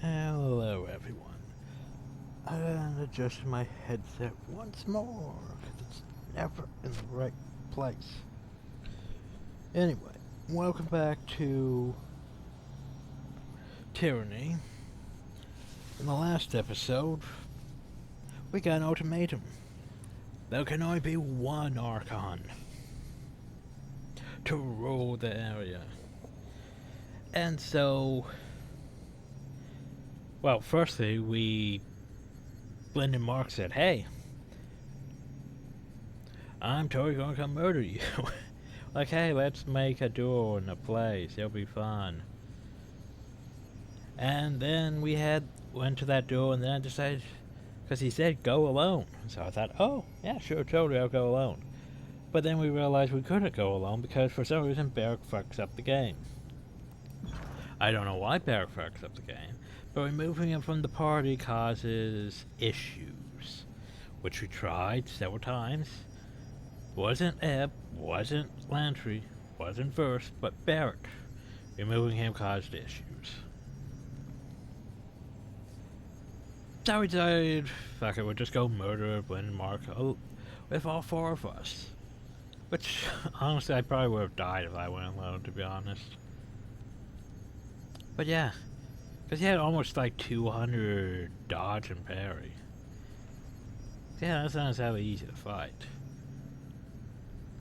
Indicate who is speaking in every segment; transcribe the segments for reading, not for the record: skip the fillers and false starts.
Speaker 1: Hello everyone. I'm adjusting my headset once more because it's never in the right place. Anyway, welcome back to Tyranny. In the last episode, we got an ultimatum. There can only be one Archon to rule the area. And so, well, firstly, Blended Mark said, hey, I'm totally gonna come murder you. Like, hey, let's make a duel in a place. It'll be fun. And then went to that duel, and then I decided, because he said go alone. So I thought, oh, yeah, sure, totally, I'll go alone. But then we realized we couldn't go alone because for some reason Barrick fucks up the game. I don't know why Barrick fucks up the game, but removing him from the party causes issues, which we tried several times. Wasn't Ebb, wasn't Lantry, wasn't Verse, but Barrick. Removing him caused issues. So we decided, fuck it, we'll just go murder Blended Mark with all four of us. Which, honestly, I probably would have died if I went alone, to be honest. But yeah, because he had almost like 200 dodge and parry. Yeah, that's not exactly easy to fight.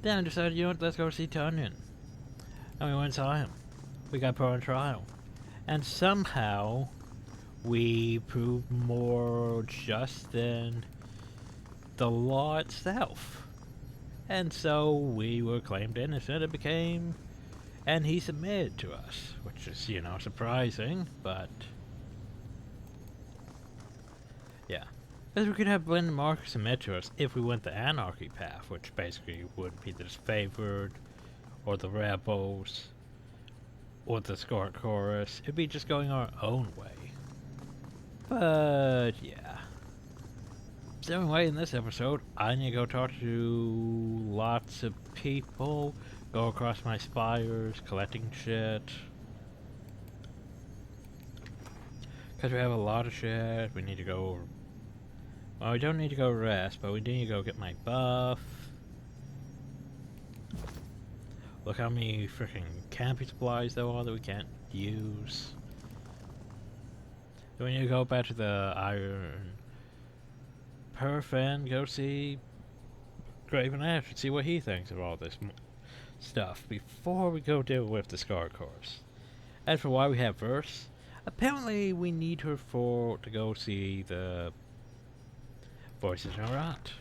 Speaker 1: Then I decided, you know what, let's go see Tunyon. And we went and saw him. We got put on trial. And somehow, we proved more just than the law itself. And so we were claimed innocent. It became, and he submitted to us, which is, surprising, but yeah. Because we could have Blended Mark submit to us if we went the anarchy path, which basically would be the disfavored, or the rebels, or the Scar Chorus. It'd be just going our own way. But yeah. So anyway, in this episode, I need to go talk to lots of people, go across my spires, collecting shit. Because we have a lot of shit, we need to go... Well, we don't need to go rest, but we need to go get my buff. Look how many freaking camping supplies there are that we can't use. Then we need to go back to the Iron Perf and go see Graven Ash and see what he thinks of all this stuff before we go deal with the Scar Course. As for why we have Verse, apparently we need her to go see the Voices in Our Aunt.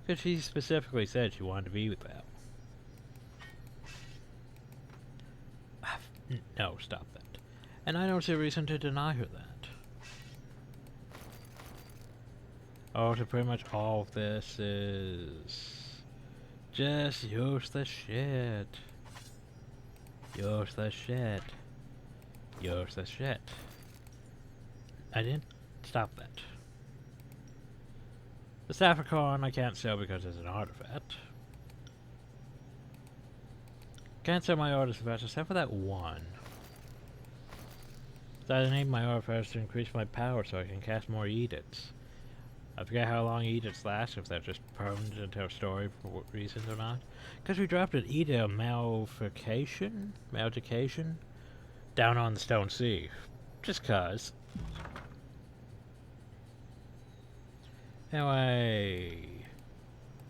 Speaker 1: Because she specifically said she wanted to be with them. No, stop that. And I don't see a reason to deny her that. Oh, so pretty much all of this is... just use the shit. Use the shit. Use the shit. I didn't stop that. The Saffron I can't sell because it's an artifact. Can't sell my artifacts except for that one. So I need my artifacts to increase my power so I can cast more edicts. I forget how long edicts last, if they're just permanent until story for what reasons or not. Because we dropped an edict of maldication down on the Stone Sea. Just cause. Anyway,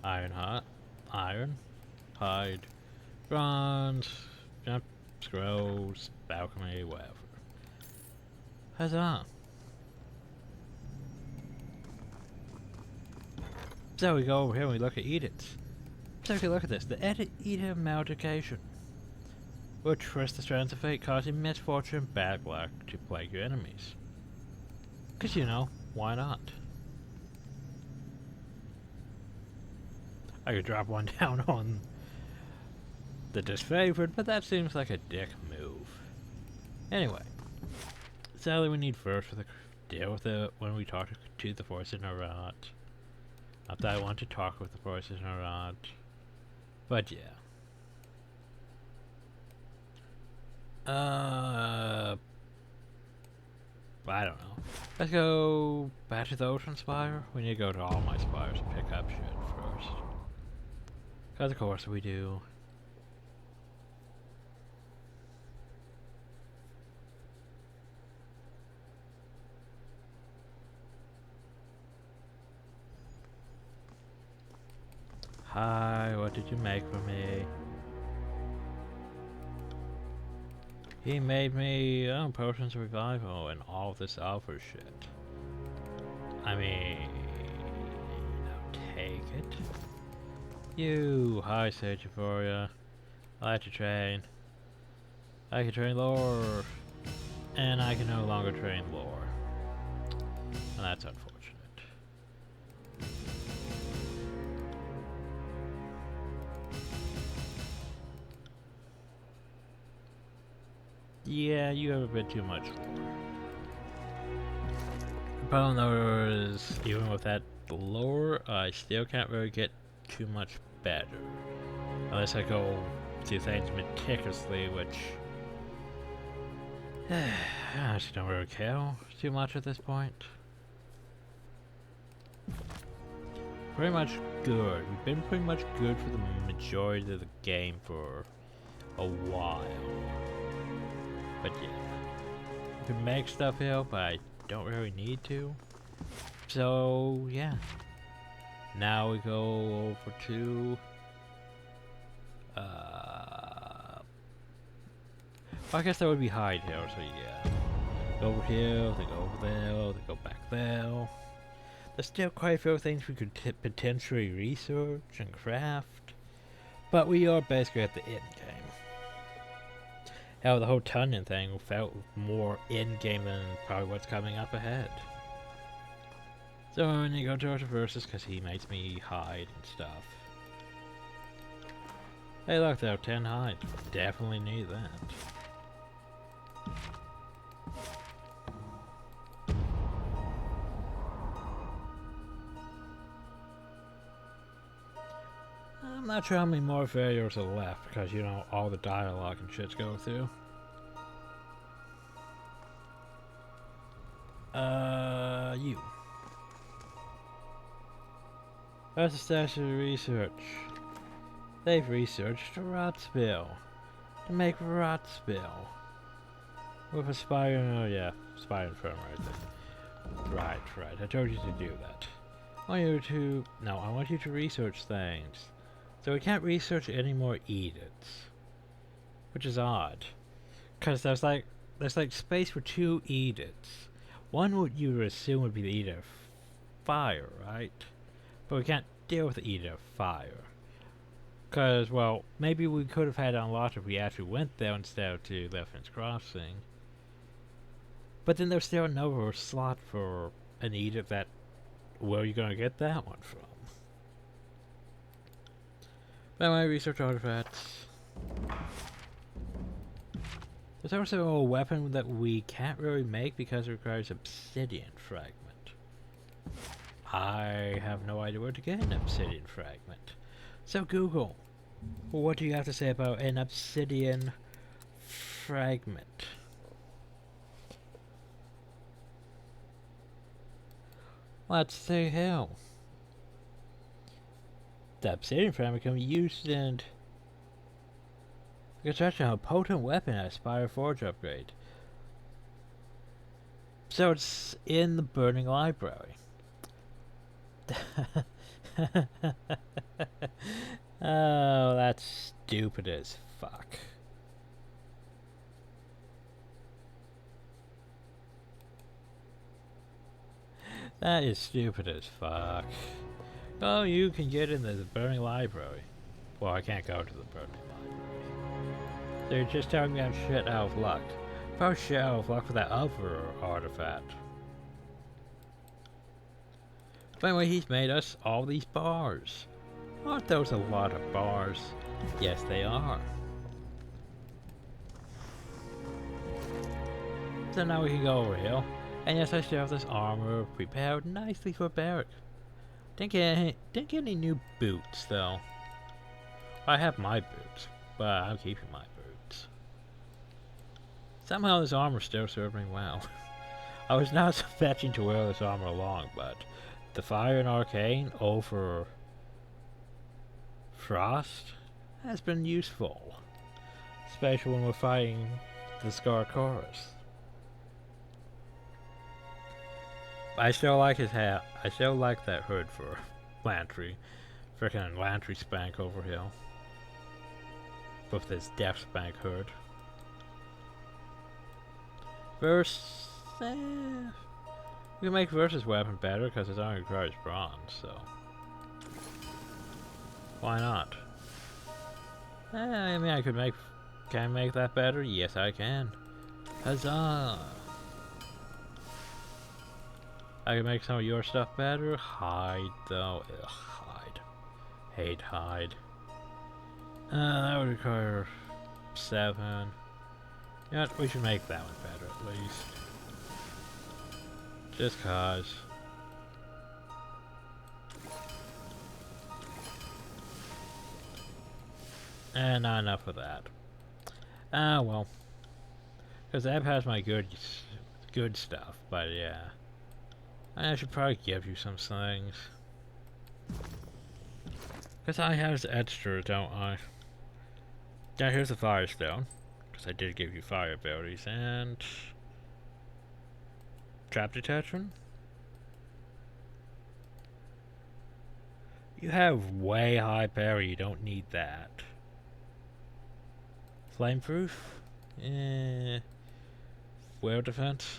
Speaker 1: iron, hide, bronze, jump, scrolls, balcony, whatever. Huzzah! So we go over here and we look at edicts. So if you look at this, the Edict of Maldication will twist the strands of fate, causing misfortune and bad luck to plague your enemies. Cause why not? I could drop one down on the disfavored, but that seems like a dick move. Anyway, sadly we need first to deal with it when we talk to the Force in Arat. Not that I want to talk with the Forces in Arat, but yeah. I don't know. Let's go back to the Ocean Spire. We need to go to all my spires and pick up shit first. Because of course we do. Hi, what did you make for me? He made me potions of revival and all this alpha shit. I mean, take it. You, hi Sagephoria. I like to train. I can train lore, and I can no longer train lore. And that's unfortunate. Yeah, you have a bit too much lore. The problem though is, even with that lore, I still can't really get too much better. Unless I go do things meticulously, which I just don't really care too much at this point. Pretty much good. We've been pretty much good for the majority of the game for a while. But yeah, you can make stuff here, but I don't really need to. So yeah, now we go over to I guess that would be hide here. So yeah, go over here, they go over there, they go back there. There's still quite a few things we could potentially research and craft, but we are basically at the end game. Hell, the whole Tunyon thing felt more in-game than probably what's coming up ahead. So when you go to Versus, because he makes me hide and stuff. Hey look though, 10 hide. Definitely need that. I'm not sure how many more failures are left, because you know, all the dialogue and shit's go through. You. That's the status of the research. They've researched a rot spill. To make rot spill. With a spire, oh yeah, spire infirm right there. Right, I told you to do that. I want you to research things. So we can't research any more edicts. Which is odd. Because there's like space for 2 edicts. One would you would assume would be the Edict of Fire, right? But we can't deal with the Edict of Fire. Because, well, maybe we could have had it unlocked if we actually went there instead of to Lefthand's Crossing. But then there's still another slot for an Edict that, where are you going to get that one from? But anyway, research artifacts. There's also a weapon that we can't really make because it requires Obsidian Fragment. I have no idea where to get an Obsidian Fragment. So Google, what do you have to say about an Obsidian Fragment? Let's see how. The Obsidian Fragment can be used in the construction of a potent weapon at a Spire Forge upgrade. So it's in the Burning Library. Oh, that's stupid as fuck. That is stupid as fuck. Oh, you can get into the Burning Library. Well, I can't go to the Burning Library. So you're just telling me I'm shit out of luck. Probably shit out of luck for that other artifact. But anyway, he's made us all these bars. Aren't those a lot of bars? Yes, they are. So now we can go over here. And yes, I still have this armor prepared nicely for Barrick. Didn't get any new boots though. I have my boots, but I'm keeping my boots. Somehow this armor still serves me well. I was not fetching to wear this armor long, but the fire and arcane over frost has been useful, especially when we're fighting the Scar Chorus. I still like his hat. I still like that hood for Lantry. Frickin' Lantry Spank over here. With this Death Spank hood. Verse... we can make Versus weapon better because it only requires bronze, so... why not? I mean, I could make... can I make that better? Yes, I can. Huzzah! I can make some of your stuff better. Hide, though. Ugh, hide. Hate hide. That would require 7. You know what? We should make that one better, at least. Just cause. And not enough of that. Ah, well. Because Eb has my good stuff, but yeah. I should probably give you some things. Because I have extra, don't I? Now here's the Firestone. Because I did give you fire abilities, and... Trap Detection? You have way high parry, you don't need that. Flameproof? Wear defense?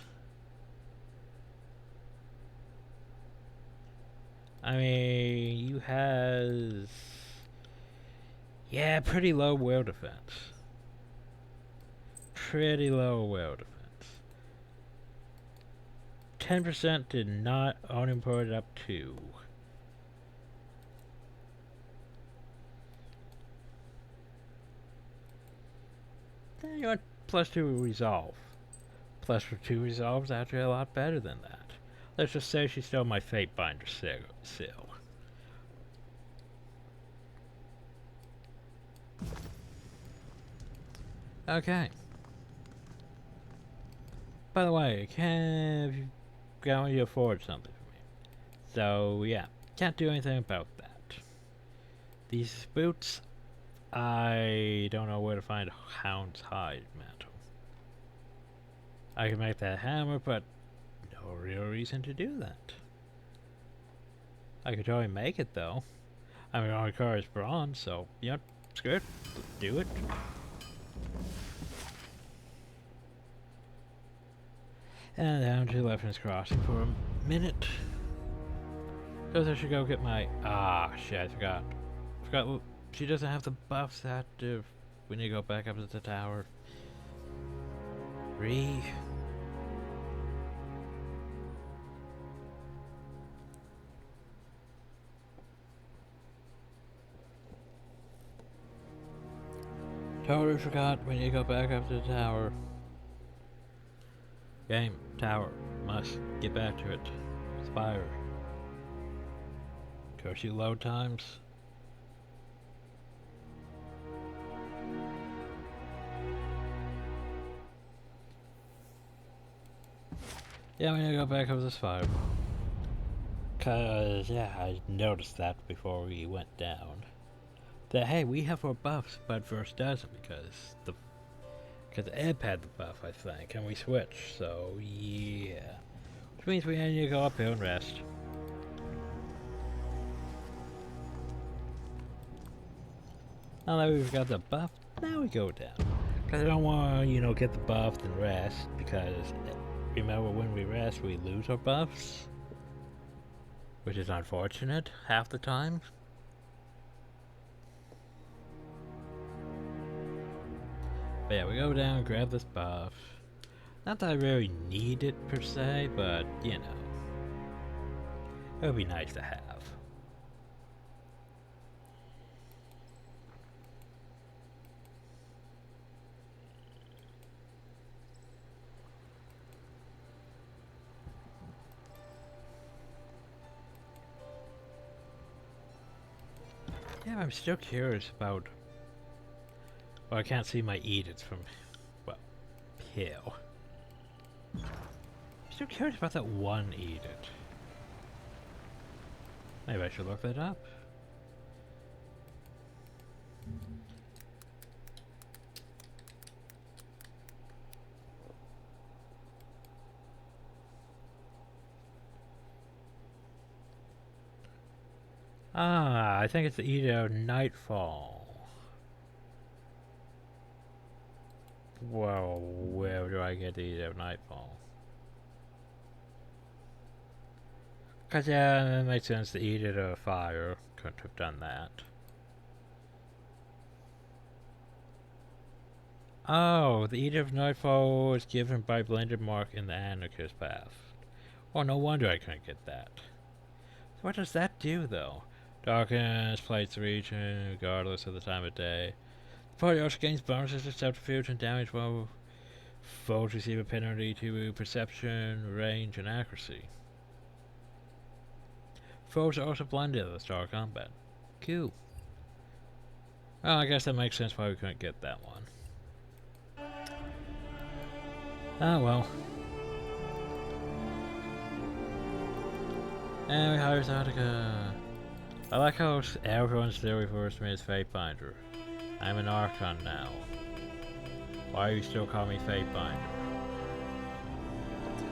Speaker 1: I mean, you have... yeah, pretty low wear defense. Pretty low wear defense. 10% did not unimport up to. Then you want +2 resolve. +2 resolve is actually a lot better than that. Let's just say she stole my Fate Binder seal. Okay. By the way, have you going to afford something for me? So yeah, can't do anything about that. These boots, I don't know where to find Hound's hide mantle. I can make that hammer, but no real reason to do that. I could totally make it though. I mean, our car is bronze, so yeah, it's good. Let's do it. And down to Lefthand's Crossing for a minute. Because I should go get my... ah, shit, I forgot. She doesn't have the buffs active. We need to go back up to the tower. Totally forgot we need to go back up to the tower. Game, tower, must get back to it. Spire. Curfew load times. Yeah, we need to go back up this fire. Cause, yeah, I noticed that before we went down. That, hey, we have our buffs, but Verse doesn't because Eb had the buff, I think, and we switched, so yeah. Which means we need to go up here and rest. Now that we've got the buff, now we go down. Because I don't want to, get the buff and rest, because remember when we rest, we lose our buffs. Which is unfortunate, half the time. But yeah, we go down, grab this buff. Not that I really need it per se, but it would be nice to have. Yeah, I'm still curious about... well, I can't see my edicts from... well, here. still curious about that one edict. Maybe I should look that up. Ah, I think it's the Edict of Nightfall. Well, where do I get the Edict of Nightfall? Cause yeah, that makes sense, the Edict of Fire couldn't have done that. Oh, the Edict of Nightfall was given by Blended Mark in the Anarchist Path. Oh, no wonder I couldn't get that. So what does that do, though? Darkness plates the region, regardless of the time of day. The party also gains bonuses to subterfuge and damage while foes receive a penalty to perception, range, and accuracy. Foes are also blinded at the start of combat. Cool. Well, I guess that makes sense why we couldn't get that one. Ah, well. And we hire Zatica. I like how everyone still refers to me as Fatebinder. I'm an Archon now. Why do you still call me Fatebinder?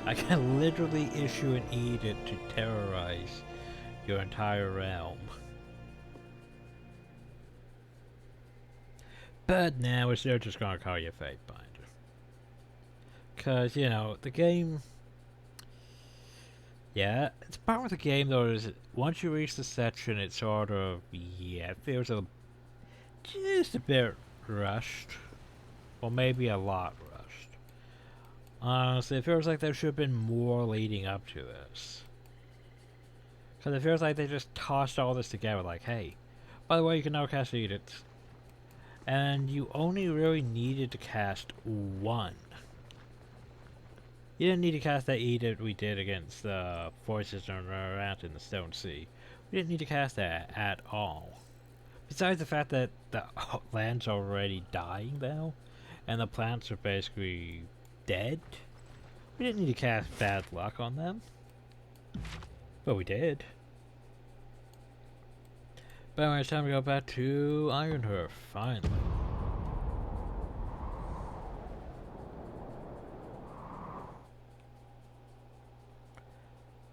Speaker 1: I can literally issue an edict to terrorize your entire realm. But now we're still just gonna call you Fatebinder. Cause, you know, the game... Yeah, it's part of the game though is once you reach the section it sort of, yeah, it feels just a bit rushed. Or maybe a lot rushed. Honestly, it feels like there should have been more leading up to this. Because it feels like they just tossed all this together like, hey, by the way, you can now cast edicts. And you only really needed to cast one. You didn't need to cast that edict we did against the voices around in the Stone Sea. We didn't need to cast that at all. Besides the fact that the land's already dying now, and the plants are basically dead, we didn't need to cast bad luck on them. But we did. But anyway, it's time to go back to Ironhearth, finally.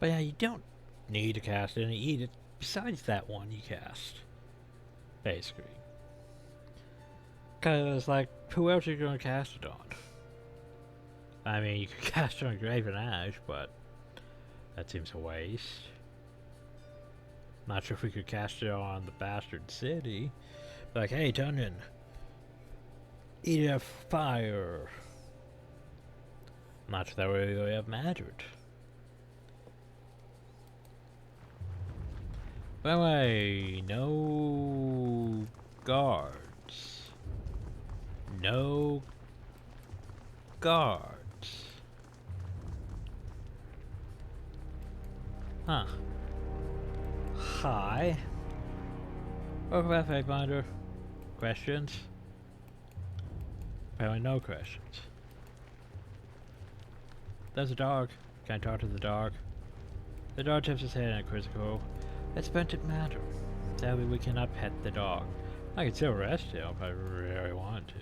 Speaker 1: But yeah, you don't need to cast any edict besides that one you cast. Basically. Because, like, who else are you going to cast it on? I mean, you could cast it on Graven Ash, but that seems a waste. Not sure if we could cast it on the Bastard City. Like, hey, Dungeon, eat a fire. Not sure that would really have mattered. By the way, no guards. No guards. Huh. Hi. Welcome back, Fatebinder. Questions? Apparently no questions. There's a dog. Can I talk to the dog? The dog tips his head in a quizzical. Let's spend it matter. Sadly, we cannot pet the dog. I could still rest him if I really wanted to.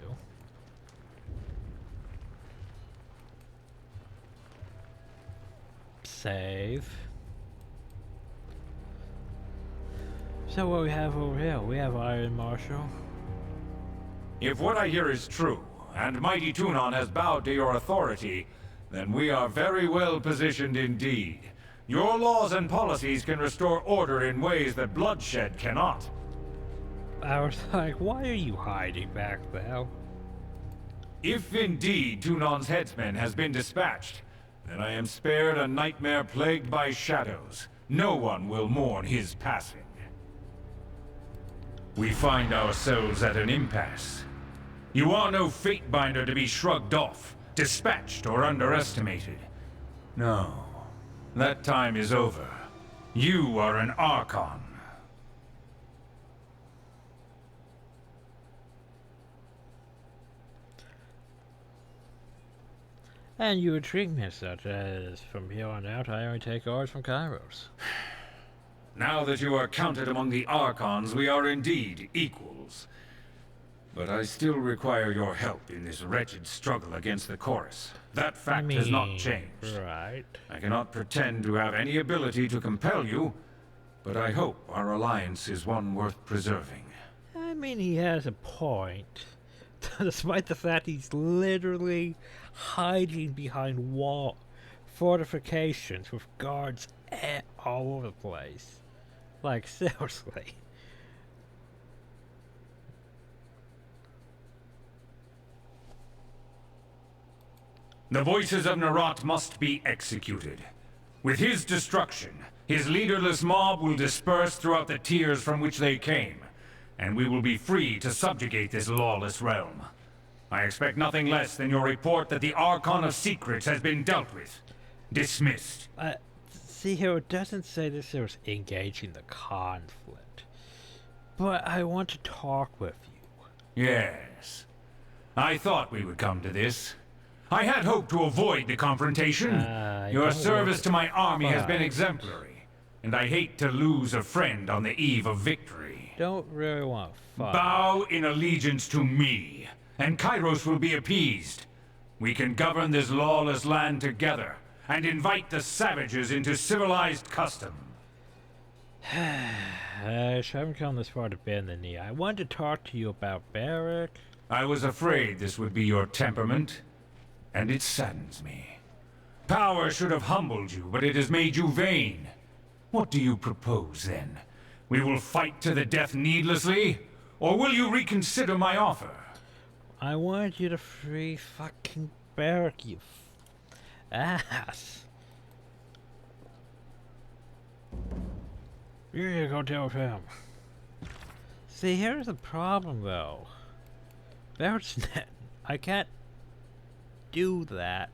Speaker 1: Save. So what we have over here? We have Iron Marshal.
Speaker 2: If what I hear is true, and Mighty Tunon has bowed to your authority, then we are very well positioned indeed. Your laws and policies can restore order in ways that bloodshed cannot.
Speaker 1: I was like, why are you hiding back there?
Speaker 2: If indeed Tunon's headsman has been dispatched, then I am spared a nightmare plagued by shadows. No one will mourn his passing. We find ourselves at an impasse. You are no Fatebinder to be shrugged off, dispatched, or underestimated. No. That time is over. You are an Archon.
Speaker 1: And you would treat me as such, as from here on out I only take orders from Kairos.
Speaker 2: Now that you are counted among the Archons, we are indeed equals. But I still require your help in this wretched struggle against the Chorus. That fact has not changed.
Speaker 1: Right.
Speaker 2: I cannot pretend to have any ability to compel you, but I hope our alliance is one worth preserving.
Speaker 1: I mean, he has a point. Despite the fact he's literally hiding behind wall fortifications with guards all over the place. Like, seriously.
Speaker 2: The voices of Narat must be executed. With his destruction, his leaderless mob will disperse throughout the tiers from which they came, and we will be free to subjugate this lawless realm. I expect nothing less than your report that the Archon of Secrets has been dealt with. Dismissed.
Speaker 1: See here, it doesn't say this was engaging the conflict. But I want to talk with you.
Speaker 2: Yes. I thought we would come to this. I had hoped to avoid the confrontation. Your service to my army has been exemplary, and I hate to lose a friend on the eve of victory.
Speaker 1: Don't really want to fight.
Speaker 2: Bow in allegiance to me, and Kairos will be appeased. We can govern this lawless land together, and invite the savages into civilized custom.
Speaker 1: I haven't come this far to bend the knee. I wanted to talk to you about Barrick.
Speaker 2: I was afraid this would be your temperament, and it saddens me. Power should have humbled you, but it has made you vain. What do you propose, then? We will fight to the death needlessly? Or will you reconsider my offer?
Speaker 1: I wanted you to free fucking Barrick, you ass. You're gonna go deal with him. See, here's the problem, though. Barrick's net. I can't do that.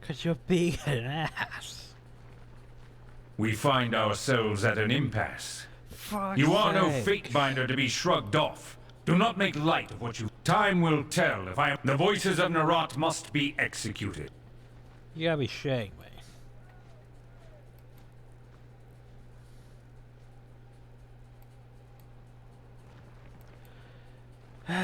Speaker 1: Because you're being an ass.
Speaker 2: We find ourselves at an impasse. You are no fate binder to be shrugged off. Do not make light of what you... Time will tell if I am... The voices of Narat must be executed.
Speaker 1: You gotta be shitting me.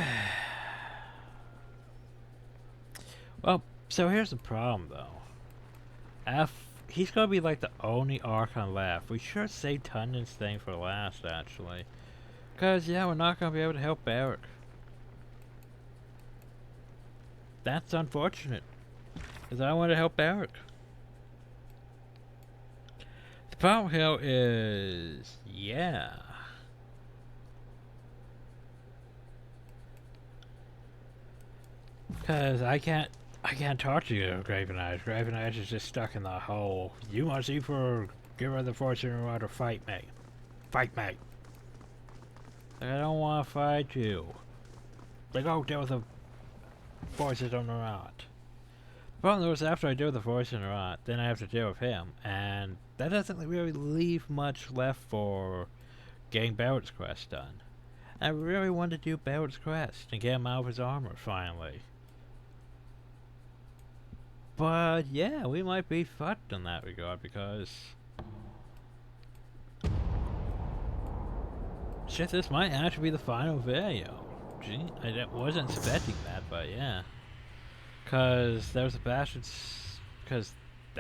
Speaker 1: Well, so here's the problem, though. He's gonna be like the only Archon left. We should save Tunden's thing for last, actually. Because, yeah, we're not gonna be able to help Barrick. That's unfortunate. Because I want to help Barrick. The problem here is... yeah. Because I can't talk to you, Graven Eyes. Graven Eyes is just stuck in the hole. You must either give her the fortune or fight me. Fight me. I don't want to fight you. Like, go deal with the voices on the rot. The problem is, after I deal with the voice on the rot, then I have to deal with him. And that doesn't really leave much left for getting Barrett's quest done. I really want to do Barrett's quest and get him out of his armor, finally. But yeah, we might be fucked in that regard because... shit, this might actually be the final video. Gee, I wasn't expecting that, but yeah. Cause there's a bastards... cause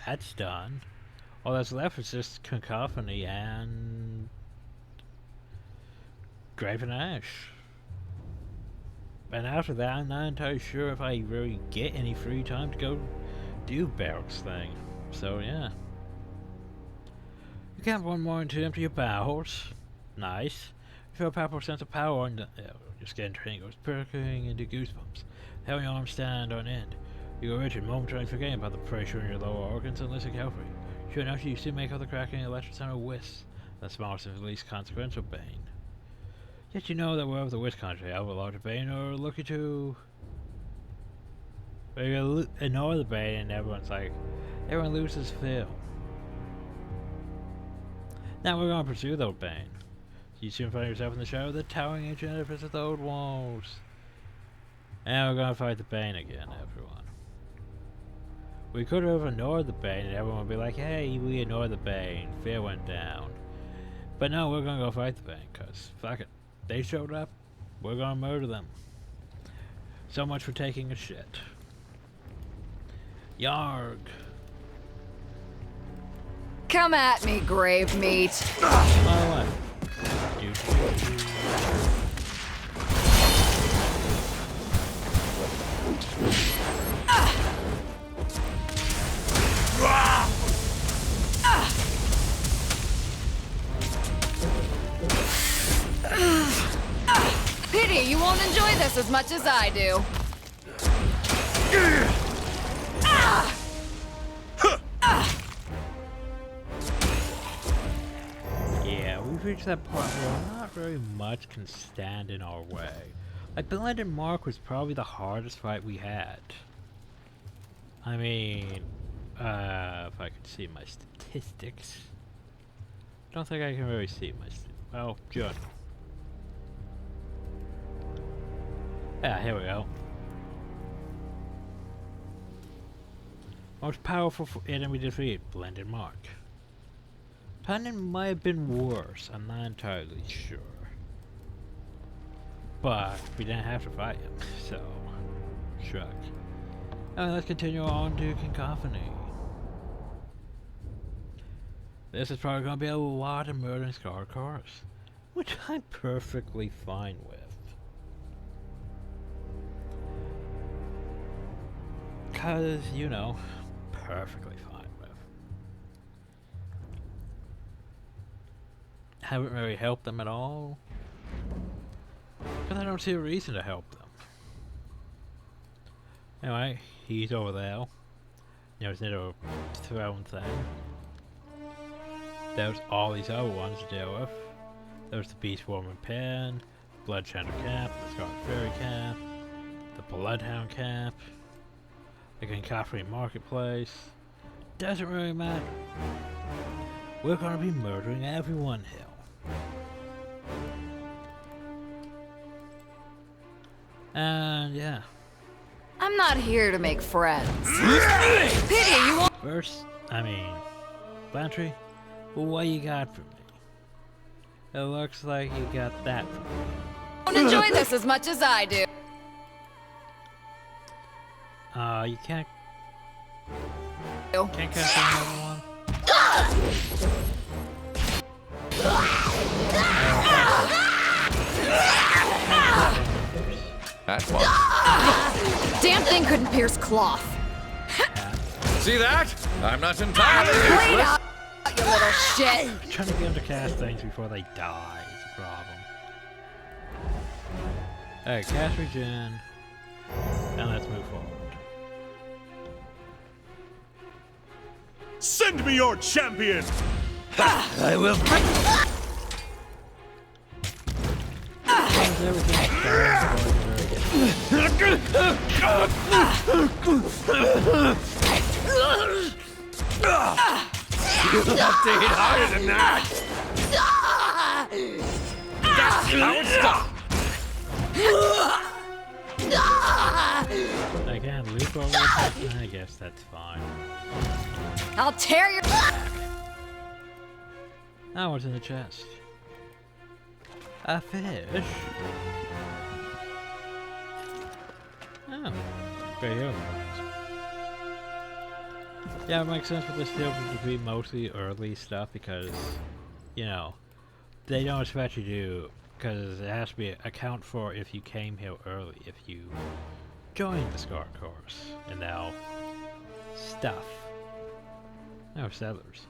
Speaker 1: that's done. All that's left is just Cacophony and... Graven Ash. And after that, I'm not entirely sure if I really get any free time to go do Barrick's thing. So yeah. You got one more to empty your bowels. Nice. You feel a powerful sense of power and your skin training goes perking into goosebumps. How your arms stand on end. You go rigid, momentarily forgetting about the pressure in your lower organs and listen carefully. Sure enough, you soon make out the cracking electric sound of wisps, the smallest and least consequential bane. Yet you know that wherever the wisp country, have a larger bane or looking to... you ignore the bane and everyone loses feel. Now we're gonna pursue the bane. You soon find yourself in the shadow of the towering ancient edifice of the old walls. And we're gonna fight the bane again, everyone. We could have ignored the bane and everyone would be like, hey, we ignored the bane, fear went down. But no, we're gonna go fight the bane, cause fuck it. They showed up, we're gonna murder them. So much for taking a shit. Yarg.
Speaker 3: Come at me, grave meat.
Speaker 1: My life.
Speaker 3: Pity you won't enjoy this as much as I do.
Speaker 1: Yeah, we've reached that point where not very much can stand in our way. Like, Blended Mark was probably the hardest fight we had. I mean, if I could see my statistics. Don't think I can really see my well, journal. Yeah, here we go. Most powerful enemy defeat, Blended Mark. Pundit might have been worse, I'm not entirely sure. But we didn't have to fight him, so shrug. Let's continue on to Cacophony. This is probably going to be a lot of murdering scar cars, which I'm perfectly fine with. Cause, you know, perfectly fine with. Haven't really helped them at all. Cause I don't see a reason to help them. Anyway, he's over there. There's a little throne thing. There's all these other ones to deal with. There's the Beast Warming Pen, Blood Shadow Cap, the Scarlet Fairy Cap, the Bloodhound Cap, the Cacophony Marketplace. Doesn't really matter. We're gonna be murdering everyone here. And yeah.
Speaker 3: I'm not here to make friends. Pity you won't.
Speaker 1: First, Blantrey, what you got for me? It looks like you got that for me.
Speaker 3: Enjoy this as much as I do.
Speaker 1: You can't catch another one.
Speaker 4: That one.
Speaker 3: Damn thing couldn't pierce cloth.
Speaker 4: See that? I'm not entirely
Speaker 3: Bleed
Speaker 4: useless.
Speaker 3: out, you little shit.
Speaker 1: I'm trying to get them to cast things before they die is the problem. Alright, cast regen. And let's move forward.
Speaker 5: Send me your champion!
Speaker 4: I will.
Speaker 5: You have to hit harder than that! That's how it stops!
Speaker 1: I can't leap over it. I guess that's fine.
Speaker 3: I'll tear your.
Speaker 1: Now what's in the chest? A fish. Oh, great humans. Yeah, it makes sense for this deal to be mostly early stuff because, you know, they don't expect you to, because it has to be account for if you came here early, if you joined the Scar Course, and now stuff. No, settlers.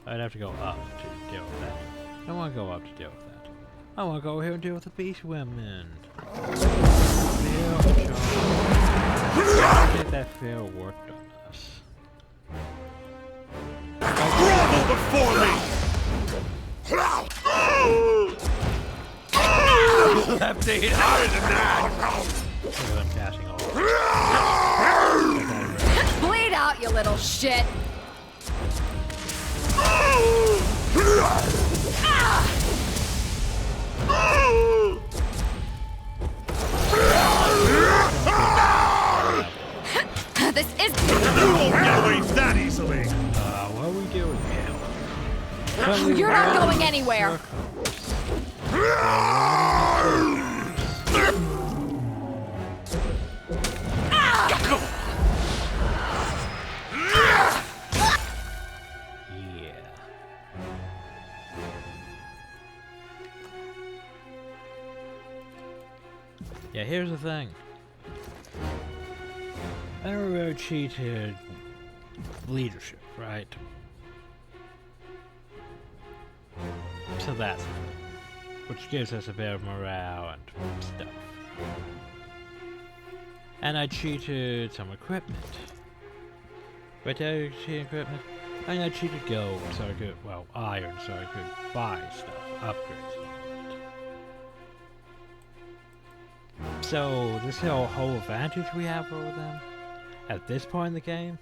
Speaker 1: I'd have to go up to deal with that. I don't want to go up to deal with that. I want to go here and deal with the beast women. I think that fail worked on us.
Speaker 5: Grovel before me! You have to hit harder than that!
Speaker 1: Look at them casting all
Speaker 3: Bleed out, you little shit. This is.
Speaker 5: You won't get away that easily!
Speaker 1: What are we doing here?
Speaker 3: You're not going anywhere.
Speaker 1: Yeah, here's the thing. I never really cheated leadership, right? So that's the thing. Which gives us a bit of morale and stuff. And I cheated some equipment. But I cheated equipment? And I cheated gold so I could, well, iron so I could buy stuff, upgrades. So, this whole advantage we have over them, at this point in the game,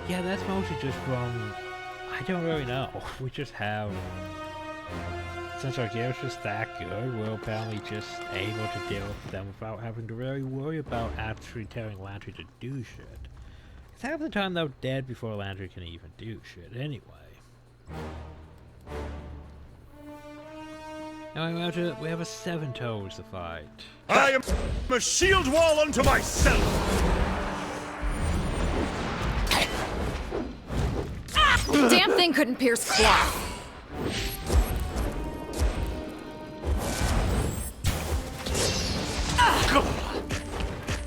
Speaker 1: yeah, that's mostly just from, I don't really know, we just have, since our gear's just that good, we're apparently just able to deal with them without having to really worry about actually telling Landry to do shit. Because half the time they're dead before Landry can even do shit anyway. Now we have a 7 toes to fight.
Speaker 5: I am a shield wall unto myself!
Speaker 3: Damn thing couldn't pierce cloth.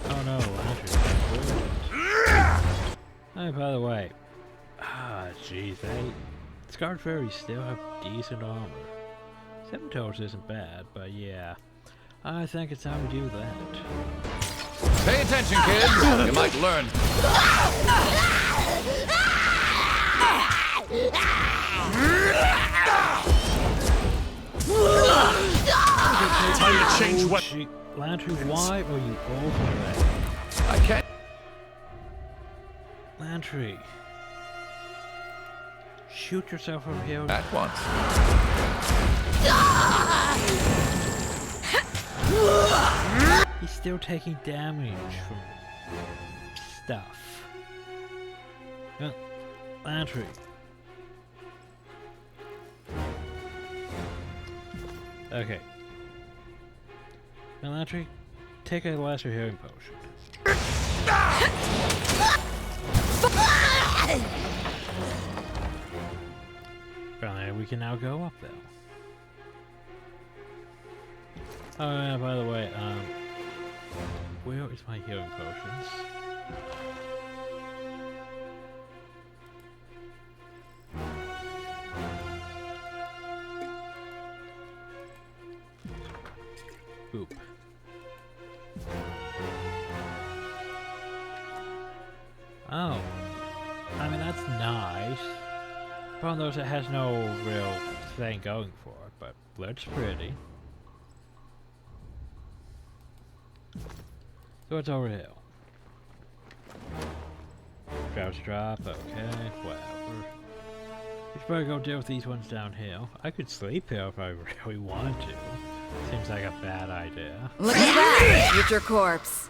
Speaker 1: Oh no, Landry. Oh, by the way. Jeez, Scarred Fairies still have decent armor. 7 toes isn't bad, but yeah. I think it's time to do that.
Speaker 4: Pay attention, kids. You might learn.
Speaker 5: Time to change what.
Speaker 1: Landry, why are you over there?
Speaker 4: I can't.
Speaker 1: Landry. Shoot yourself over here.
Speaker 4: At once.
Speaker 1: He's still taking damage from stuff. Landry. Okay. Now, Landry, take a lesser healing potion. Apparently, we can now go up though. Oh yeah, by the way, where is my healing potions? Boop. Oh. I mean, that's nice. Problem though is it has no real thing going for it, but looks pretty. So it's over here. Droughts drop, okay, whatever. We should probably go deal with these ones down here. I could sleep here if I really want to. Seems like a bad idea.
Speaker 3: Look at that, future corpse.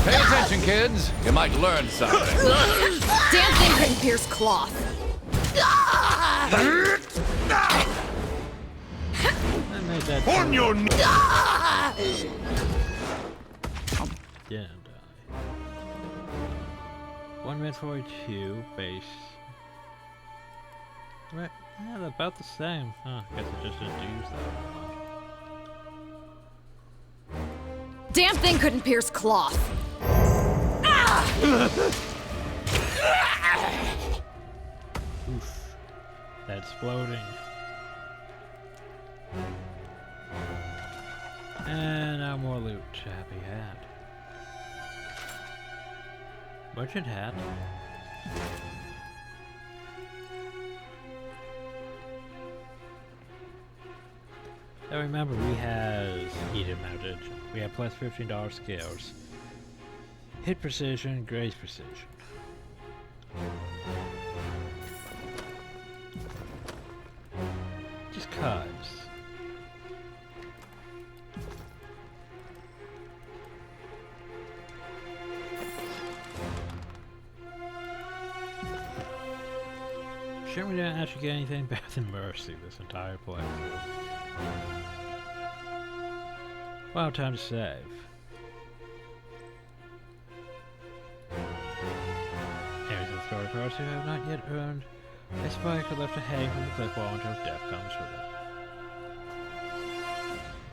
Speaker 4: Pay attention, kids. You might learn something.
Speaker 3: Damn thing couldn't pierce cloth.
Speaker 1: I made that
Speaker 5: On your
Speaker 1: didn't die. 1 minute 42 base. Right, yeah, they're about the same. Huh, guess I just didn't use that.
Speaker 3: Damn thing couldn't pierce cloth.
Speaker 1: Oof. That's exploding. And now more loot. Happy hat. Merchant hat. Now remember, we have Eden mounted. We have plus $15 skills. Hit precision, graze precision. archives. Sure, we didn't actually get anything better than Mercy this entire playthrough. Well, time to save. Areas of the story cards who have not yet earned a spike are left to hang from the cliff wall until death comes for them.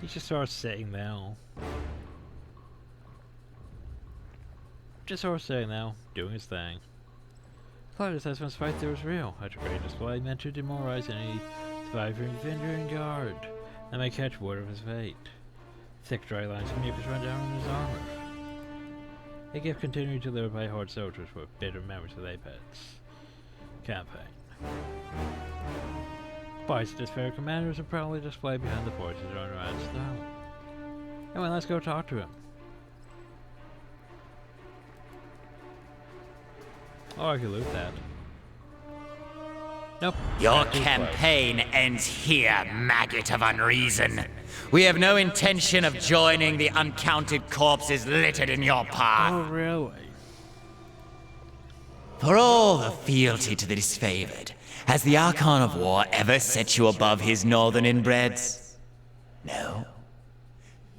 Speaker 1: He just starts sitting there. Just sort of sitting there, doing his thing. Cloud assessment's fight there was real. A great display meant to demoralize any surviving vendor and guard that may catch word of his fate. Thick dry lines of mucus run down on his armor. A gift continued to live by horde soldiers with bitter memories of Apex campaign. Bodies of disparate commanders are proudly displayed behind the forces on around stone. Anyway, let's go talk to him. Oh, I can loot that. Nope.
Speaker 6: Your campaign ends here, maggot of unreason. We have no intention of joining the uncounted corpses littered in your path.
Speaker 1: Oh, really?
Speaker 6: For all the fealty to the disfavored, has the Archon of War ever set you above his northern inbreds? No.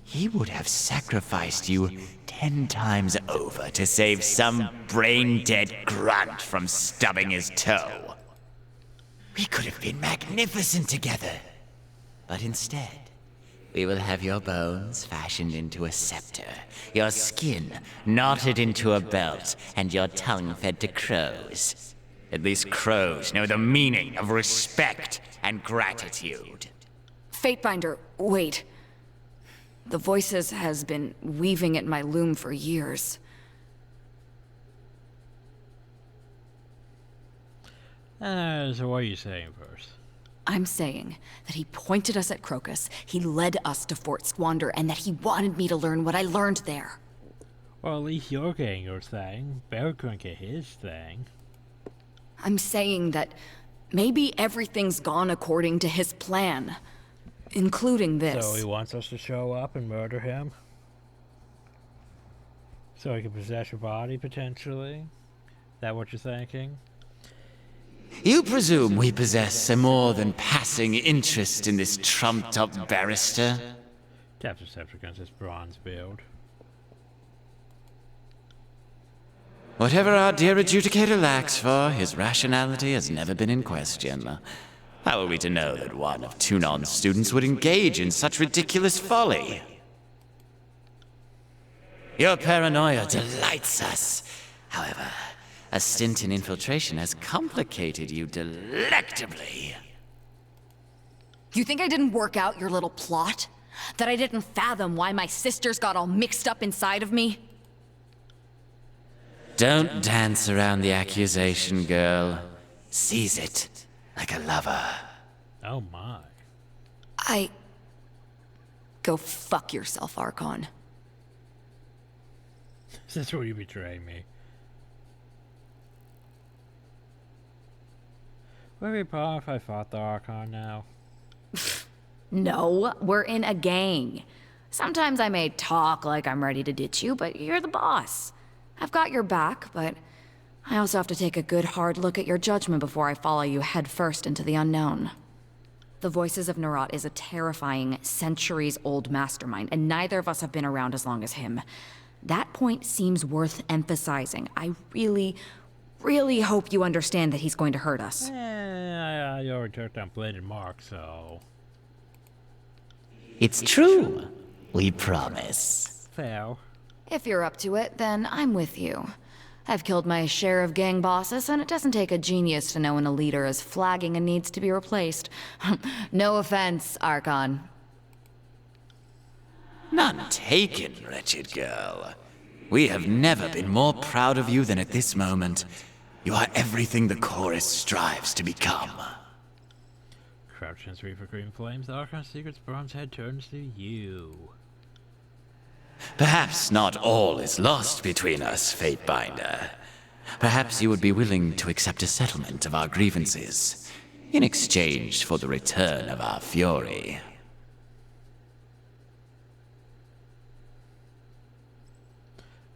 Speaker 6: He would have sacrificed you 10 times over to save some brain-dead grunt from stubbing his toe. We could have been magnificent together. But instead, we will have your bones fashioned into a scepter, your skin knotted into a belt, and your tongue fed to crows. At least crows know the meaning of respect and gratitude.
Speaker 3: Fatebinder, wait. The Voices has been weaving at my loom for years.
Speaker 1: So what are you saying first?
Speaker 3: I'm saying that he pointed us at Crocus, he led us to Fort Squander, and that he wanted me to learn what I learned there.
Speaker 1: Well, at least you're getting your thing. Barrick couldn't get his thing.
Speaker 3: I'm saying that maybe everything's gone according to his plan. Including this.
Speaker 1: So he wants us to show up and murder him? So he can possess your body, potentially? Is that what you're thinking?
Speaker 6: You presume we possess a more than passing interest in this trumped-up barrister?
Speaker 1: Taps his scepter against his bronze build.
Speaker 6: Whatever our dear adjudicator lacks for, his rationality has never been in question. How are we to know that one of Tunon's students would engage in such ridiculous folly? Your paranoia delights us. However, a stint in infiltration has complicated you delectably.
Speaker 3: You think I didn't work out your little plot? That I didn't fathom why my sisters got all mixed up inside of me?
Speaker 6: Don't dance around the accusation, girl. Seize it. Like a lover.
Speaker 1: Oh my.
Speaker 3: Go fuck yourself, Archon.
Speaker 1: Is this where you betray me? Would it be a problem if I fought the Archon now?
Speaker 3: No, we're in a gang. Sometimes I may talk like I'm ready to ditch you, but you're the boss. I've got your back, but I also have to take a good hard look at your judgment before I follow you headfirst into the unknown. The Voices of Nerat is a terrifying, centuries-old mastermind, and neither of us have been around as long as him. That point seems worth emphasizing. I really hope you understand that he's going to hurt us.
Speaker 1: I already took down Bladed Mark, so...
Speaker 6: It's true. We promise.
Speaker 1: Fair.
Speaker 3: If you're up to it, then I'm with you. I've killed my share of gang bosses, and it doesn't take a genius to know when a leader is flagging and needs to be replaced. No offense, Archon.
Speaker 6: None taken, wretched girl. We have never been more proud of you than at this moment. You are everything the chorus strives to become.
Speaker 1: Crouch and sweep for green flames, the Archon's secret's bronze head turns to you.
Speaker 6: Perhaps not all is lost between us, Fatebinder. Perhaps you would be willing to accept a settlement of our grievances. in exchange for the return of our fury.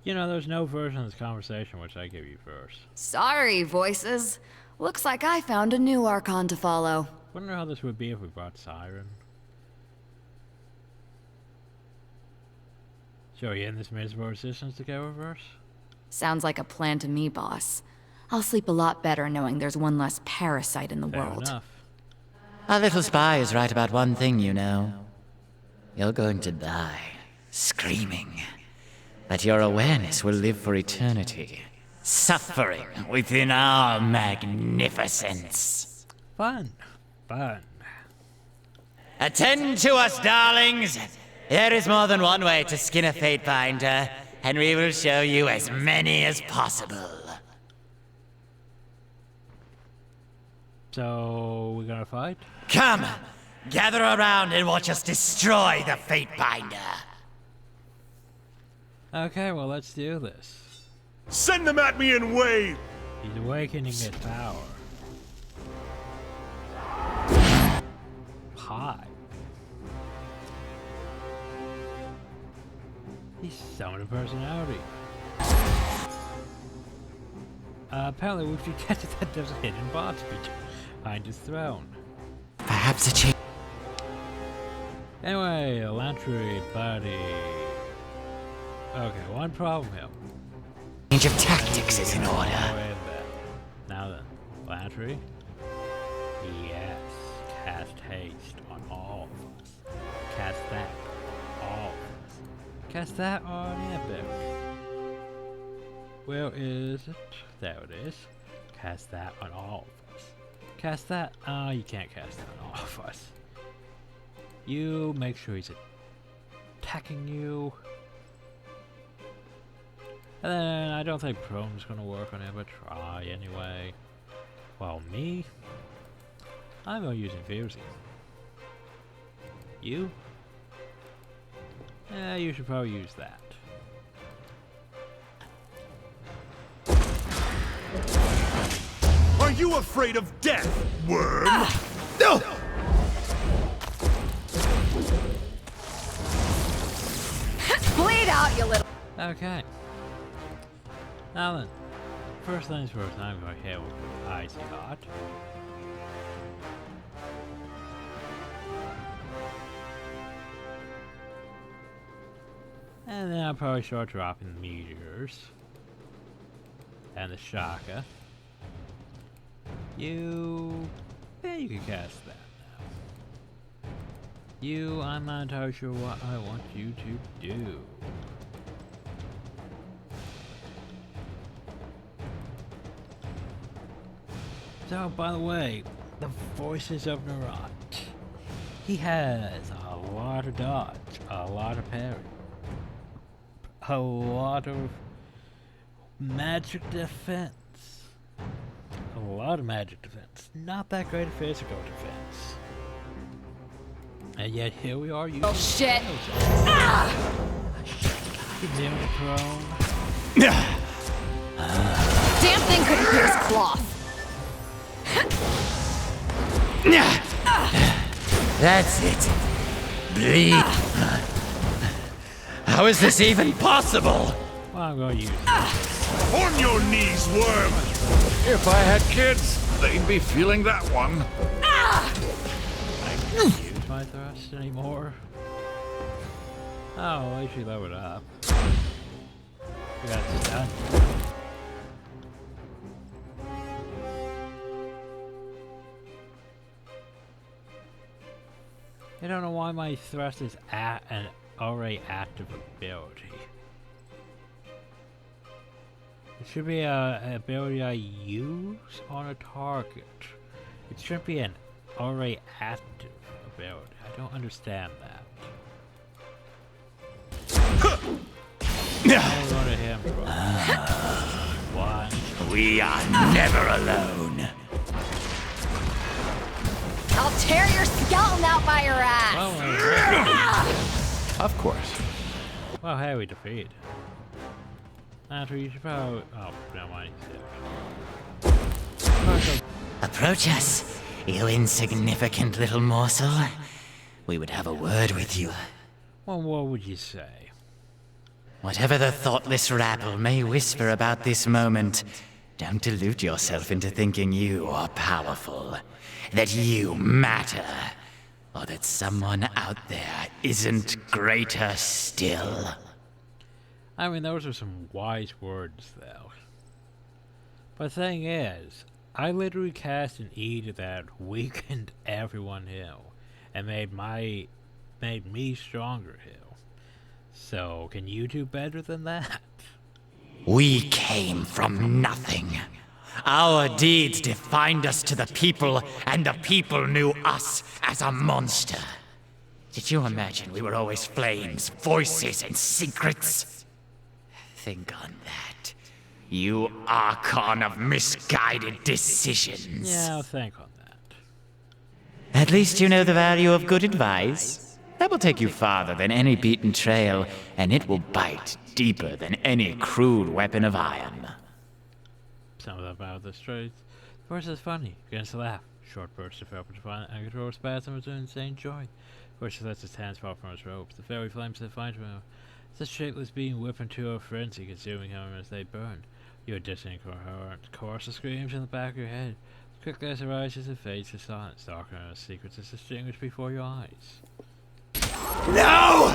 Speaker 1: You know, there's no version of this conversation which I give you first.
Speaker 3: Sorry, voices. Looks like I found a new Archon to follow.
Speaker 1: Wonder how this would be if we brought Siren. So are you in this miserable resistance to go reverse?
Speaker 3: Sounds like a plan to me, boss. I'll sleep a lot better knowing there's one less parasite in the
Speaker 1: Fair
Speaker 3: world.
Speaker 1: enough.
Speaker 6: Our little spy is right about one thing, you know. You're going to die, screaming. But your awareness will live for eternity, suffering within our magnificence.
Speaker 1: Fun. Fun.
Speaker 6: Attend to us, darlings! There is more than one way to skin a fate binder, and we will show you as many as possible.
Speaker 1: So, we're gonna fight?
Speaker 6: Come, gather around and watch us destroy the fate binder.
Speaker 1: Okay, well, let's do this.
Speaker 5: Send them at me in waves!
Speaker 1: He's awakening his power. Hi. He's summoned a personality. Apparently we've detected that there's a hidden box behind his throne.
Speaker 6: Perhaps a change.
Speaker 1: Anyway, Elantry, buddy. Okay, one problem here.
Speaker 6: Change of tactics is in order.
Speaker 1: Wait a bit. Now then, Elantry. Yes, cast haste on all of us. Cast that on all of us. Cast that on Epic. Where is it? There it is. Cast that on all of us. Cast that. Oh, you can't cast that on all of us. You make sure he's attacking you. And then I don't think Prome's gonna work on him, but try anyway. While me, I'm gonna use Infusing. You? You should probably use that.
Speaker 5: Are you afraid of death, worm?
Speaker 3: Bleed out, you little...
Speaker 1: Okay. Now then, first things first, I'm going to hit with Icy Hot. And then I'll probably start dropping the meteors. And the Shaka. You... Yeah, you can cast that now. You, I'm not entirely sure what I want you to do. So, by the way, the voices of Narot. He has a lot of dodge, a lot of parry, a lot of magic defense. A lot of magic defense. Not that great of physical defense. And yet here we are using...
Speaker 3: Oh shit!
Speaker 1: Damn prone.
Speaker 3: Damn thing couldn't pierce cloth.
Speaker 6: That's it. Bleed. How is this even possible?
Speaker 1: Well, I'm going to use it.
Speaker 5: On your knees, worm!
Speaker 4: If I had kids, they'd be feeling that one.
Speaker 1: I can't use my thrust anymore. Oh, at least you lowered up. We got stunned. I don't know why my thrust is at an already active ability. It should be an ability I use on a target. It should be an already active ability. I don't understand that. I'll go to him for one.
Speaker 6: We are never alone.
Speaker 3: I'll tear your skeleton out by your ass!
Speaker 1: Well,
Speaker 4: Of course.
Speaker 1: well, hey, we defeat. After you should probably... Oh, never mind.
Speaker 6: Approach us, you insignificant little morsel. We would have a word with you.
Speaker 1: Well, what would you say?
Speaker 6: Whatever the thoughtless rabble may whisper about this moment, don't delude yourself into thinking you are powerful, that you matter, or that someone out there isn't greater still.
Speaker 1: I mean, those are some wise words, though. But the thing is, I literally cast an E that weakened everyone here, and made me stronger here. So, can you do better than that?
Speaker 6: We came from nothing. Our deeds defined us to the people, and the people knew us as a monster. Did you imagine we were always flames, voices, and secrets? Think on that. You Archon of misguided decisions.
Speaker 1: Yeah, I'll think on that.
Speaker 6: At least you know the value of good advice. That will take you farther than any beaten trail, and it will bite deeper than any crude weapon of iron.
Speaker 1: Something about the streets. Of course, it's funny. Begins to laugh. Short bursts of open defiant and control spasms of insane joy. Of course, he lets his hands fall from his robes. The fairy flames that find him. It's a shapeless being whipped into a frenzy, consuming him as they burn. Your distant chorus of screams in the back of your head. Quickly as it rises and fades to silence, darker and secrets is extinguished before your eyes.
Speaker 6: No!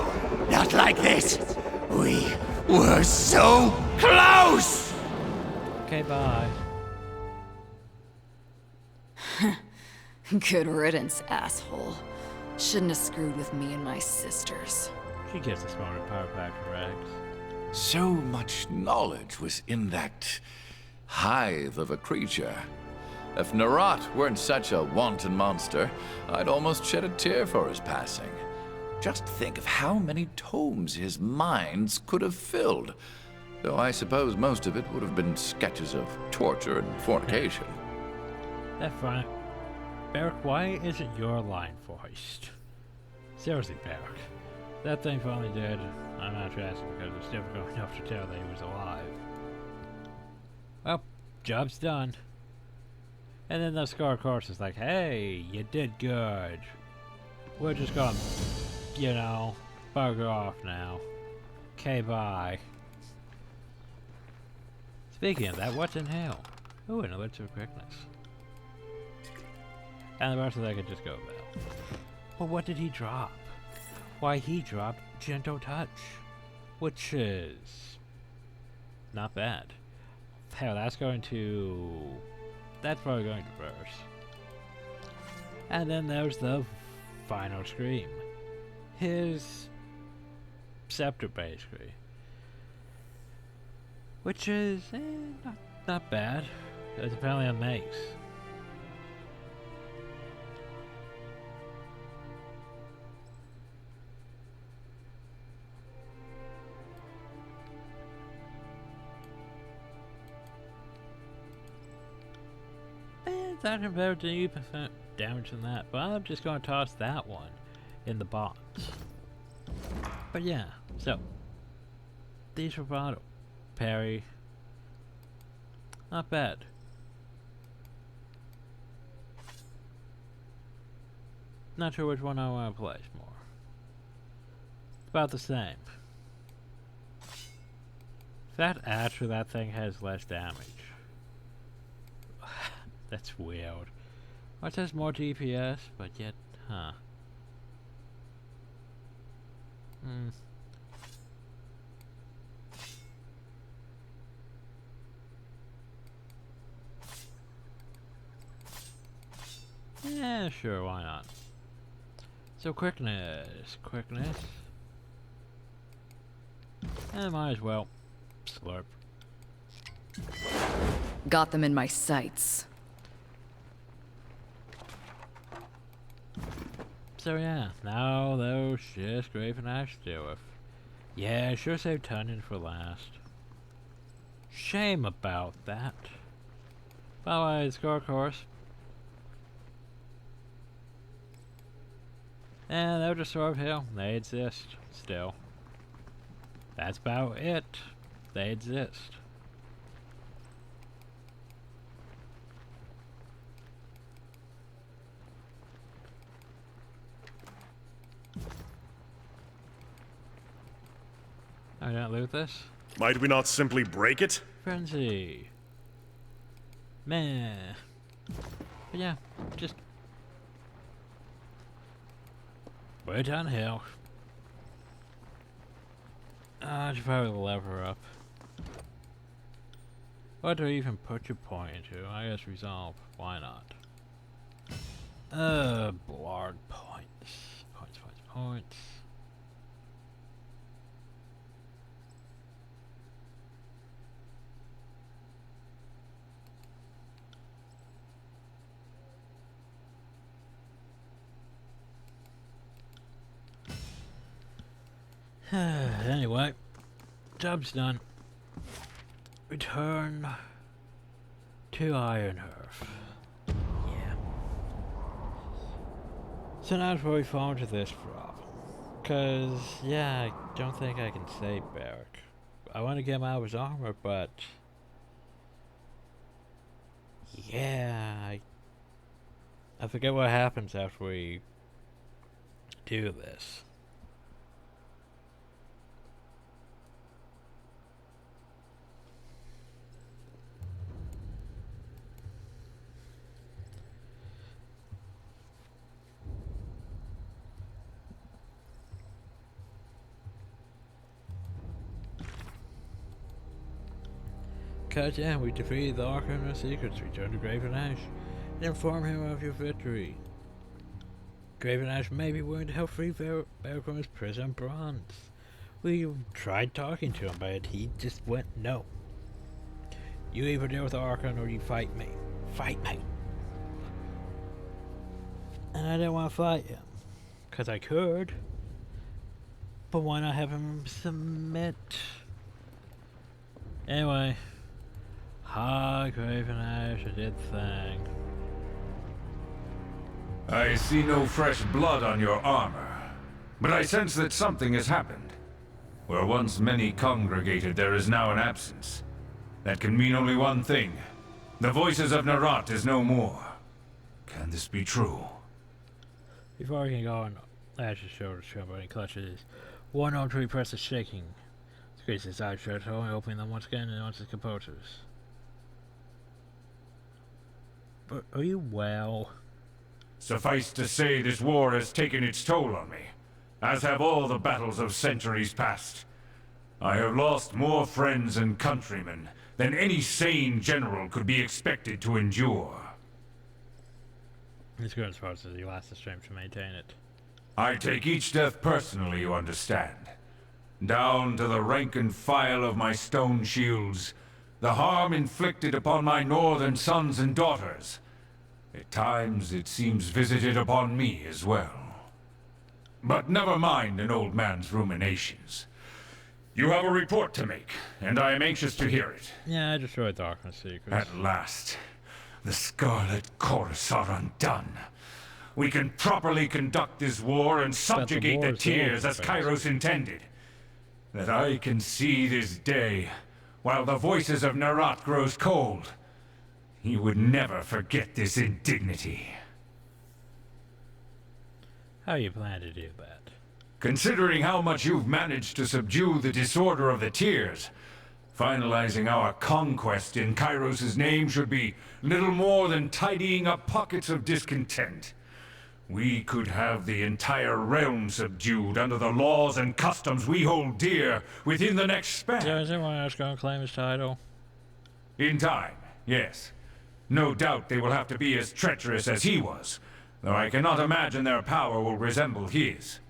Speaker 6: Not like this! We were so close!
Speaker 1: Okay, bye.
Speaker 3: Good riddance, asshole. Shouldn't have screwed with me and my sisters.
Speaker 1: She gets a smarter power back for Rex.
Speaker 4: So much knowledge was in that hive of a creature. If Narat weren't such a wanton monster, I'd almost shed a tear for his passing. Just think of how many tomes his minds could have filled. Though I suppose most of it would have been sketches of torture and fornication.
Speaker 1: That's fine. Barrick, why isn't your line voiced? Seriously, Barrick. That thing finally did. I'm not asking because it's difficult enough to tell that he was alive. Well, job's done. And then the Scar Course is like, hey, you did good. We're just gonna, you know, bugger off now. Okay, bye. Speaking of that, what's in hell? Ooh, an elixir of quickness. And the rest of that could just go about. But what did he drop? Why, he dropped Gentle Touch, which is not bad. Hell, that's probably going to reverse. And then there's the final scream. His scepter, basically. Which is, not bad. It's apparently a mace. It's not compared to 80% damage than that, but I'm just going to toss that one in the box. But yeah, so these were bottle. Parry. Not bad. Not sure which one I want to place more. About the same. That actually that thing has less damage. That's weird. Well, it says more DPS, but yet, huh. Yeah, sure, why not? So quickness. Might as well. Slurp.
Speaker 3: Got them in my sights.
Speaker 1: So yeah, now those just Graven Ash to deal with. Yeah, sure saved Tunyon for last. Shame about that. By the way, Scar Course. And they'll just sort of hill. They exist still. That's about it. They exist. I don't loot this.
Speaker 5: Might we not simply break it?
Speaker 1: Frenzy. Meh. But yeah, just way downhill. I should probably lever up. What do I even put your point into? I guess resolve. Why not? Blard points. Points. Anyway, job's done. Return to Ironhearth. Yeah. So now that's where we fall into this problem. Cause, yeah, I don't think I can save Barrick. I want to get him out of his armor, but yeah, I forget what happens after we do this. Cause yeah, we defeated the Archon of Secrets, return to Graven Ash, and inform him of your victory. Graven Ash may be willing to help free Barrick from his prison bronze. We tried talking to him, but he just went no. You either deal with the Archon or you fight me. Fight me. And I didn't want to fight him. Cause I could. But why not have him submit? Anyway. Graven Ash, I did thing.
Speaker 2: I see no fresh blood on your armor, but I sense that something has happened. Where once many congregated, there is now an absence. That can mean only one thing. The voices of Narat is no more. Can this be true?
Speaker 1: Before I can go on, Ash's shoulders tremble and he clutches one arm to repress the shaking. Squeezes his eyes shut, only opening them once again and once his composers. But are you well?
Speaker 2: Suffice to say, this war has taken its toll on me, as have all the battles of centuries past. I have lost more friends and countrymen than any sane general could be expected to endure.
Speaker 1: It's good as far as he lasts the strength to maintain it.
Speaker 2: I take each death personally, you understand. Down to the rank and file of my stone shields, the harm inflicted upon my northern sons and daughters. At times it seems visited upon me as well. But never mind an old man's ruminations. You have a report to make, and I am anxious to hear it.
Speaker 1: Yeah, I destroyed the Archon Secrets.
Speaker 2: At last, the Scarlet Chorus are undone. We can properly conduct this war and subjugate the Tears as Kairos intended. That I can see this day, while the voices of Narat grows cold. He would never forget this indignity.
Speaker 1: How you plan to do that?
Speaker 2: Considering how much you've managed to subdue the disorder of the Tears, finalizing our conquest in Kairos' name should be little more than tidying up pockets of discontent. We could have the entire realm subdued under the laws and customs we hold dear within the next span.
Speaker 1: Yeah, is anyone else going to claim his title?
Speaker 2: In time, yes. No doubt they will have to be as treacherous as he was, though I cannot imagine their power will resemble his.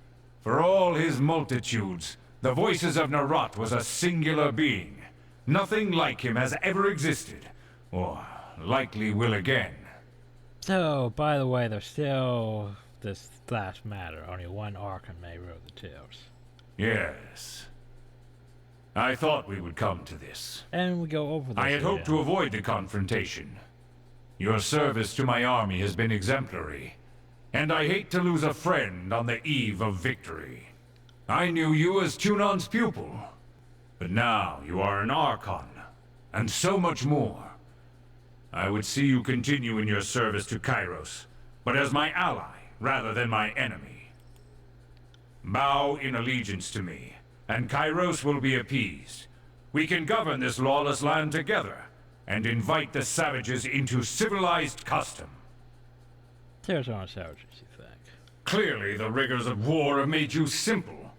Speaker 2: For all his multitudes, the voices of Narat was a singular being. Nothing like him has ever existed, or likely will again.
Speaker 1: So, by the way, there's still this last matter. Only one Archon may rule the Tears.
Speaker 2: Yes. I thought we would come to this.
Speaker 1: And we go over this.
Speaker 2: I had hoped to avoid the confrontation. Your service to my army has been exemplary, and I hate to lose a friend on the eve of victory. I knew you as Tunon's pupil, but now you are an Archon, and so much more. I would see you continue in your service to Kairos, but as my ally rather than my enemy. Bow in allegiance to me, and Kairos will be appeased. We can govern this lawless land together, and invite the savages into civilized custom.
Speaker 1: There's no savages, you think?
Speaker 2: Clearly, the rigors of war have made you simple.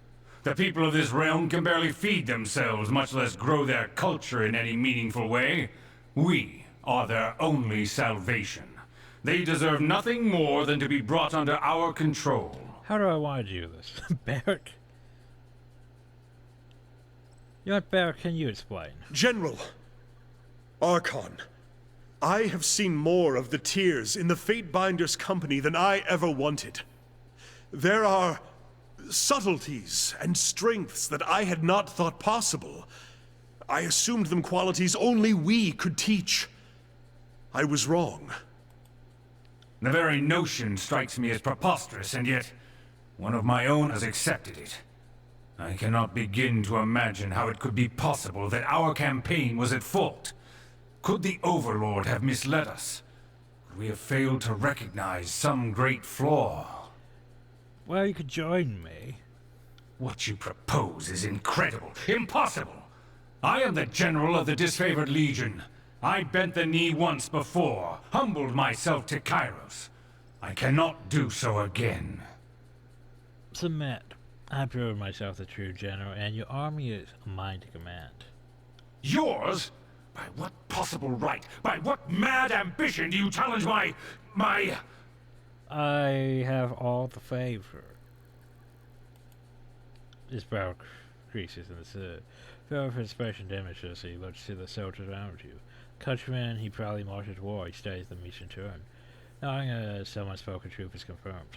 Speaker 2: The people of this realm can barely feed themselves, much less grow their culture in any meaningful way. We are their only salvation. They deserve nothing more than to be brought under our control.
Speaker 1: How do I want to do this? Barrick? You know what, Barrick, can you explain?
Speaker 5: General, Archon, I have seen more of the tears in the Fatebinder's company than I ever wanted. There are subtleties and strengths that I had not thought possible. I assumed them qualities only we could teach. I was wrong.
Speaker 2: The very notion strikes me as preposterous, and yet one of my own has accepted it. I cannot begin to imagine how it could be possible that our campaign was at fault. Could the Overlord have misled us? Could we have failed to recognize some great flaw?
Speaker 1: Well, you could join me.
Speaker 2: What you propose is incredible, impossible! I am the General of the Disfavored Legion. I bent the knee once before, humbled myself to Kairos. I cannot do so again.
Speaker 1: Submit. I've proven myself the true general, and your army is mine to command.
Speaker 2: Yours? By what possible right? By what mad ambition do you challenge my...
Speaker 1: I have all the favor. This brow creases in the favor of expression damages as he looks to the soldiers around you. Countryman, he proudly marches war, he studies the mission turn. Knowing someone's spoken truth is confirmed.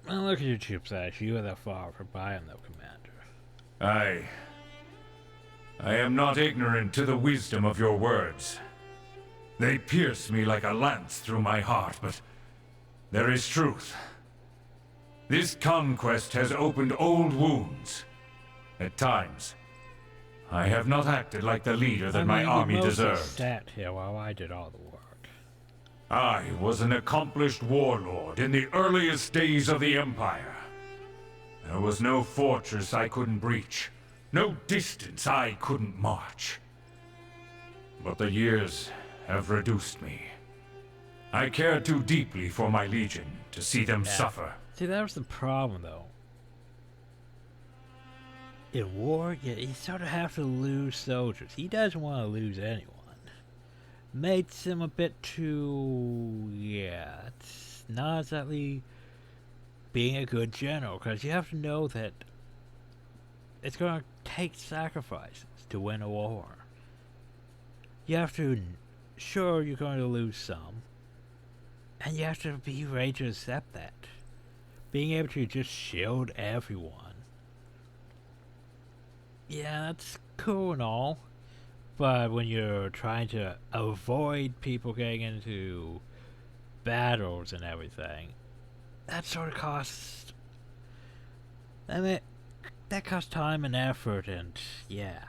Speaker 1: Well, look at your troops, Ash. You are the father, but I am no commander.
Speaker 2: I am not ignorant to the wisdom of your words. They pierce me like a lance through my heart, but there is truth. This conquest has opened old wounds. At times, I have not acted like the leader that my army deserved.
Speaker 1: Sat here while I did all the work.
Speaker 2: I was an accomplished warlord in the earliest days of the Empire. There was no fortress I couldn't breach, no distance I couldn't march. But the years have reduced me. I care too deeply for my legion to see them suffer.
Speaker 1: See, that was the problem, though. In war, you sort of have to lose soldiers. He doesn't want to lose anyone. Makes him a bit too... yeah, it's not exactly being a good general, because you have to know that it's going to take sacrifices to win a war. You have to... sure, you're going to lose some, and you have to be ready to accept that. Being able to just shield everyone. Yeah, that's cool and all. But when you're trying to avoid people getting into battles and everything, that sort of costs... I mean, that costs time and effort, and yeah.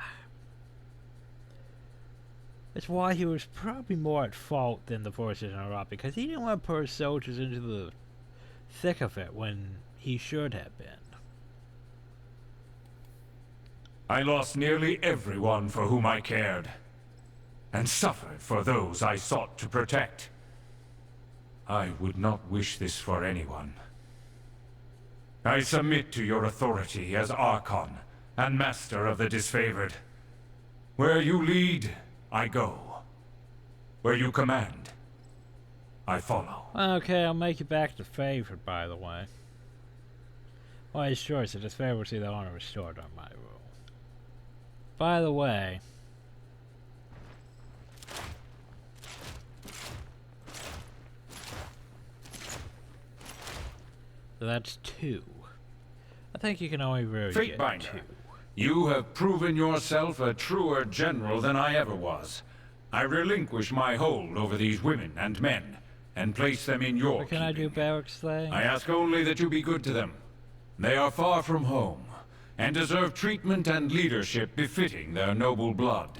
Speaker 1: That's why he was probably more at fault than the forces in Iraq, because he didn't want to put his soldiers into the thick of it when he should have been.
Speaker 2: I lost nearly everyone for whom I cared, and suffered for those I sought to protect. I would not wish this for anyone. I submit to your authority as Archon and Master of the Disfavored. Where you lead, I go. Where you command, I follow.
Speaker 1: Okay, I'll make you back to favored, by the way. Wise choice, the Disfavored will see the honor restored on my rule. By the way, so that's 2. I think you can only really get 2.
Speaker 2: You have proven yourself a truer general than I ever was. I relinquish my hold over these women and men, and place them in your
Speaker 1: What can I do, Barrick's thing?
Speaker 2: I ask only that you be good to them. They are far from home, and deserve treatment and leadership befitting their noble blood.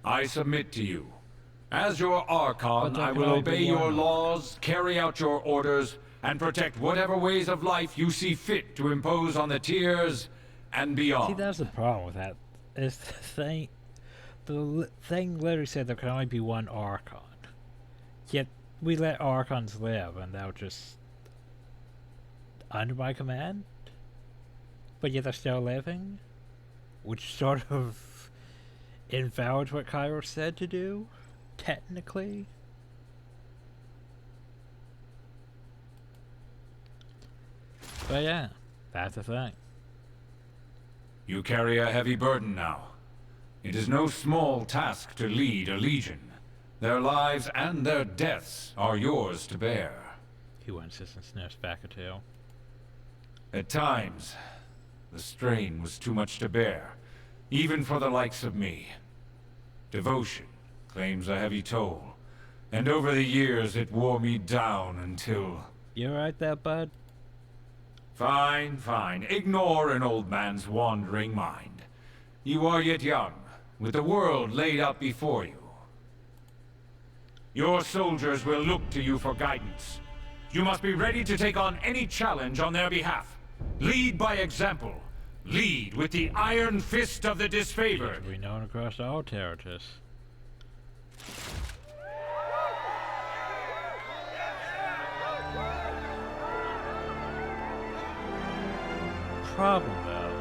Speaker 2: I submit to you. As your Archon,
Speaker 1: But
Speaker 2: I
Speaker 1: there
Speaker 2: will
Speaker 1: can only
Speaker 2: obey
Speaker 1: be one
Speaker 2: your
Speaker 1: Archon.
Speaker 2: laws, carry out your orders, and protect whatever ways of life you see fit to impose on the tiers and beyond.
Speaker 1: See, that's the problem with that. Is the thing literally said there can only be one Archon. Yet we let Archons live, and they're just under my command. But yet they're still living, which sort of invalidates what Cairo said to do, technically. But yeah, that's the thing.
Speaker 2: You carry a heavy burden now. It is no small task to lead a legion. Their lives and their deaths are yours to bear.
Speaker 1: He winces and sniffs back a tail.
Speaker 2: At times, the strain was too much to bear, even for the likes of me. Devotion claims a heavy toll, and over the years it wore me down until...
Speaker 1: You right there, bud?
Speaker 2: Fine, fine. Ignore an old man's wandering mind. You are yet young, with the world laid out before you. Your soldiers will look to you for guidance. You must be ready to take on any challenge on their behalf. Lead by example. Lead with the iron fist of the disfavored.
Speaker 1: To be known across all territories. Problem though.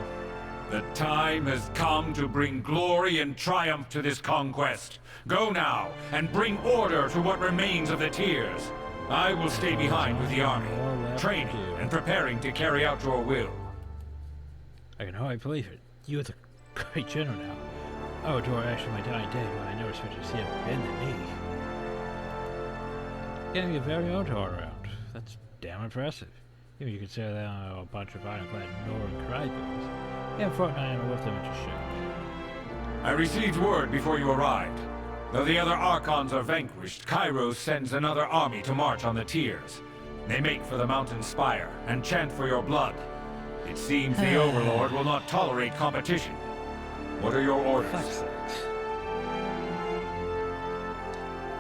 Speaker 2: The time has come to bring glory and triumph to this conquest. Go now, and bring order to what remains of the tiers. I will stay behind with the army, training and preparing to carry out your will.
Speaker 1: I can hardly believe it. You are the great general now. I would adore actually my dying day when I never expected to see him bend the knee. Getting your very own all around. That's damn impressive. Even you consider that a bunch of ironclad northern crybabies. Yeah, Fortnite and lift them into shape.
Speaker 2: I received word before you arrived. Though the other Archons are vanquished, Cairo sends another army to march on the tiers. They make for the mountain spire and chant for your blood. It seems the Overlord will not tolerate competition. What are your orders?
Speaker 1: Fuck's sakes.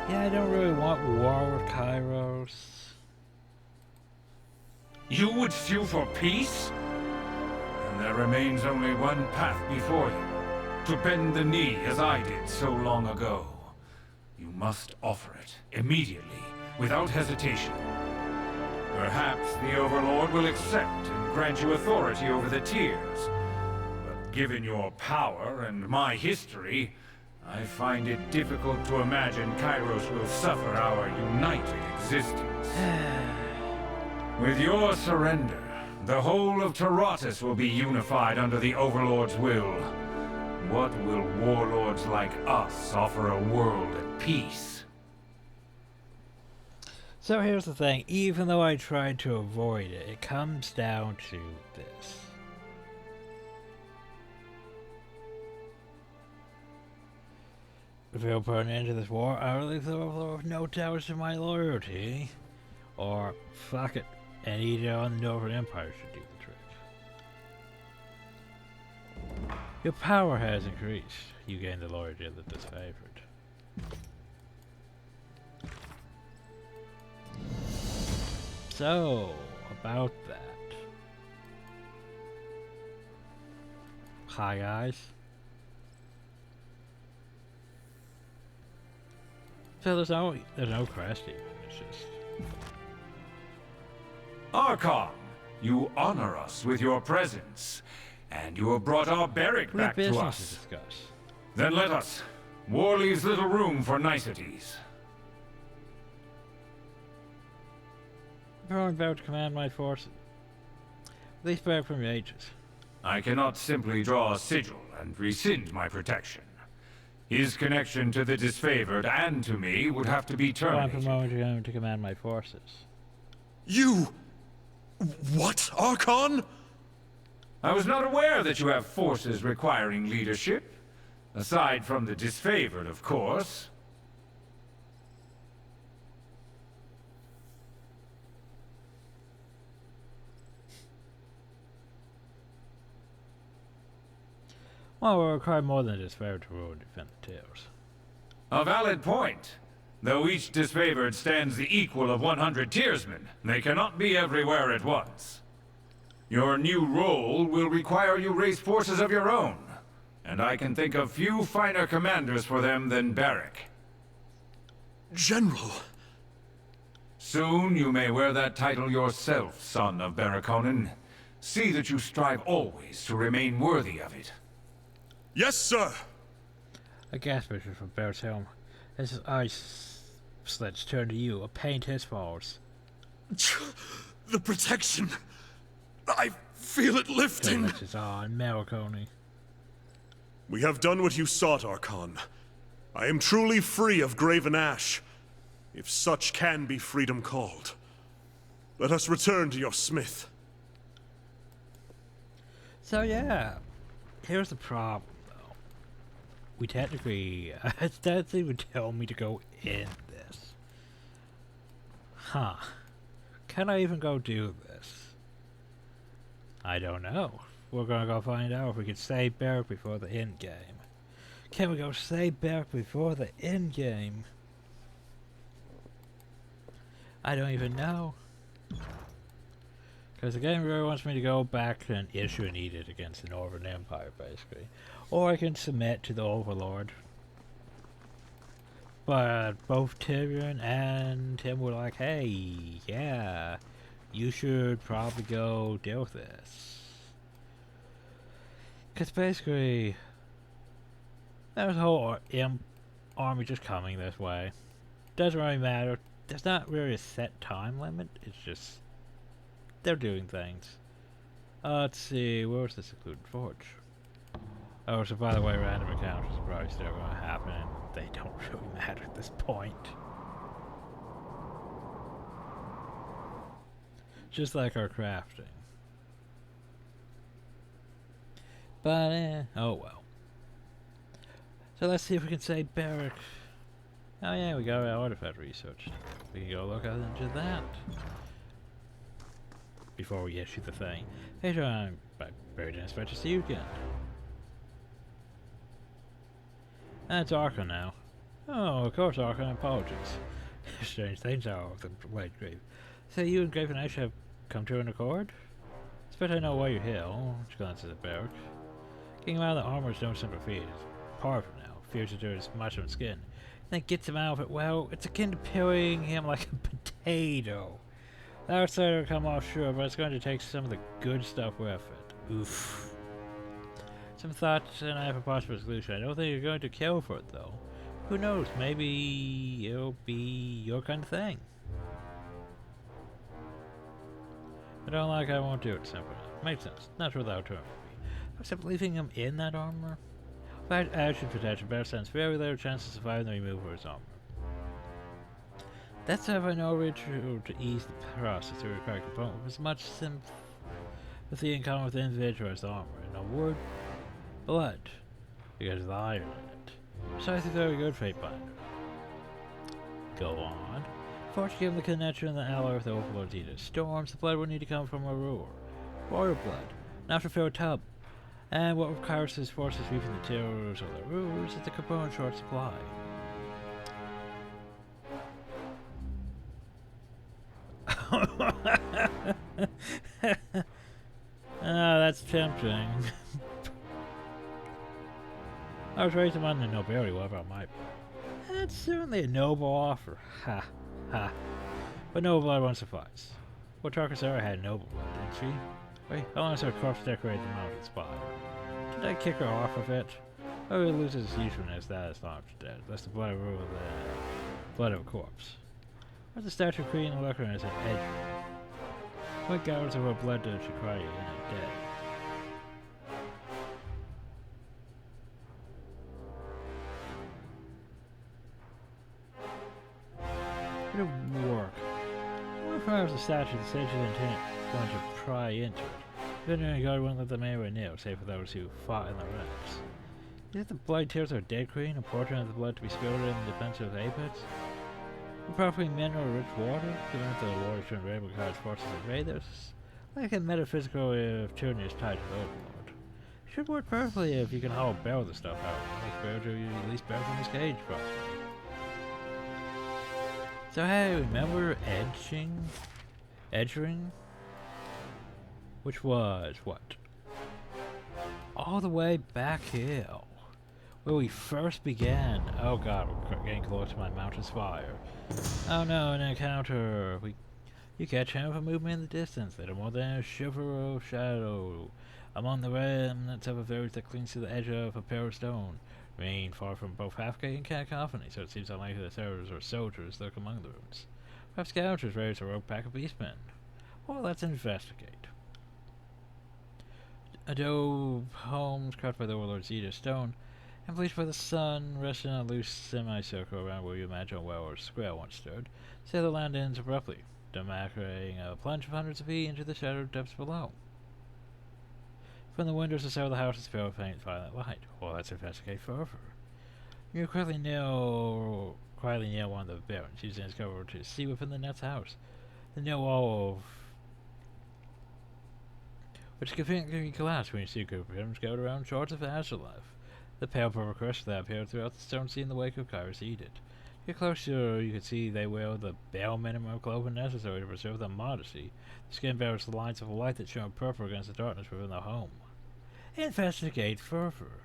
Speaker 1: Yeah, I don't really want war with Kairos.
Speaker 2: You would sue for peace? And there remains only one path before you. To bend the knee as I did so long ago. You must offer it, immediately, without hesitation. Perhaps the Overlord will accept and grant you authority over the tiers. But given your power and my history, I find it difficult to imagine Kairos will suffer our united existence. With your surrender, the whole of Taratus will be unified under the Overlord's will. What will warlords like us offer a world at peace?
Speaker 1: So here's the thing, even though I tried to avoid it, it comes down to this. If you'll put an end to this war, I will leave the Overlord with no doubts of my loyalty. Or, fuck it, and either on the Northern Empire should do the trick. Your power has increased. You gain the loyalty of the disfavored. So, about that. Hi guys. So there's no crest even, it's just...
Speaker 2: Archon, you honor us with your presence. And you have brought our Barrick
Speaker 1: We have
Speaker 2: back to
Speaker 1: business to
Speaker 2: us.
Speaker 1: discuss.
Speaker 2: Then let us. War leaves little room for niceties.
Speaker 1: I'm about to command my forces. At least back from your ages.
Speaker 2: I cannot simply draw a sigil and rescind my protection. His connection to the disfavored and to me would have to be
Speaker 1: I'm
Speaker 2: terminated.
Speaker 1: promoting him to command my forces.
Speaker 5: You... What, Archon?
Speaker 2: I was not aware that you have forces requiring leadership. Aside from the disfavored, of course.
Speaker 1: Well, we'll require more than disfavor to rule and defend the Tears.
Speaker 2: A valid point. Though each disfavored stands the equal of 100 Tearsmen, they cannot be everywhere at once. Your new role will require you raise forces of your own, and I can think of few finer commanders for them than Barrick.
Speaker 5: General!
Speaker 2: Soon you may wear that title yourself, son of Barrickonen. See that you strive always to remain worthy of it.
Speaker 5: Yes, sir!
Speaker 1: A gas picture from Barrett's helm. As his ice slits turn to you, a pain hiss falls.
Speaker 5: The protection! I feel it lifting!
Speaker 1: Which is on Maricone.
Speaker 5: We have done what you sought, Archon. I am truly free of graven ash, if such can be freedom called. Let us return to your smith.
Speaker 1: So yeah, here's the problem though. We technically, that thing would tell me to go in this. Huh. Can I even go do this? I don't know. We're gonna go find out if we can save Barrick before the end game. Can we go save Barrick before the end game? I don't even know. Because the game really wants me to go back and issue an edict against the Northern Empire, basically. Or I can submit to the Overlord. But both Tyrion and Tim were like, hey, yeah, you should probably go deal with this. Because basically, there's a whole army just coming this way. Doesn't really matter. There's not really a set time limit. It's just they're doing things. Let's see, where's the secluded forge? Oh, so by the way, random encounters are probably still going to happen, and they don't really matter at this point. Just like our crafting. But, oh well. So let's see if we can save Barrick. Oh yeah, we got our artifact research. We can go look into that. Before we issue the thing. Hey John, very nice to see you again. It's Archon now. Oh, of course Archon, apologies. Strange things are with the Blade Grave. So you and Grave and Ash have come to an accord? Expect I know why you're here. Oh, she glances at Barrick. Getting him out of the armor is no simple feat. It's part of it now. Fears to do his much on skin. Then gets him out of it, well, it's akin to peeling him like a potato. The outsider will come off sure, but it's going to take some of the good stuff with it. Oof. Some thoughts, and I have a possible solution. I don't think you're going to kill for it, though. Who knows, maybe it'll be your kind of thing. I don't like I won't do it, simple enough. Makes sense. Not without turn. Except leaving him in that armor? Bad action protection, better sense, very little chance to survive the removal of his armor. That's how I know ritual to ease the process to require component with as much sympathy in common with the individual as the armor. In a word, blood. Because of the iron in it. Precisely very good fate binder. Go on. Fortune given the connection and the ally with the Overlord's Edict. Storms, the blood will need to come from Aurora. Royal blood. Not to fill a tub. And what requires his forces reaping the terrors of the rulers is the component short supply. That's tempting. I was raised among the nobility, whatever I might be. That's certainly a noble offer. Ha, ha. But noble blood won't suffice. Well, Tarkasara had noble blood, didn't she? Wait, how long has her corpse decorated the mountain spire? Did I kick her off of it? Oh, it loses its usefulness, that is not dead. Lest the blood rule the blood of a corpse. What's the statue of Queen Lurker as an edge? What gallons of her blood does she cry in it dead? It'll work. What if I was a statue the sage's intent going to pry into it? Veterinary guard won't let them anywhere near, save for those who fought in the ranks. Is it the blood tears of a dead queen, a portion of the blood to be spilled in defense of Apex? Properly mineral-rich water, given that the water turned red because forces invade this? Like a metaphysical if tyranny is tied to the Overlord. should work perfectly if you can hollow barrel the stuff out. Like barrel to you at least barrel from this cage, probably. So hey, remember edging? Which was what? All the way back here, where we first began. Oh god, we're getting close to my mountain's fire. Oh no, an encounter. You catch him for movement in the distance, little more than a shiver of shadow, among the remnants of a village that clings to the edge of a pair of stone. Remain far from both Halfgate and Cacophony, so it seems unlikely that servers or soldiers lurk among the ruins. Perhaps scouters raised a rogue pack of beastmen. Well, let's investigate. Adobe homes crafted by the warlord Zeta Stone, and bleached by the sun, resting in a loose semicircle around where you imagine a well or square once stood. Say the land ends abruptly, demarcating a plunge of hundreds of feet into the shadowed depths below. From the windows of several of the houses fell a faint violet light. Well, let's investigate further. You quietly nail one of the barons, using his cover to see within the next house. The nail wall of which conveniently collapsed when you see a group of him scattered around shards of azurlife. The pale purple crest that appeared throughout the stone sea in the wake of Kyrus Edict. Get closer, you can see they wear the bare minimum of clothing necessary to preserve their modesty. The skin bears the lines of light that shone purple against the darkness within their home. Investigate further.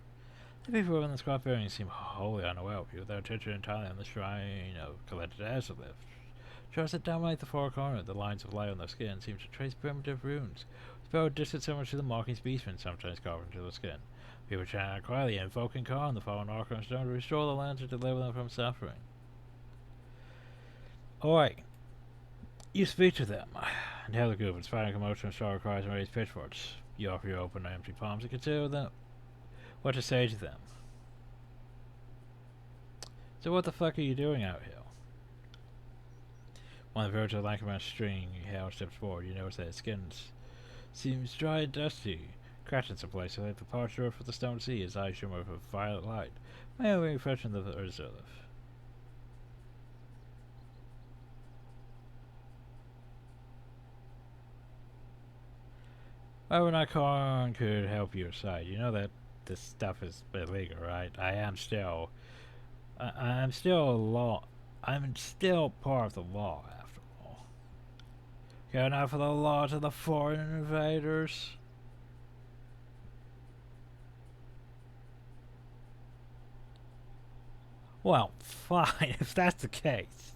Speaker 1: The people within the squat bearings seem wholly unaware of you, their attention entirely on the shrine of collected azurlife. Shards that dominate the far corner, the lines of light on their skin seem to trace primitive runes. Spelled distant similar to the markings beastmen sometimes carved into the skin. People chant quietly, invoking Khan, the fallen Archon Stone, to restore the land to deliver them from suffering. Alright. You speak to them, and hail the group, inspiring commotion, sorrow cries, and raise pitchforks. You offer your open and empty palms and consider them what to say to them. So what the fuck are you doing out here? On the verge of the Lankerman's string, Hal steps forward. You notice that his skin seems dry and dusty, cracked in some places, like the parched earth of the stone sea. His eyes shimmer with a violet light, mainly refreshing the azurlife. Well, when Khan could help your side, you know that this stuff is illegal, right? I'm still part of the law, after all. Going out for the law to the foreign invaders. Well, fine, if that's the case.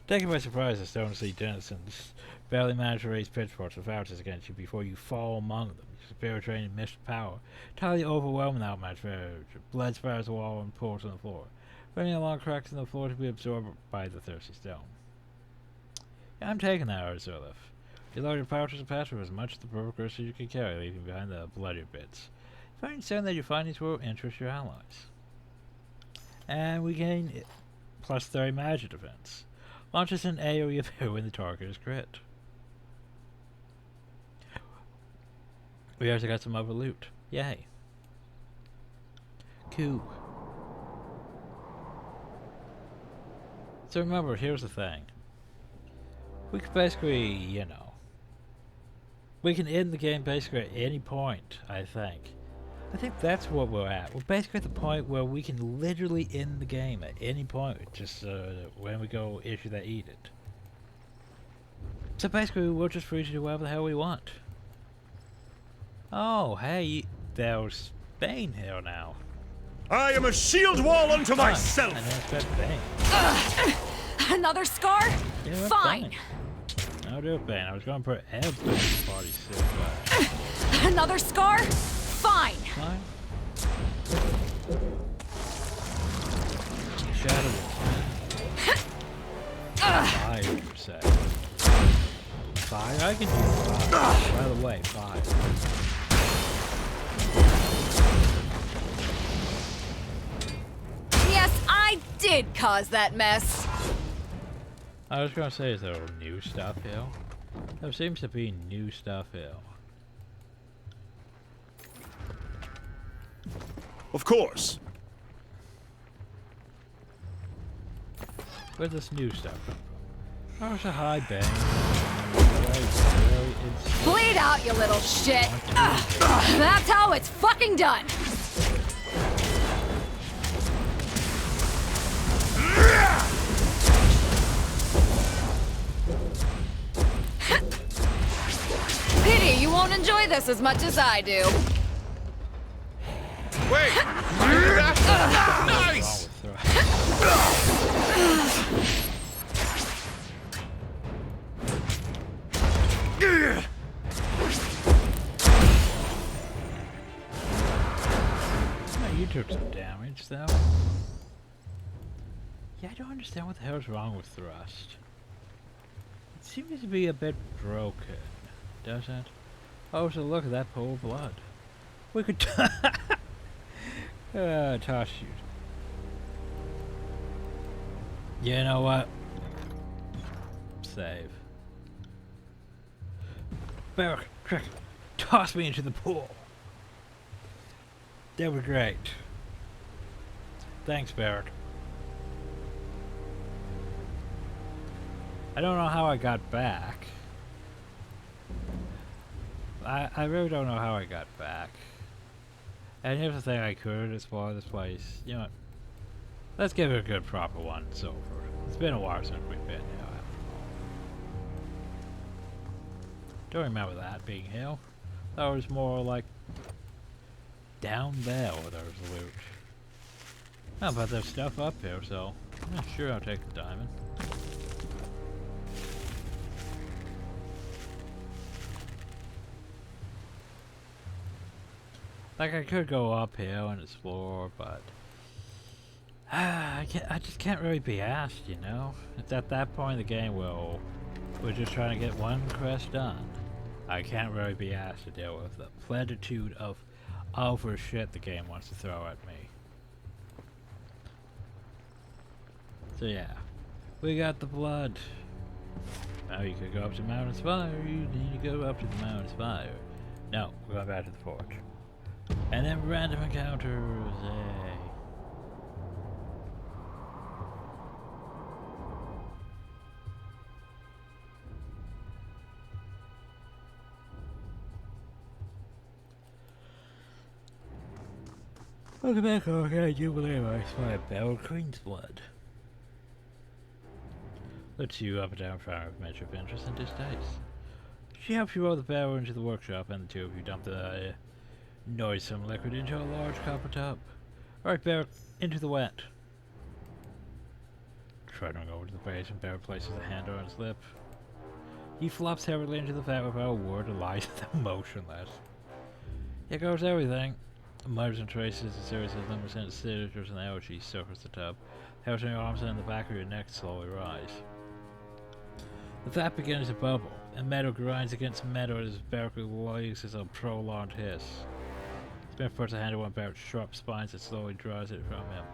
Speaker 1: Taken by surprise, the Stone Sea denizens barely manage to raise pitchforks or vouchers against you before you fall among them. Your superior training and missed power, entirely overwhelming the outmatched village. Blood spatters the wall and pours on the floor, running along cracks in the floor to be absorbed by the thirsty stone. Yeah, I'm taking that, Azurlife. You load your pouches and pass with as much of the purple crystals you can carry, leaving behind the bloodier bits. Find certain that your findings will interest your allies. And we gain plus 30 magic defense. Launches an AoE of when the target is crit. We also got some other loot. Yay. Cool. So remember, here's the thing. We can basically, you know, we can end the game basically at any point, I think. I think that's what we're at. We're basically at the point where we can literally end the game at any point, just when we go issue that edict. So basically, we're just free to do whatever the hell we want. Oh, hey, there's Bane here now.
Speaker 5: I am a shield wall unto myself!
Speaker 1: And there's that Bane.
Speaker 3: Another scar?
Speaker 1: Yeah,
Speaker 3: fine.
Speaker 1: I'll do it, Bane. I was going to put everybody's body sick, but...
Speaker 3: Another scar? Fine.
Speaker 1: Fine. Shadow. Fire, you say. Fire? I can do fire. By the way, fire.
Speaker 3: Yes, I did cause that mess.
Speaker 1: I was gonna say, is there new stuff here? There seems to be new stuff here.
Speaker 5: Of course.
Speaker 1: Where's this new stuff come from? Oh, it's a high bang. really insist.
Speaker 3: Bleed out, you little shit! That's how it's fucking done! Pity you won't enjoy this as much as I do.
Speaker 7: Wait! I hear that? Nice!
Speaker 1: You took some damage, though. Yeah, I don't understand what the hell's wrong with thrust. It seems to be a bit broken, doesn't it? Oh, so look at that pool of blood. We could toss shoot. You know what? Save. Barrick, quick, toss me into the pool. That was great. Thanks, Barrick. I don't know how I got back. I really don't know how I got back. And here's the thing, I could explore this place. You know what? Let's give it a good proper once over. It's been a while since we've been here. Don't remember that being here. That was more like down there where there was loot. Oh, but there's stuff up here, so yeah, sure, I'll take the diamond. Like, I could go up here and explore, but I just can't really be asked, you know? It's at that point in the game where we're just trying to get one quest done. I can't really be asked to deal with the plenitude of over shit the game wants to throw at me. So yeah, we got the blood. Now you could go up to Mountain Spire. You need to go up to the Mountain Spire. No, we're going back to the forge. And then random encounters. Yay. Welcome back, okay, I do believe I spy a barrel of Queen's blood. Let's you up and down fire of measure of interest and distaste. She helps you roll the barrel into the workshop, and the two of you dump the noisome liquid into a large copper tub. Alright, Barrick, into the wet. Trudging over to the base, and Barrick places a hand on his lip. He flops heavily into the vat without a word and lies there motionless. Here goes everything. Mutters and traces a series of luminescent signatures and energy surface the tub. Helping your arms and the back of your neck slowly rise. The vat begins to bubble, and metal grinds against metal as Barrick releases a prolonged hiss. Smith puts a hand on one Barrick's sharp spines and slowly draws it from him.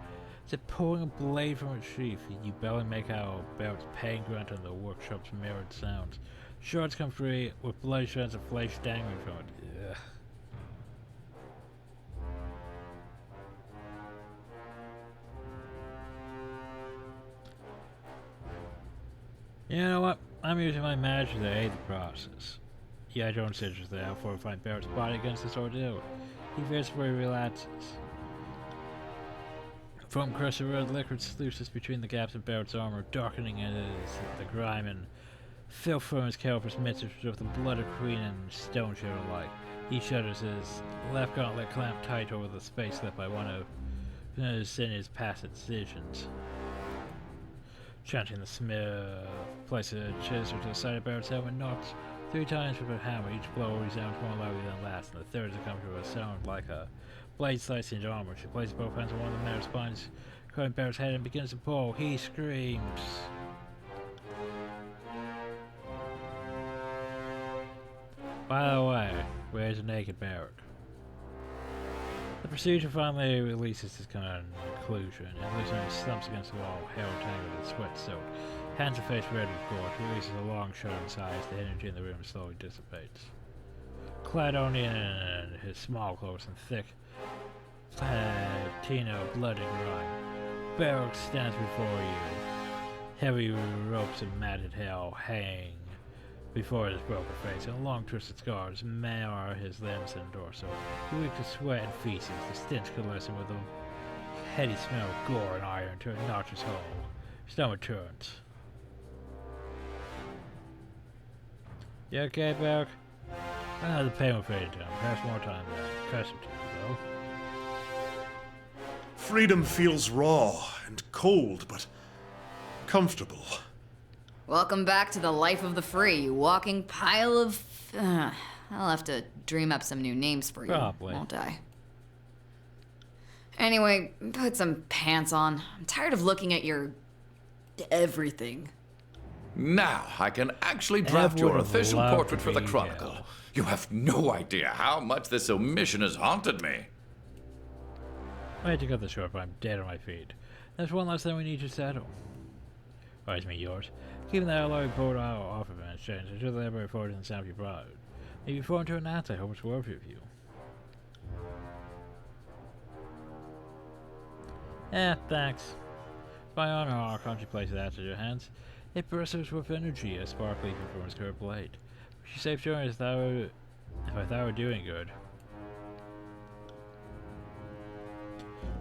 Speaker 1: As if pulling a blade from its sheath, you barely make out Barrick's pain grunt on the workshop's mirrored sounds. Shards come free, with bloody strands of flesh dangling from it. Ugh. You know what? I'm using my magic to aid the process. Yeah, I don't citrus there for to find Barrett's body against this ordeal. He visibly relaxes. Foam crusted red liquid sluices between the gaps in Barrett's armor, darkening it as the grime and filth from his caliber's mixes with the blood of Queen and stone shadow light. He shudders, his left gauntlet clamped tight over the space left by one of his past incisions. Chanting the smear, place a chisel to the side of Barrett's helmet, knocks 3 times with a hammer. Each blow resounds more loudly than last, and the third has come to a sound like a blade slicing into armor. She places both hands on one of the mare's spines, cutting Barrett's head, and begins to pull. He screams. By the way, where's a naked Barrick? The procedure finally releases his conclusion, and loosening slumps against the wall, hair tangled and sweat soaked. Hands and face red with gore, he releases a long shuddering sigh as the energy in the room slowly dissipates. Clad only in his small clothes and thick patina of blood and grime, Barrick stands before you. Heavy ropes of matted hair hang before his broken face, and long twisted scars mar his limbs and torso. He reeked of sweat and feces, the stench coalescing with a heady smell of gore and iron to a nauseous hole. His stomach turns. You okay, Barrick? The pain will fade down. Perhaps more time than accustomed to, though.
Speaker 5: Freedom feels raw and cold, but comfortable.
Speaker 3: Welcome back to the life of the free, you walking pile of... I'll have to dream up some new names for you,
Speaker 1: Probably.
Speaker 3: won't I? Anyway, put some pants on. I'm tired of looking at your... everything.
Speaker 4: Now I can actually draft your
Speaker 1: would've
Speaker 4: official
Speaker 1: loved
Speaker 4: portrait
Speaker 1: to
Speaker 4: for the
Speaker 1: be
Speaker 4: Chronicle.
Speaker 1: here.
Speaker 4: You have no idea how much this omission has haunted me.
Speaker 1: I had to cut this short, but I'm dead on my feet. There's one last thing we need to settle. Or I mean yours. Keeping that alloy report off of an exchange until the library forward and sound you brought. Maybe before to announce, I hope it's worthy of you. Thanks. By honor, our country places that to your hands. It bristles with energy, a spark leaping from his curved blade. She saved sure as thou if I thought were doing good.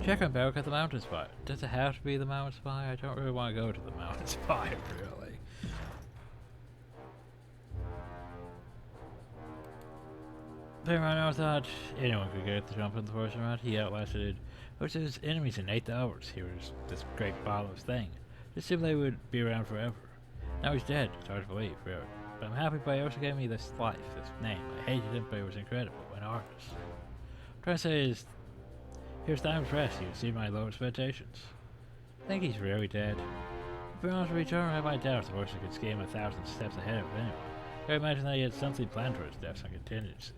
Speaker 1: Check on Barrick at the mountain spire. Does it have to be the mountain spire? I don't really want to go to the mountain spire, really. Paramount thought anyone could get the jump in the first round. He outlasted most of his enemies in 8 hours. He was this great bottomless thing. It seemed they would be around forever. Now he's dead. It's hard to believe, really. But I'm happy he also gave me this life, this name. I hated him, but he was incredible, an artist. What I'm trying to say is, here's Diamond's Rest. You see my low expectations. I think he's really dead. To be honest with you, I have my doubts the person could scheme 1,000 steps ahead of anyone. I imagine that he had something planned for his death, some contingency.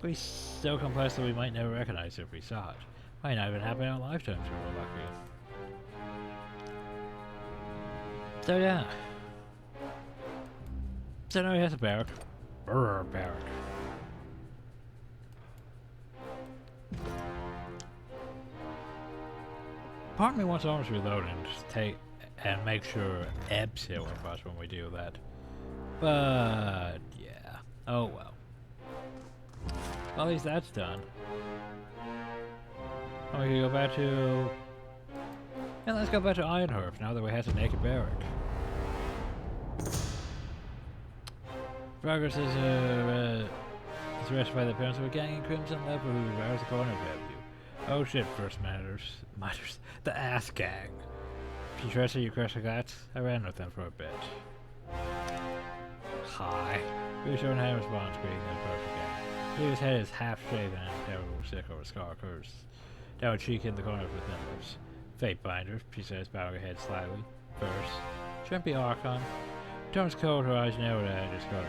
Speaker 1: But he's so complex that we might never recognize it if we saw it. Might not even happen in our lifetimes if we're lucky. So yeah. So now he has a Barrick. Brrr, Barrick. Part of me wants to almost reload and just take and make sure Ebb's here with us when we do that. But yeah. Oh well. At least that's done. Oh, we can go back to... Yeah, let's go back to Ironhearth now that we have a naked Barrick. Progress is arrested by the parents of a gang in Crimson Leper who devours the corner of you. Oh shit, first matters. The ass gang. If you trust you crush the guts, I ran with them for a bit. Hi. Reassuring hand responds, greeting them perfect gang. His head is half shaven and terrible sick over scar curves. Down cheek in the corner with nipples. Fate binder, she says, bowing her head slightly. First. Shouldn't be Archon. Turns cold, her eyes narrowed at her scarlet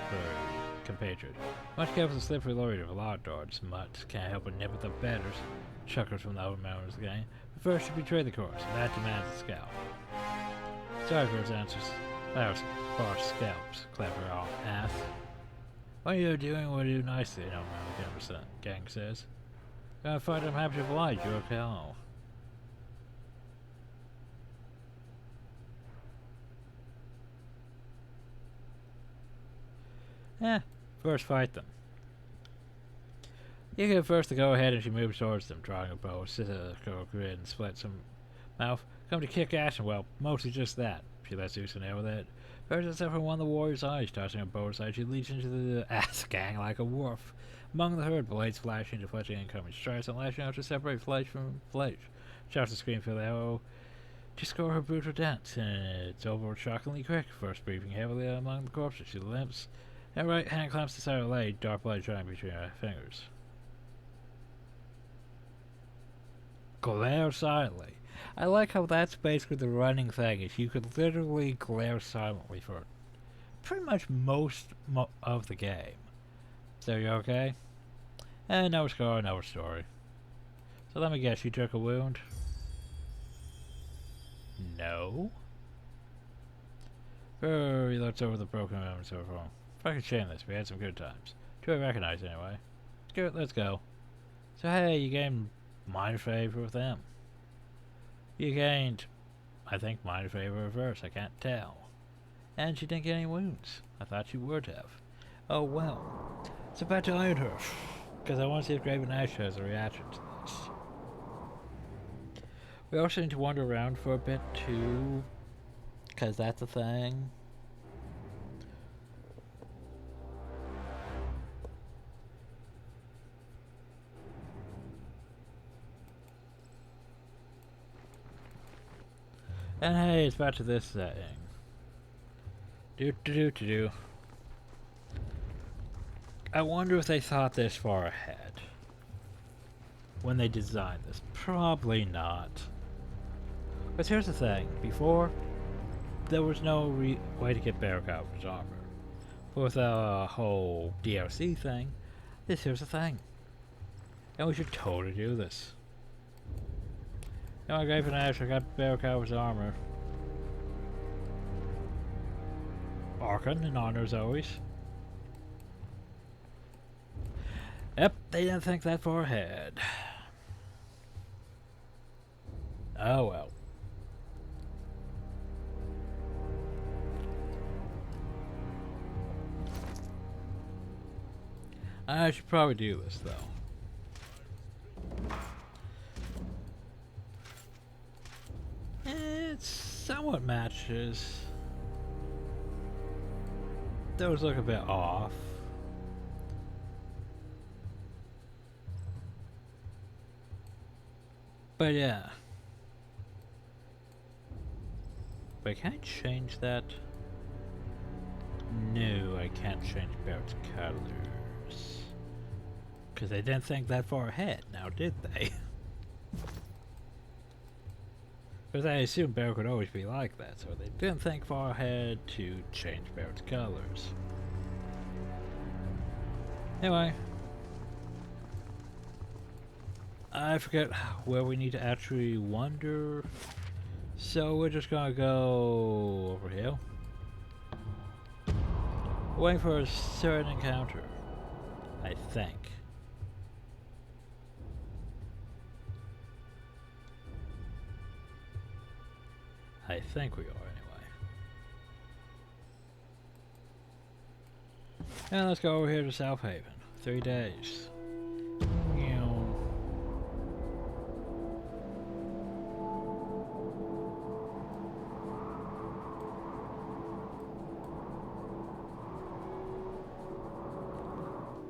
Speaker 1: compatriot. Much careful the slippery lorry of a lot of darts. Mutts can't help but nip at the betters. Chuckers from the other members of the gang. But first, she betrayed the course, and that demands a scalp. Sorry for his answers. That was harsh scalps, clever old ass. What are you doing? What do you do nicely? No man, the gang says. Gonna fight, I'm happy to oblige you, okay? Oh. First fight them. You get first to go ahead and she moves towards them, drawing a bow, girl grin, and split some mouth. Come to kick ass, and well, mostly just that. She lets loose an arrow with it. First herself from one of the warrior's eyes, tossing a bow aside, she leaps into the ass gang like a wolf. Among the herd, blades flashing, deflecting incoming strikes, and lashing out to separate flesh from flesh. Shouts to scream for the arrow to score her brutal dance, and it's over shockingly quick. First breathing heavily among the corpses, she limps. Her right hand clamps the side of her leg, dark blood drying between her fingers. Glare silently. I like how that's basically the running thing, is you could literally glare silently for pretty much most of the game. So you okay? And no scar, no story. So let me guess, you took a wound? No? He looks over the broken moments of her phone. Fucking shameless, we had some good times. Two I recognize anyway. Good, let's go. So hey, you gained minor favor with them. You gained, I think, minor favor reverse, I can't tell. And she didn't get any wounds. I thought you would have. Oh well. It's about to iron her. Because I want to see if Graven Ash has a reaction to this. We also need to wander around for a bit too. Because that's a thing. And hey, it's back to this setting. Do. I wonder if they thought this far ahead when they designed this. Probably not. But here's the thing. Before, there was no way to get Barrick out of his armor. With a whole DLC thing, here's the thing. And we should totally do this. I gave an Ash, I got Barrick out of his armor. Archon in honor as always. Yep, they didn't think that far ahead. Oh well. I should probably do this though. It somewhat matches. Those look a bit off. But yeah. But can I change that? No, I can't change Barrett's colors. Because they didn't think that far ahead, now did they? Because I assume Barrick would always be like that, so they didn't think far ahead to change Barrett's colors. Anyway. I forget where we need to actually wander. So we're just gonna go over here. Waiting for a certain encounter. I think. I think we are, anyway. And let's go over here to South Haven. 3 days.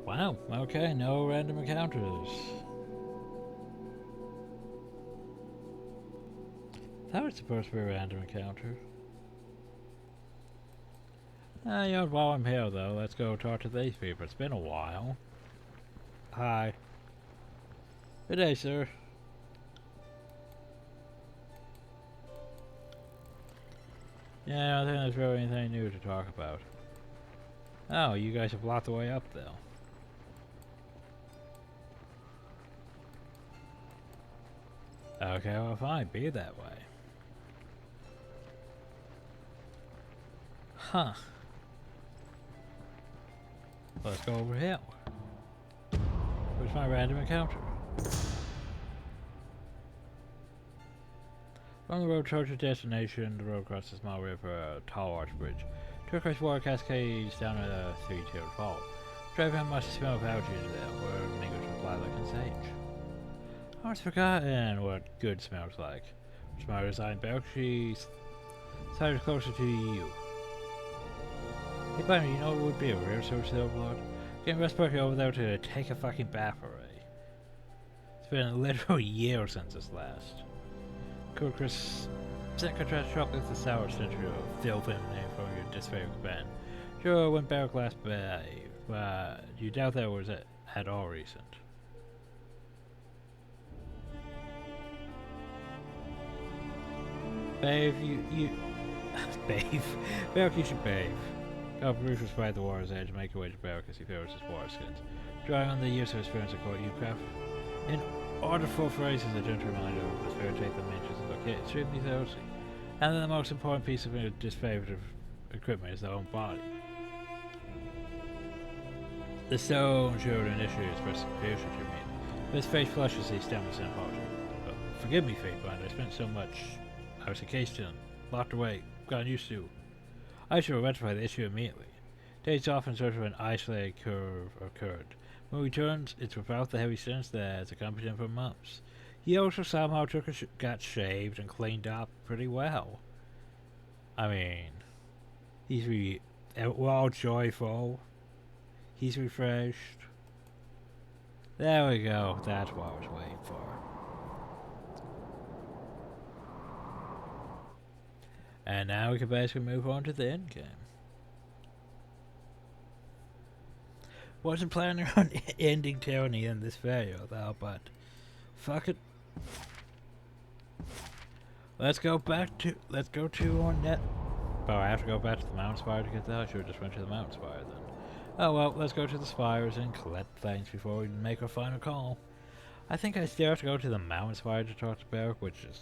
Speaker 1: Wow, okay, no random encounters. That was supposed to be a random encounter. You know, while I'm here though, let's go talk to these people. It's been a while. Hi. Good day, sir. Yeah, I don't think there's really anything new to talk about. Oh, you guys have blocked the way up though. Okay, well fine, be that way. Huh. Let's go over here. Where's my random encounter? On the road towards your destination, the road crosses a small river, a tall arch bridge. Turquoise water cascades down a three-tiered fall. Driving must smell of algae there, where niggas would fly like in sage. I almost forgotten what good smells like. Which my resigned Barrick, she's sided closer to you. Hey buddy, you know what would be a rare source of blood? Getting Respiratory over there to take a fucking bath already. It's been literally years since this last. Cool Chris, set contrast chocolate to sour century of filth emanating from your disfavored band. Sure, when Barrick last behaved, but you doubt that was at all recent. Babe, you bathe. Barrick, you should bathe. Go Bruce was by the water's edge, make your way to Barrick as he favors his water skins. Drawing on the years of experience of court you craft. In orderful phrases, a gentle reminder of this fair trait that manages to look extremely thirsty. And then the most important piece of disfavored equipment is their own body. The stone showed initially expressed confusion to me, but his face flushed as he stammered an apology. Forgive me, Fatebinder, I spent so much. I was encased in, locked away, gotten used to. I should have rectified the issue immediately. Days off in search of an isolated curve occurred. When he returns, it's without the heavy sins that has accompanied him for months. He also somehow got shaved and cleaned up pretty well. I mean, we're all joyful. He's refreshed. There we go. That's what I was waiting for. And now we can basically move on to the end game. Wasn't planning on ending Tyranny in this video though, but fuck it. Let's go to our net. Oh, I have to go back to the mountain spire to get that. I should have just went to the mountain spire then. Oh well, let's go to the spires and collect things before we make our final call. I think I still have to go to the mountain spire to talk to Barrick, which is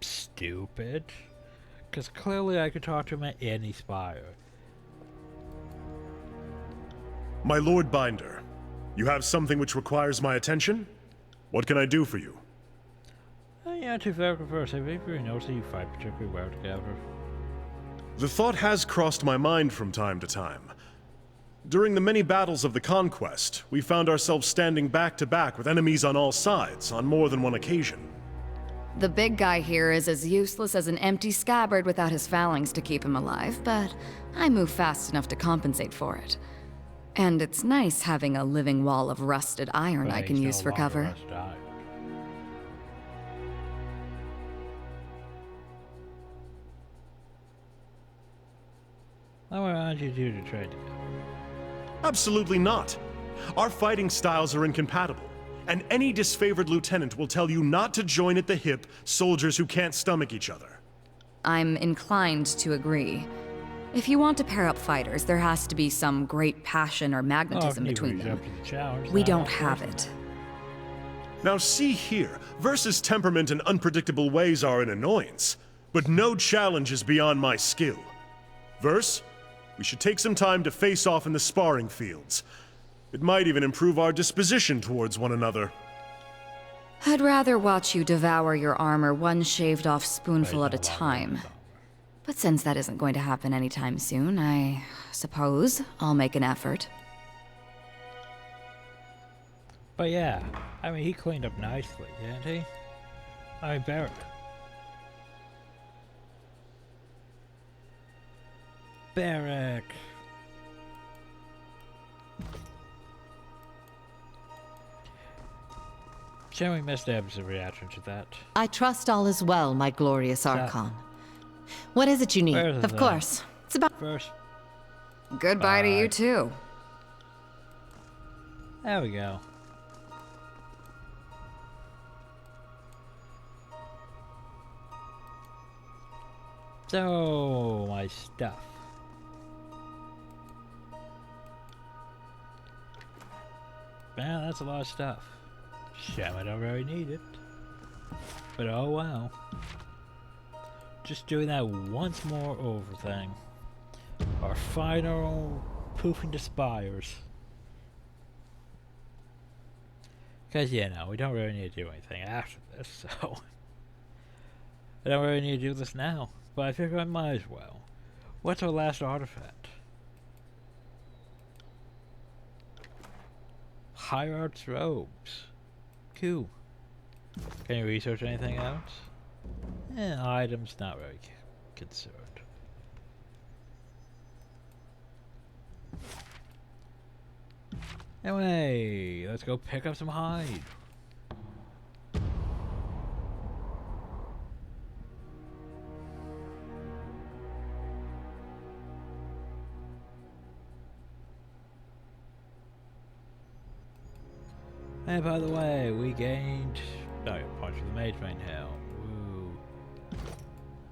Speaker 1: stupid. Because clearly I could talk to him at any spire.
Speaker 5: My Lord Binder, you have something which requires my attention? What can I do for you?
Speaker 1: Yeah, to Barrick first. Have you ever noticed that you fight particularly well together?
Speaker 5: The thought has crossed my mind from time to time. During the many battles of the Conquest, we found ourselves standing back to back with enemies on all sides on more than one occasion.
Speaker 3: The big guy here is as useless as an empty scabbard without his phalanx to keep him alive, but I move fast enough to compensate for it. And it's nice having a living wall of rusted iron I can use for cover.
Speaker 1: How around you two to trade together?
Speaker 5: Absolutely not. Our fighting styles are incompatible, and any disfavored lieutenant will tell you not to join at the hip soldiers who can't stomach each other.
Speaker 3: I'm inclined to agree. If you want to pair up fighters, there has to be some great passion or magnetism between them. We don't have it.
Speaker 5: Now see here, Versa's temperament and unpredictable ways are an annoyance, but no challenge is beyond my skill. Verse, we should take some time to face off in the sparring fields. It might even improve our disposition towards one another.
Speaker 3: I'd rather watch you devour your armor one shaved-off spoonful at a time. But since that isn't going to happen anytime soon, I suppose I'll make an effort.
Speaker 1: But yeah, I mean, he cleaned up nicely, didn't he? I mean, Barrick. Barrick! Shall we miss Deb's reaction to that?
Speaker 8: I trust all is well, my glorious Archon. What is it you need? Of course. It's about
Speaker 1: First.
Speaker 3: Goodbye to you too.
Speaker 1: There we go. So, my stuff. Man, that's a lot of stuff. Shame I don't really need it. But oh wow. Just doing that once more over thing. Our final poofing to spires. Because, yeah, no, we don't really need to do anything after this, so... I don't really need to do this now, but I figure I might as well. What's our last artifact? Hierarch's robes. Cool. Can you research anything else? Items, not really concerned. Anyway, let's go pick up some hide. And by the way, we gained... Oh, a punch of the mage right now.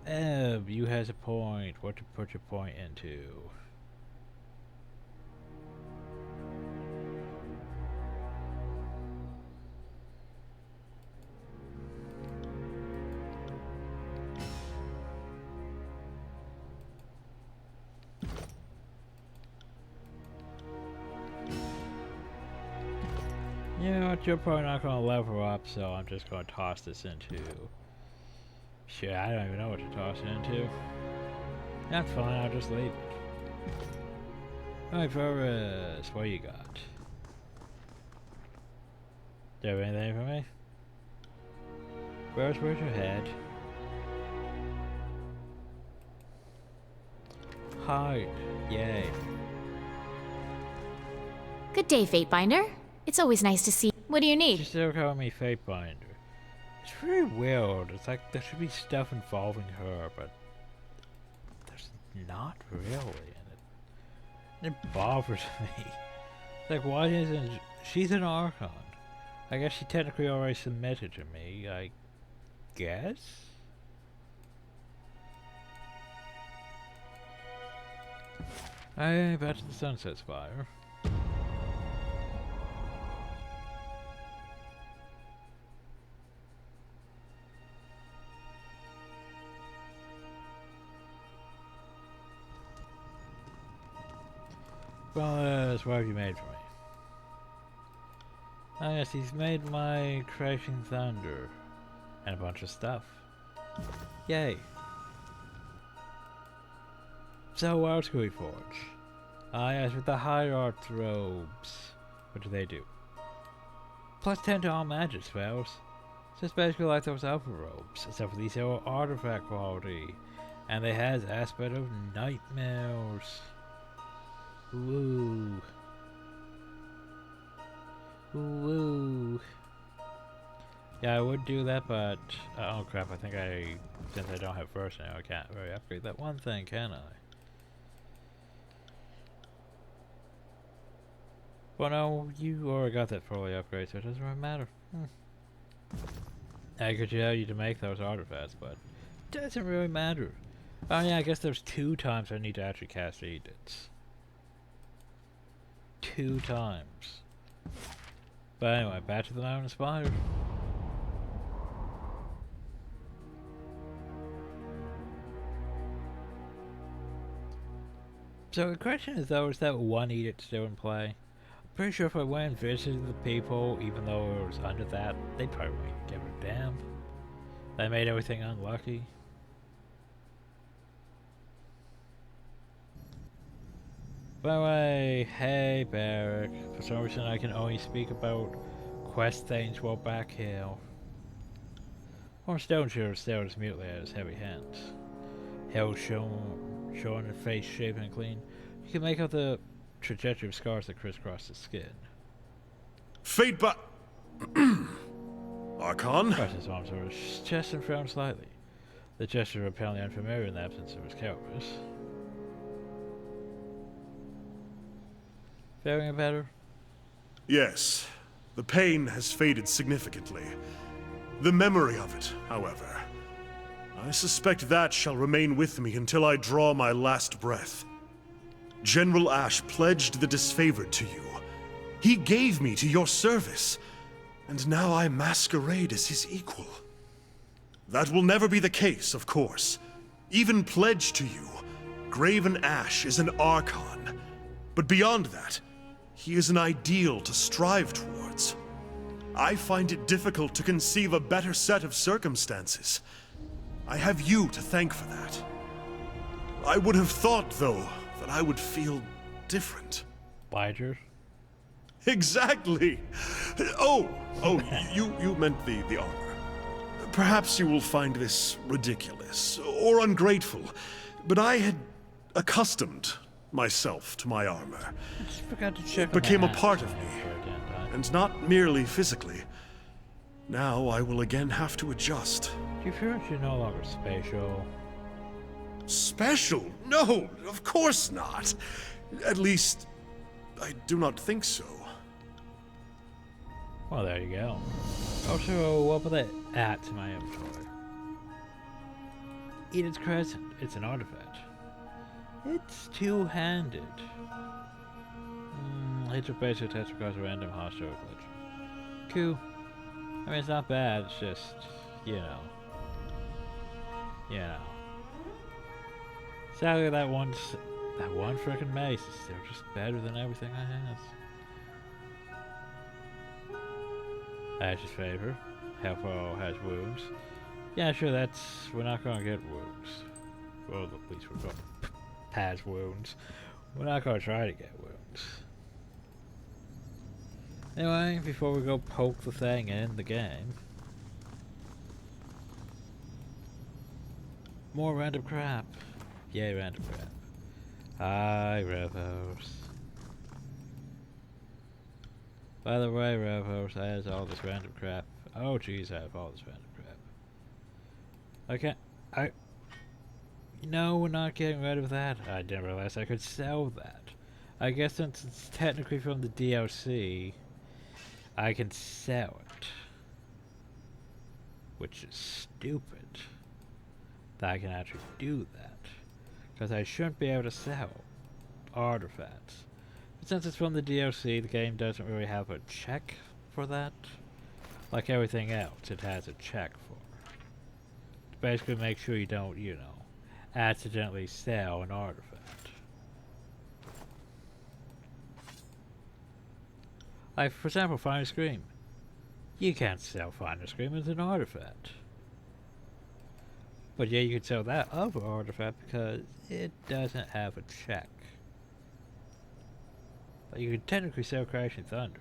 Speaker 1: Woo. You has a point. What to put your point into? You know what, you're probably not going to level up, so I'm just going to toss this into... Shit, I don't even know what to toss it into. That's fine, I'll just leave it. Alright, Forrest, what you got? Do you have anything for me? Forrest, where's your head? Hide. Yay.
Speaker 9: Good day, Fatebinder. It's always nice to see. What do you
Speaker 1: She
Speaker 9: need?
Speaker 1: still call me Fatebinder. It's very weird. It's like there should be stuff involving her, but there's not really in it. It bothers me. It's like, why isn't she's an Archon? I guess she technically already submitted to me, I guess? Hey, back to the Sunset Spire. Well, what have you made for me? Ah yes, he's made my Crashing Thunder. And a bunch of stuff. Yay. So what else can we forge? Ah yes, with the High Arts robes. What do they do? Plus 10 to all magic spells. So it's basically like those Alpha robes, except for these are artifact quality. And they has aspect of nightmares. Woo. Woo. Yeah, I would do that, but oh crap, I think since I don't have first now, I can't really upgrade that one thing, can I? Well, no, you already got that fully upgrade, so it doesn't really matter. I could tell you to make those artifacts, but it doesn't really matter. Oh yeah, I guess there's 2 times I need to actually cast edicts. 2 times. But anyway, back to the Mountain Spire. So the question is though, is that one edict still in play? I'm pretty sure if I went and visited the people, even though it was under that, they'd probably give a damn. They made everything unlucky. By the way, hey Barrick. For some reason I can only speak about quest things while back here. Or Stone Shooter stared as mutely at his heavy hands. Hell showing his face shaven and clean. You can make out the trajectory of scars that crisscross his skin.
Speaker 5: Fate but Archon?
Speaker 1: Pressed his arms over his chest and frowned slightly. The gesture apparently unfamiliar in the absence of his cowardice. Feeling better?
Speaker 5: Yes. The pain has faded significantly. The memory of it, however, I suspect that shall remain with me until I draw my last breath. General Ash pledged the disfavored to you. He gave me to your service, and now I masquerade as his equal. That will never be the case, of course. Even pledged to you, Graven Ash is an Archon. But beyond that, he is an ideal to strive towards. I find it difficult to conceive a better set of circumstances. I have you to thank for that. I would have thought, though, that I would feel different.
Speaker 1: Biders?
Speaker 5: Exactly! Oh, you meant the armor. Perhaps you will find this ridiculous or ungrateful, but I had accustomed myself to my armor.
Speaker 1: I just forgot to check.
Speaker 5: It became a part of me, and not merely physically. Now I will again have to adjust.
Speaker 1: Do you feel like you're no longer spatial?
Speaker 5: Special? No, of course not. At least, I do not think so.
Speaker 1: Well, there you go. Also, what about that add to my inventory? Edith's Crescent. It's an artifact. It's two-handed. Hit your base attacks because of random hostile glitch. Cool. I mean, it's not bad. It's just, you know. Sadly, that one frickin' mace is still just better than everything I have. Ash's favor. Hellfall has wounds. Yeah, sure, we're not gonna get wounds. Well, at least we're gonna has wounds. We're not gonna try to get wounds. Anyway, before we go poke the thing in the game. More random crap. Yay, random crap. Hi, Revos. By the way, Revos, I have all this random crap. Oh, jeez, I have all this random crap. No, we're not getting rid of that. I didn't realize I could sell that. I guess since it's technically from the DLC, I can sell it. Which is stupid. That I can actually do that. Because I shouldn't be able to sell artifacts. But since it's from the DLC, the game doesn't really have a check for that. Like everything else, it has a check for. To basically make sure you don't, you know, accidentally sell an artifact. Like, for example, Final Scream. You can't sell Final Scream as an artifact. But yeah, you can sell that other artifact because it doesn't have a check. But you can technically sell Crashing Thunder.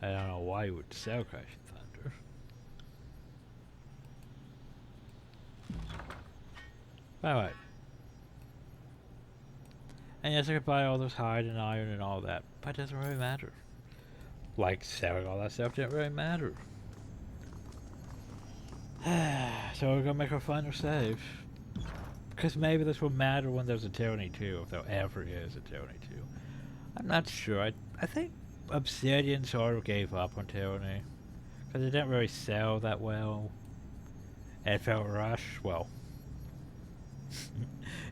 Speaker 1: I don't know why you would sell Crashing Thunder. Alright. And yes, I could buy all those hide and iron and all that, but it doesn't really matter. Like, selling all that stuff didn't really matter. So we're gonna make our final save. Because maybe this will matter when there's a Tyranny 2, if there ever is a Tyranny 2. I'm not sure. I think Obsidian sort of gave up on Tyranny. Because it didn't really sell that well. And it felt rushed. Well,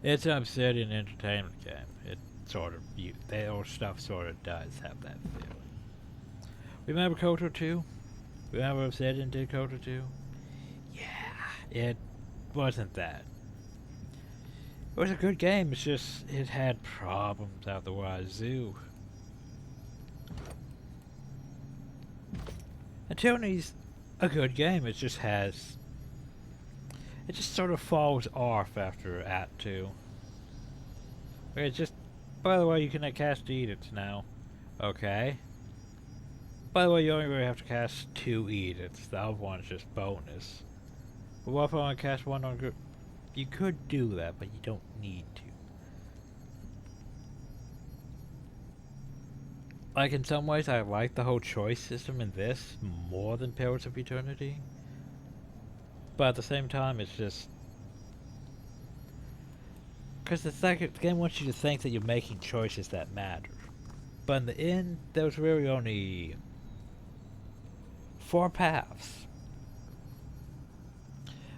Speaker 1: it's an Obsidian Entertainment game. It sort of, their stuff sort of does have that feeling. Remember KOTOR 2? Remember Obsidian did KOTOR 2? Yeah, it wasn't that. It was a good game, it's just, it had problems out the wazoo. And Tyranny's a good game, it just sort of falls off after Act 2. It's just, by the way, you can cast edicts now. Okay. By the way, you only really have to cast 2 edicts, the other one's just bonus. But what if I want to cast one on group? You could do that, but you don't need to. Like, in some ways, I like the whole choice system in this more than Pillars of Eternity. But at the same time, it's just... because it's like the game wants you to think that you're making choices that matter. But in the end, there was really only 4 paths.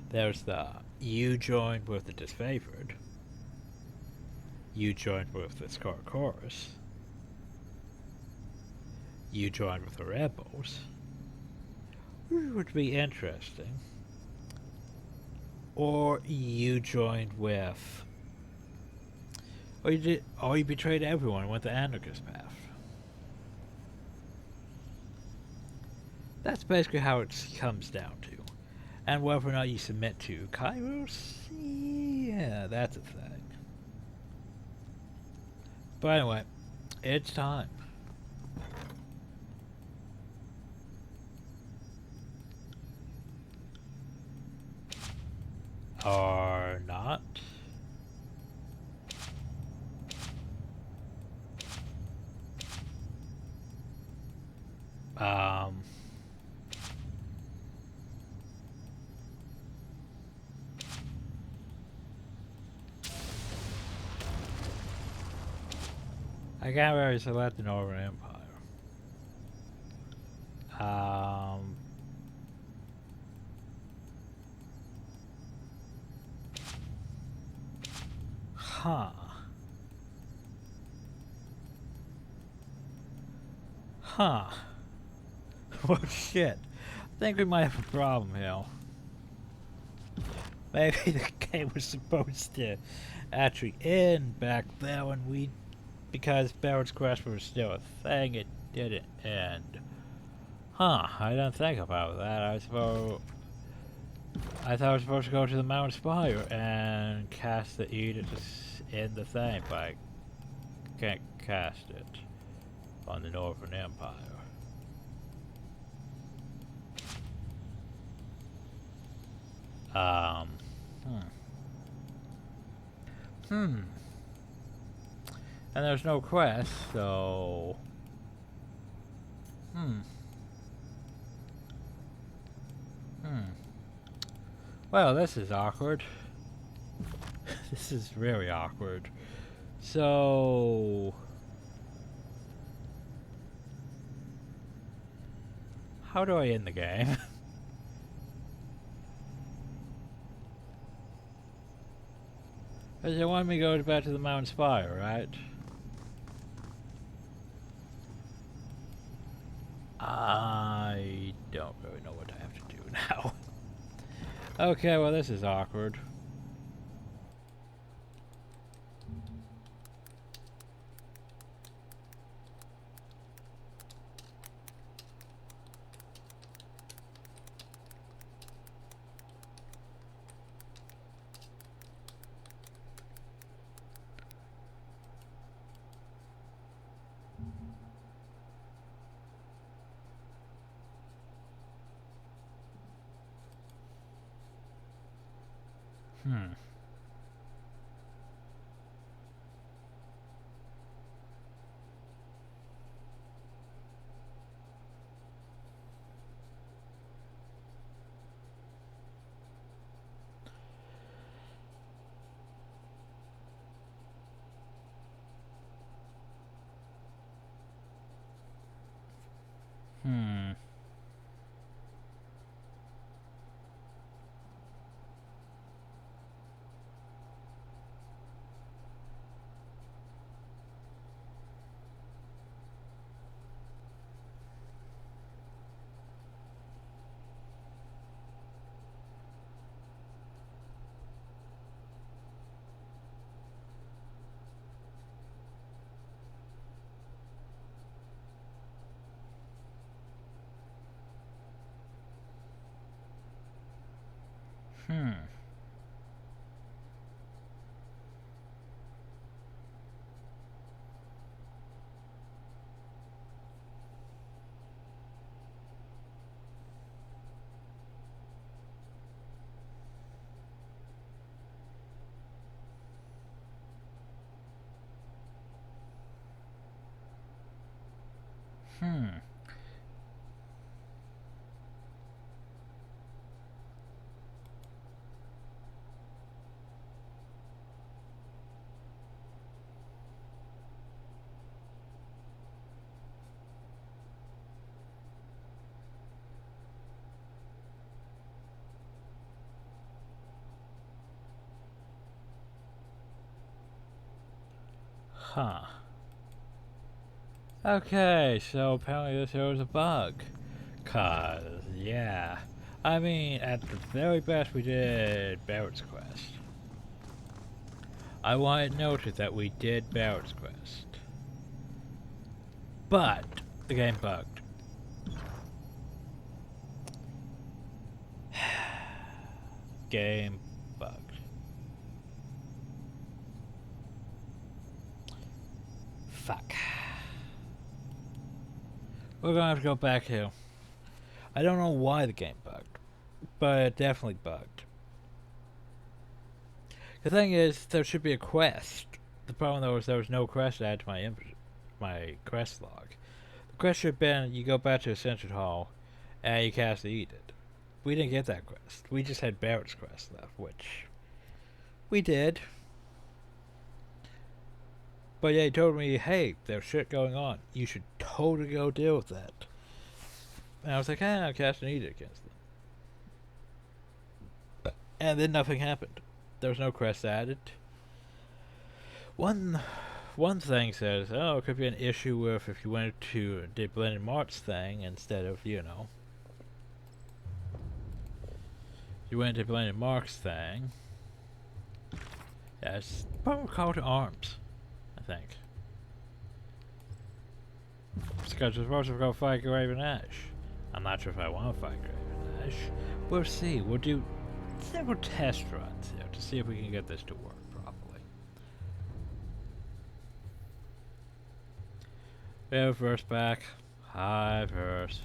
Speaker 1: There's the you joined with the disfavored, you joined with the Scar Chorus, you joined with the rebels, which would be interesting, or you joined with, or you betrayed everyone and went the anarchist path. That's basically how it comes down to. And whether or not you submit to Kairos, yeah, that's a thing. But anyway, it's time. Or not. I can't really select the Northern Empire. Huh. Well, shit. I think we might have a problem here. Maybe the game was supposed to actually end back there when we... because Barrett's Quest was still a thing, it didn't end. Huh, I didn't think about that. I thought I was supposed to go to the Mount Spire and cast the edict to end the thing, but can't cast it on the Northern Empire. And there's no quest, so... Well, this is awkward. This is very awkward. So... How do I end the game? Because they want me to go back to the Mountain Spire, right? I don't really know what I have to do now. Okay, well this is awkward. Huh. Okay, so apparently this here was a bug. 'Cause, yeah. I mean, at the very best we did Barrett's quest. I want it noted that we did Barrett's quest. But, the game bugged. Game bugged. Fuck. We're gonna have to go back here. I don't know why the game bugged, but it definitely bugged. The thing is, there should be a quest. The problem though is there was no quest added to my quest log. The quest should have been you go back to Ascension Hall and you cast the Edict. We didn't get that quest. We just had Barrett's quest left, which we did. But yeah, he told me, hey, there's shit going on. You should totally go deal with that. And I was like, I'll cast an Edict against them. And then nothing happened. There was no quest added. One thing says, oh, it could be an issue with if you went to the Blended March thing instead of, you know. You went to Blended March thing. Yeah, it's probably called to arms, I think. It's because we're supposed to go fight Graven Ash. I'm not sure if I want to fight Graven Ash. We'll see. We'll do several test runs here to see if we can get this to work properly. We have a verse back. High verse.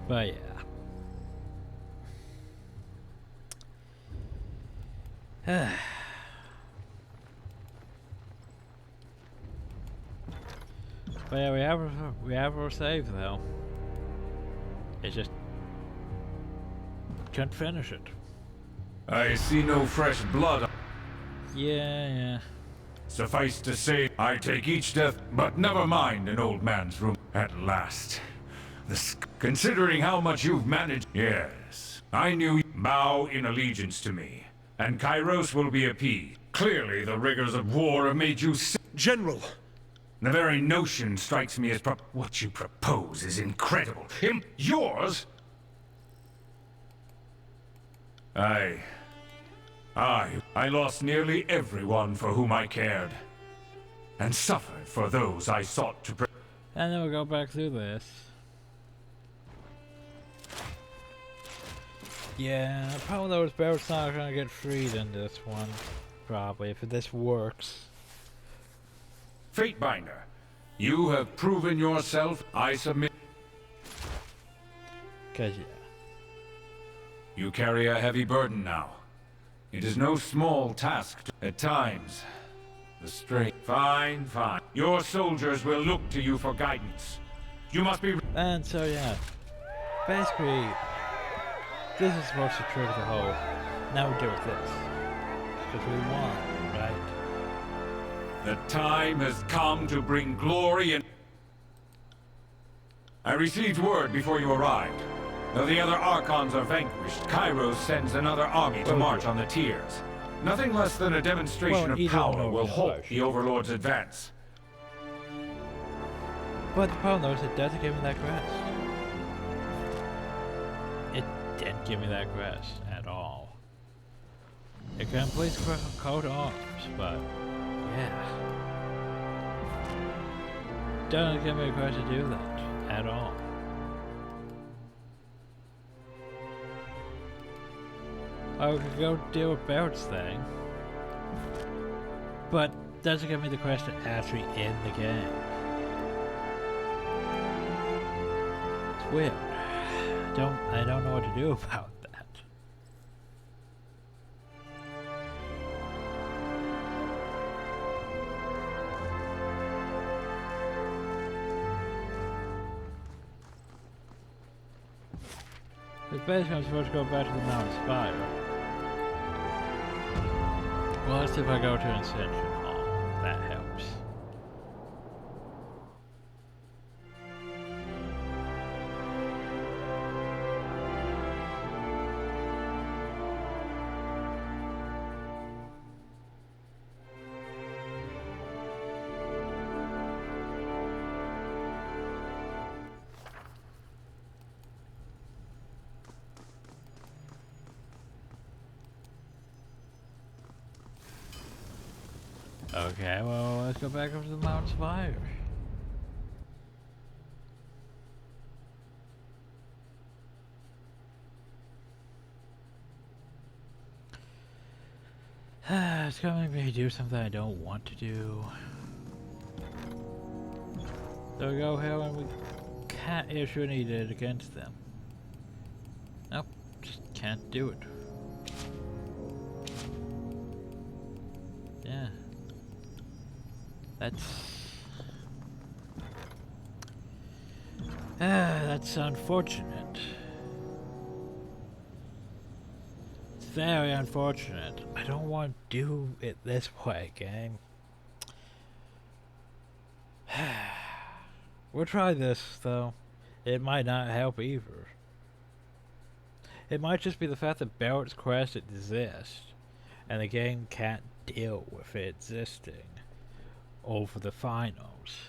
Speaker 1: But yeah. But yeah, we have our save though. It's just can't finish it.
Speaker 2: I see no fresh blood.
Speaker 1: Yeah.
Speaker 2: Suffice to say, I take each death, but never mind an old man's room. At last. Considering how much you've managed, yes. I knew you bow in allegiance to me, and Kairos will be appeased. Clearly, the rigors of war have made you sick.
Speaker 5: General!
Speaker 2: The very notion strikes me as what you propose is incredible. Yours? I lost nearly everyone for whom I cared, and suffered for those I sought to protect.
Speaker 1: And then we'll go back through this. Yeah, probably those Barrett's not gonna get freed in this one. Probably, if this works.
Speaker 2: Fatebinder, you have proven yourself. I submit.
Speaker 1: 'Cause yeah.
Speaker 2: You carry a heavy burden now. It is no small task at times. The straight. Fine. Your soldiers will look to you for guidance. You must be.
Speaker 1: And so yeah. Basically, this is supposed to trigger the whole. Now we deal with this. Because we won, right?
Speaker 2: The time has come to bring glory and... I received word before you arrived. Though the other Archons are vanquished, Kairos sends another army to march on the tiers. Nothing less than a demonstration of power will halt the Overlord's advance.
Speaker 1: But the problem though is it doesn't give me that crest. It didn't give me that crest at all. It completes coat arms, but yeah. Doesn't give me a crest to do that at all. I could go deal with Barrett's thing, but doesn't give me the quest to actually end the game. It's weird. I don't know what to do about that. Because basically I'm supposed to go back to the Mount Spire. Well, let's see if I go to Ascension Hall. That helps. Okay, well, let's go back over to the Mount Spire. It's gonna make me do something I don't want to do. So we go here and we can't issue an edict against them. Nope, just can't do it. Yeah. That's unfortunate. It's very unfortunate. I don't want to do it this way, game. We'll try this, though. It might not help either. It might just be the fact that Barrett's quest exists, and the game can't deal with it existing over the finals.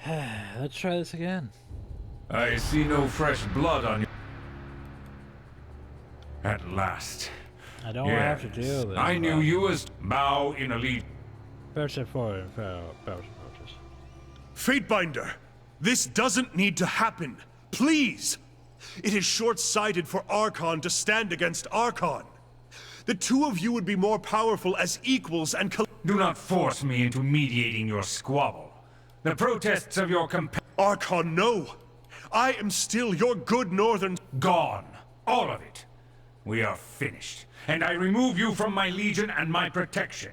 Speaker 1: Let's try this again.
Speaker 2: I see no fresh blood on you. At last.
Speaker 1: I don't have to do this.
Speaker 2: I knew you as bow in elite.
Speaker 1: Person for person purchase.
Speaker 5: Fatebinder, this doesn't need to happen. Please! It is short-sighted for Archon to stand against Archon. The two of you would be more powerful as equals and
Speaker 2: Do not force me into mediating your squabble. The protests of your
Speaker 5: Archon, no! I am still your good northern...
Speaker 2: Gone. All of it. We are finished, and I remove you from my legion and my protection.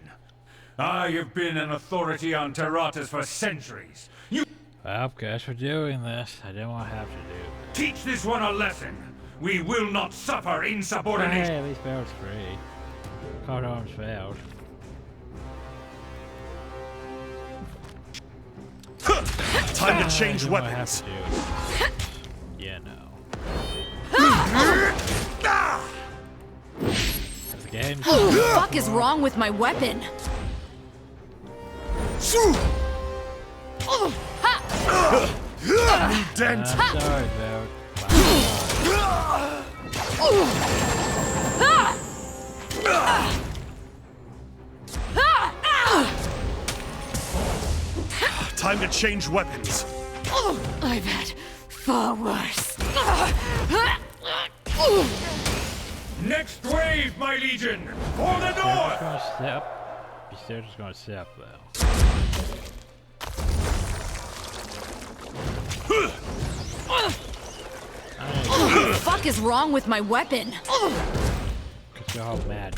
Speaker 2: I have been an authority on Terratas for centuries. You...
Speaker 1: Well, guess we're doing this. I didn't want to have to do this.
Speaker 2: Teach this one a lesson. We will not suffer insubordination.
Speaker 1: Hey, at least Barrett's free. Card arms failed.
Speaker 5: Time to change weapons.
Speaker 1: Yeah, no. The game.
Speaker 3: What the fuck is wrong with my weapon?
Speaker 5: Dent.
Speaker 1: Sorry, Barrett.
Speaker 5: Time to change weapons.
Speaker 3: I've had far worse.
Speaker 2: Next wave, my legion! For the north!
Speaker 1: Gonna step. He's just gonna step though.
Speaker 3: What the fuck is wrong with my weapon?
Speaker 1: Cause you're all mad.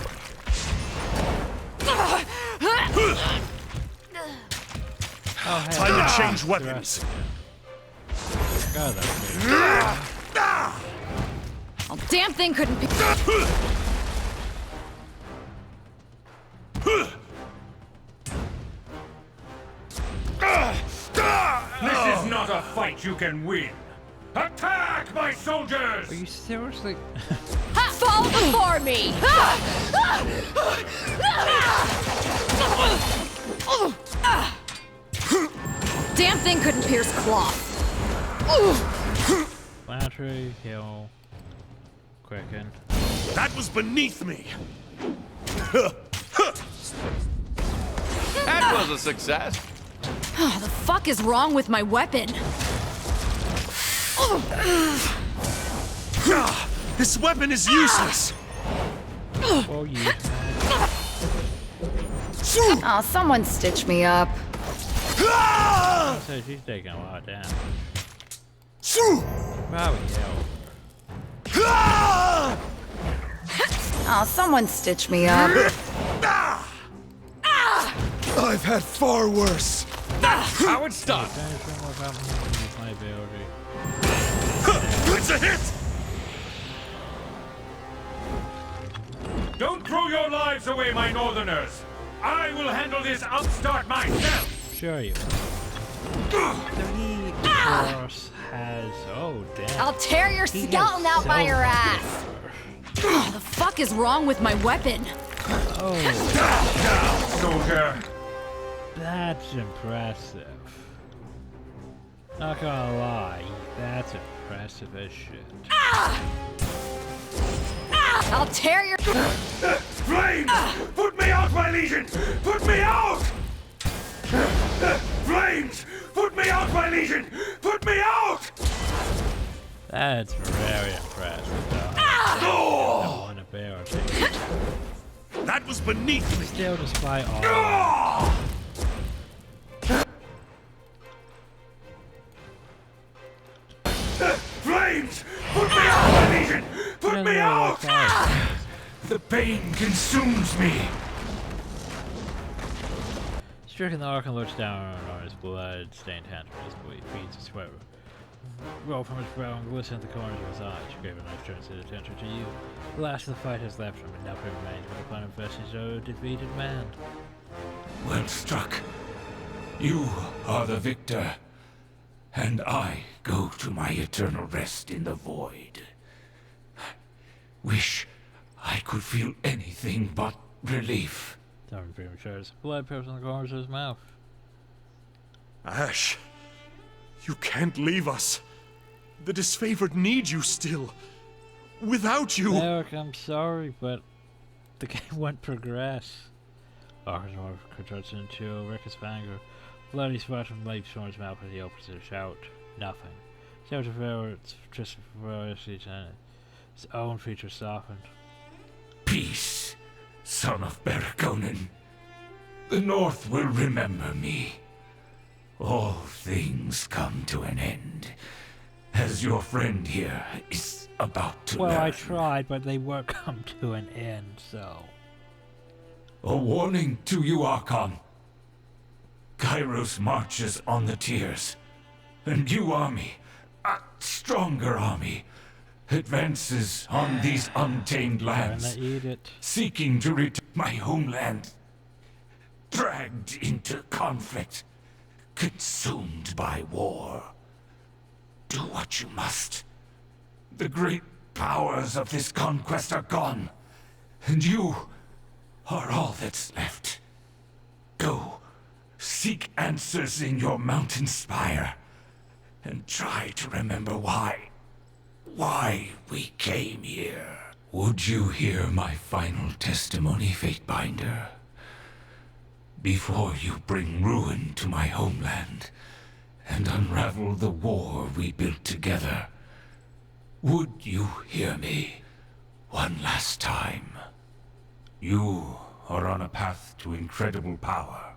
Speaker 1: Oh, hey.
Speaker 5: Time to change weapons.
Speaker 1: God, that's
Speaker 3: Oh, damn thing couldn't be.
Speaker 2: This is not a fight you can win! Attack, my soldiers!
Speaker 1: Are you seriously?
Speaker 3: Fall before me! Damn thing couldn't pierce cloth.
Speaker 1: Flattery, heal, quicken.
Speaker 5: That was beneath me.
Speaker 4: That was a success.
Speaker 3: Oh, the fuck is wrong with my weapon?
Speaker 5: This weapon is useless.
Speaker 1: Oh, you.
Speaker 3: Oh, someone stitch me up.
Speaker 1: So she's taking a lot of damage. Probably heal.
Speaker 3: Oh, someone stitch me up.
Speaker 5: I've had far worse.
Speaker 4: How it stop?
Speaker 1: My ability.
Speaker 5: It's a hit.
Speaker 2: Don't throw your lives away, my northerners! I will handle this upstart myself!
Speaker 1: Sure you. He, of course, has. Oh, damn.
Speaker 3: I'll tear your
Speaker 1: He
Speaker 3: skeleton
Speaker 1: has
Speaker 3: out by
Speaker 1: so
Speaker 3: your
Speaker 1: much
Speaker 3: ass.
Speaker 1: power.
Speaker 3: Oh, the fuck is wrong with my weapon?
Speaker 1: Oh,
Speaker 2: Down, soldier!
Speaker 1: that's impressive. Not gonna lie, that's impressive as shit.
Speaker 3: I'll tear your.
Speaker 2: Flames! Put me out, my legion! Put me out! Flames! Put me out, my legion! Put me out!
Speaker 1: That's very impressive, though. One ability.
Speaker 5: That was beneath me.
Speaker 1: Still, despite all.
Speaker 2: Flames! Put me out, my legion! Put me out!
Speaker 1: Out.
Speaker 2: The pain consumes me!
Speaker 1: Stricken, the Archon looks down on his blood-stained hand from his blade, feeds his sweat. Roll from his brow and glisten at the corners of his eyes. Graven knife turns his attention to you. The last of the fight has left him, and nothing remains but the final vestige of a defeated man.
Speaker 2: Well struck. You are the victor, and I go to my eternal rest in the void. Wish I could feel anything but relief.
Speaker 1: Darren premature. Blood drips on the corners of his mouth.
Speaker 5: Ash, You can't leave us. The disfavored need you still. Without you...
Speaker 1: Barrick, I'm sorry, but the game won't progress. Arkansas cuts into Rick's anger. Bloody spasm leaps from his mouth as he opens to shout. Nothing. Shout it's just ferocity and his own features softened.
Speaker 2: Peace, son of Barrick. The North will remember me. All things come to an end, as your friend here is about to learn.
Speaker 1: Well, I tried, but they won't come to an end, so...
Speaker 2: A warning to you, Archon. Kairos marches on the tiers, and you army, a stronger army, advances on these untamed lands, seeking to return my homeland. Dragged into conflict, consumed by war. Do what you must. The great powers of this conquest are gone, and you are all that's left. Go, seek answers in your mountain spire, and try to remember why we came here. Would you hear my final testimony, Fatebinder? Before you bring ruin to my homeland and unravel the war we built together, would you hear me one last time? You are on a path to incredible power.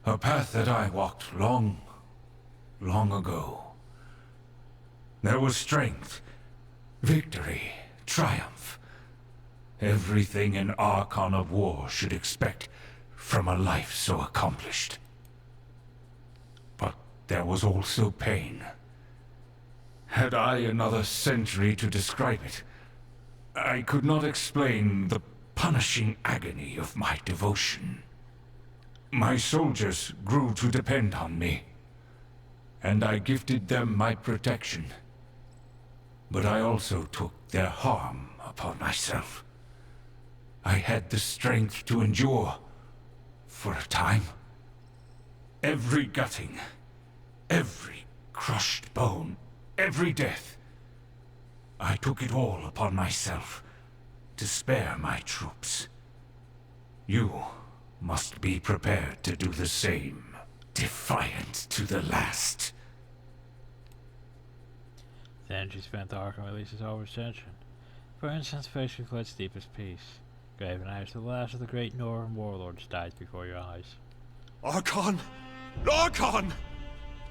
Speaker 2: A path that I walked long ago. There was strength, victory, triumph. Everything an Archon of War should expect from a life so accomplished. But there was also pain. Had I another century to describe it, I could not explain the punishing agony of my devotion. My soldiers grew to depend on me, and I gifted them my protection. But I also took their harm upon myself. I had the strength to endure for a time. Every gutting, every crushed bone, every death. I took it all upon myself to spare my troops. You must be prepared to do the same, defiant to the last.
Speaker 1: Then she spent the Archon releases all his tension. For instance, facing Clet's deepest peace. Graven as the last of the great Northern warlords dies before your eyes.
Speaker 5: Archon! Archon!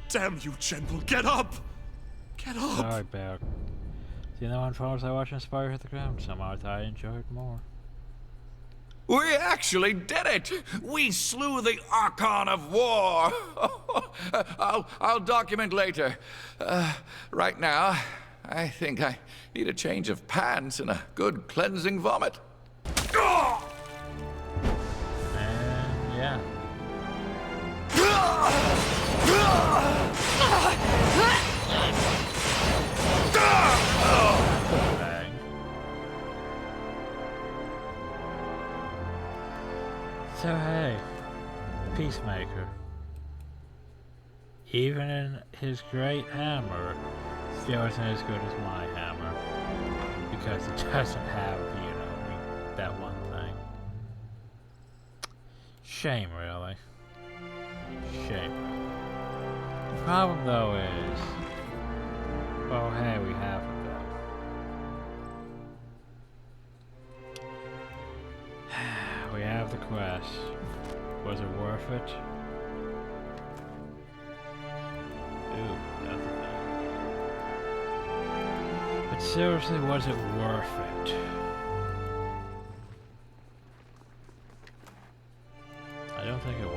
Speaker 5: Damn you, Gentle, get up! Get up!
Speaker 1: Sorry, Barrick. See, no one follows I watch Inspire hit the ground. Somehow I enjoyed more.
Speaker 4: We actually did it! We slew the Archon of War! I'll document later. Right now, I think I need a change of pants and a good cleansing vomit.
Speaker 1: And yeah. Bang. So hey, Peacemaker. Even in his great hammer, still isn't as good as my hammer. Because it doesn't have, you know, that one thing. Shame, really. Shame. The problem, though, is... well, hey, we have it, though. We have the quest. Was it worth it? Ooh, that's the thing. But seriously, was it worth it? I don't think it was.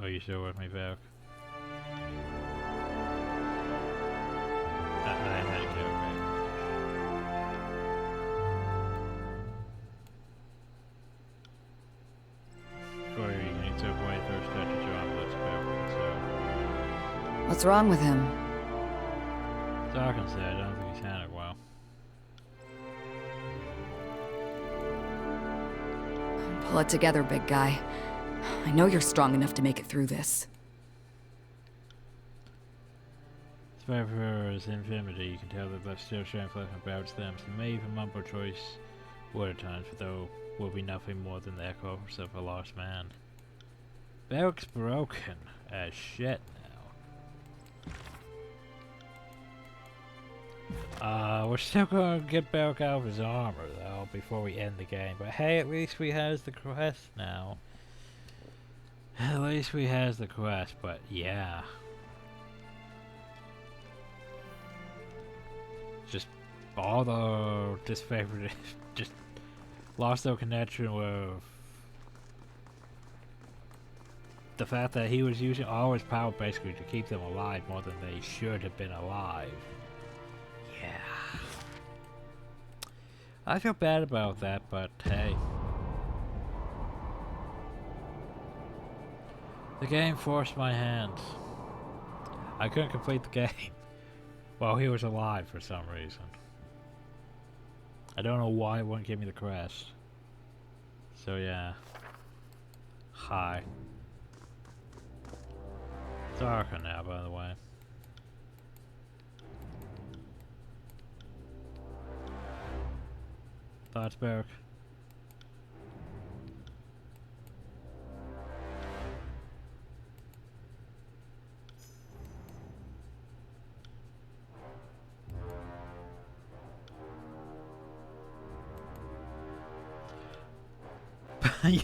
Speaker 1: Are you still with me, Barrick? I had to get away. Before you need to avoid first touch of John, let's go. So.
Speaker 3: What's wrong with him?
Speaker 1: So I can say I don't think he's handled well.
Speaker 3: Pull it together, big guy. I know you're strong enough to make it through this.
Speaker 1: Despite his infirmity, you can tell that they're still showing flesh about them. So may even mumble choice word at times, but though will be nothing more than the echoes of a lost man. Barrick's broken as shit now. We're still gonna get Barrick out of his armor though before we end the game. But hey, at least we has the quest now. At least we has the quest, but yeah. Just all the disfavored, just lost their connection with the fact that he was using all his power basically to keep them alive more than they should have been alive. Yeah. I feel bad about that, but hey. The game forced my hand. I couldn't complete the game while he was alive for some reason. I don't know why it wouldn't give me the crest. So yeah. Hi. It's darker now, by the way. Thoughts, Barrick?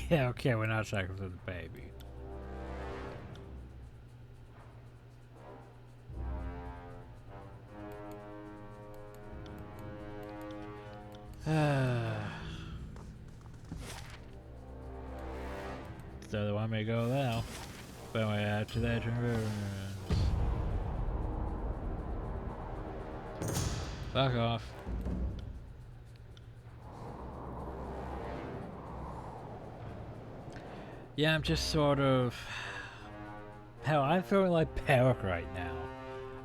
Speaker 1: Yeah, okay, we're not sacrificing the baby. So they want me to go now. But anyway, after that, fuck off. Yeah, I'm just sort of... Hell, I'm feeling like Barrick right now.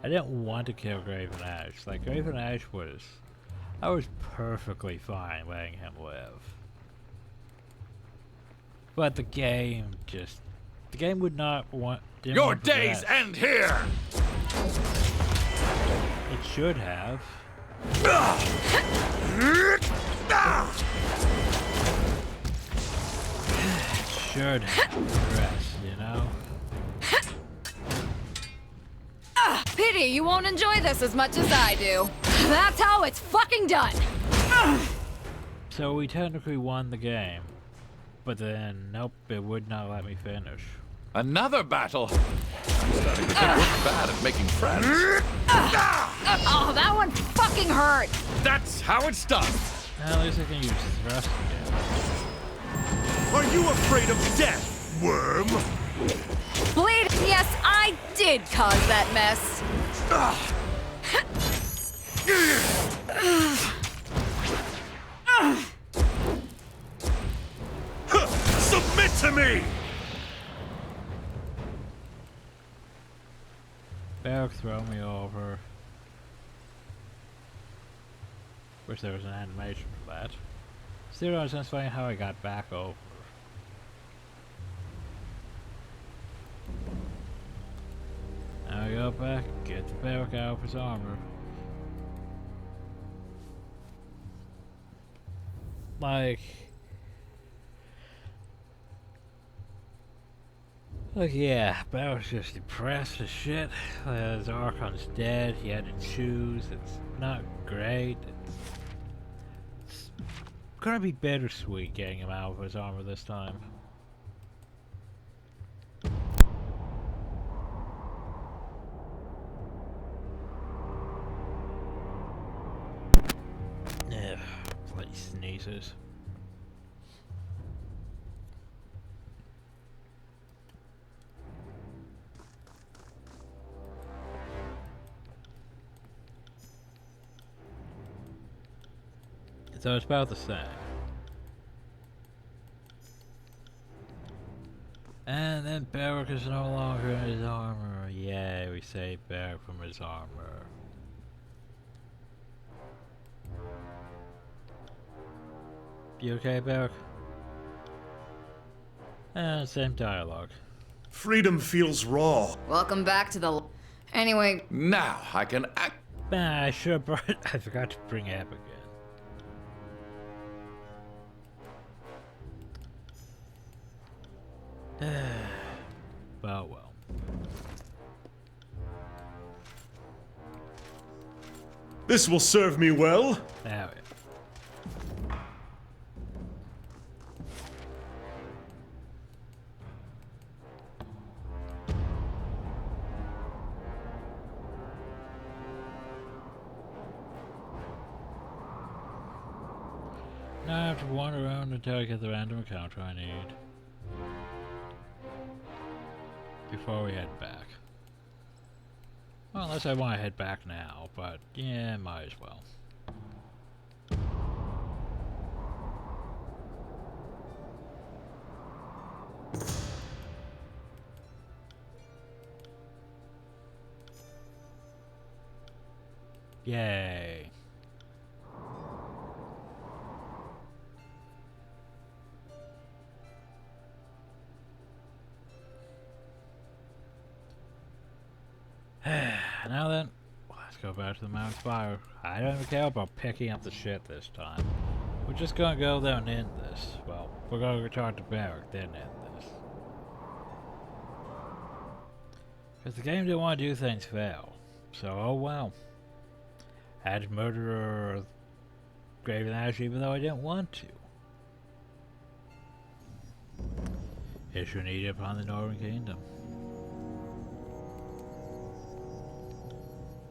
Speaker 1: I didn't want to kill Graven Ash. Like, Graven Ash was... I was perfectly fine letting him live. But the game just... The game would not want...
Speaker 2: Your days end here!
Speaker 1: It should have. Should progress, you know?
Speaker 3: Pity you won't enjoy this as much as I do. That's how it's fucking done!
Speaker 1: So we technically won the game. But then, nope, it would not let me finish.
Speaker 4: Another battle! I'm starting to think we're bad at making friends.
Speaker 3: Oh, that one fucking hurt!
Speaker 2: That's how it's done!
Speaker 1: At least I can use thrust again.
Speaker 5: Are you afraid of death, worm?
Speaker 3: Bleed! Yes, I did cause that mess.
Speaker 5: Submit to me!
Speaker 1: Barrick throw me over. Wish there was an animation for that. Still don't explain how I got back over. Now I go back, get the Barrick out of his armor. Like, yeah, Barrick's just depressed as shit. His Archon's dead, he had to choose, it's not great. It's gonna be bittersweet getting him out of his armor this time. Ugh, bloody sneezes. So it's about the same. And then Barrick is no longer in his armor. Yay, we saved Barrick from his armor. You okay, Barrick? Same dialogue.
Speaker 5: Freedom feels raw.
Speaker 3: Welcome back to the... Anyway,
Speaker 4: Now I can act.
Speaker 1: Man, I should have brought... I forgot to bring Ab again. Well.
Speaker 5: This will serve me well.
Speaker 1: There we go. Now I have to wander around until I get the random encounter I need. Before we head back. Well, unless I want to head back now, but yeah, might as well. Yay. Now then, let's go back to the Mount Spire. I don't even care about picking up the shit this time. We're just gonna go there and end this. Well, we're gonna return to Barrick, then end this. Because the game didn't want to do things fail. So, oh well. I had to murder Graven Ash even though I didn't want to. Issue needed upon the Northern Kingdom.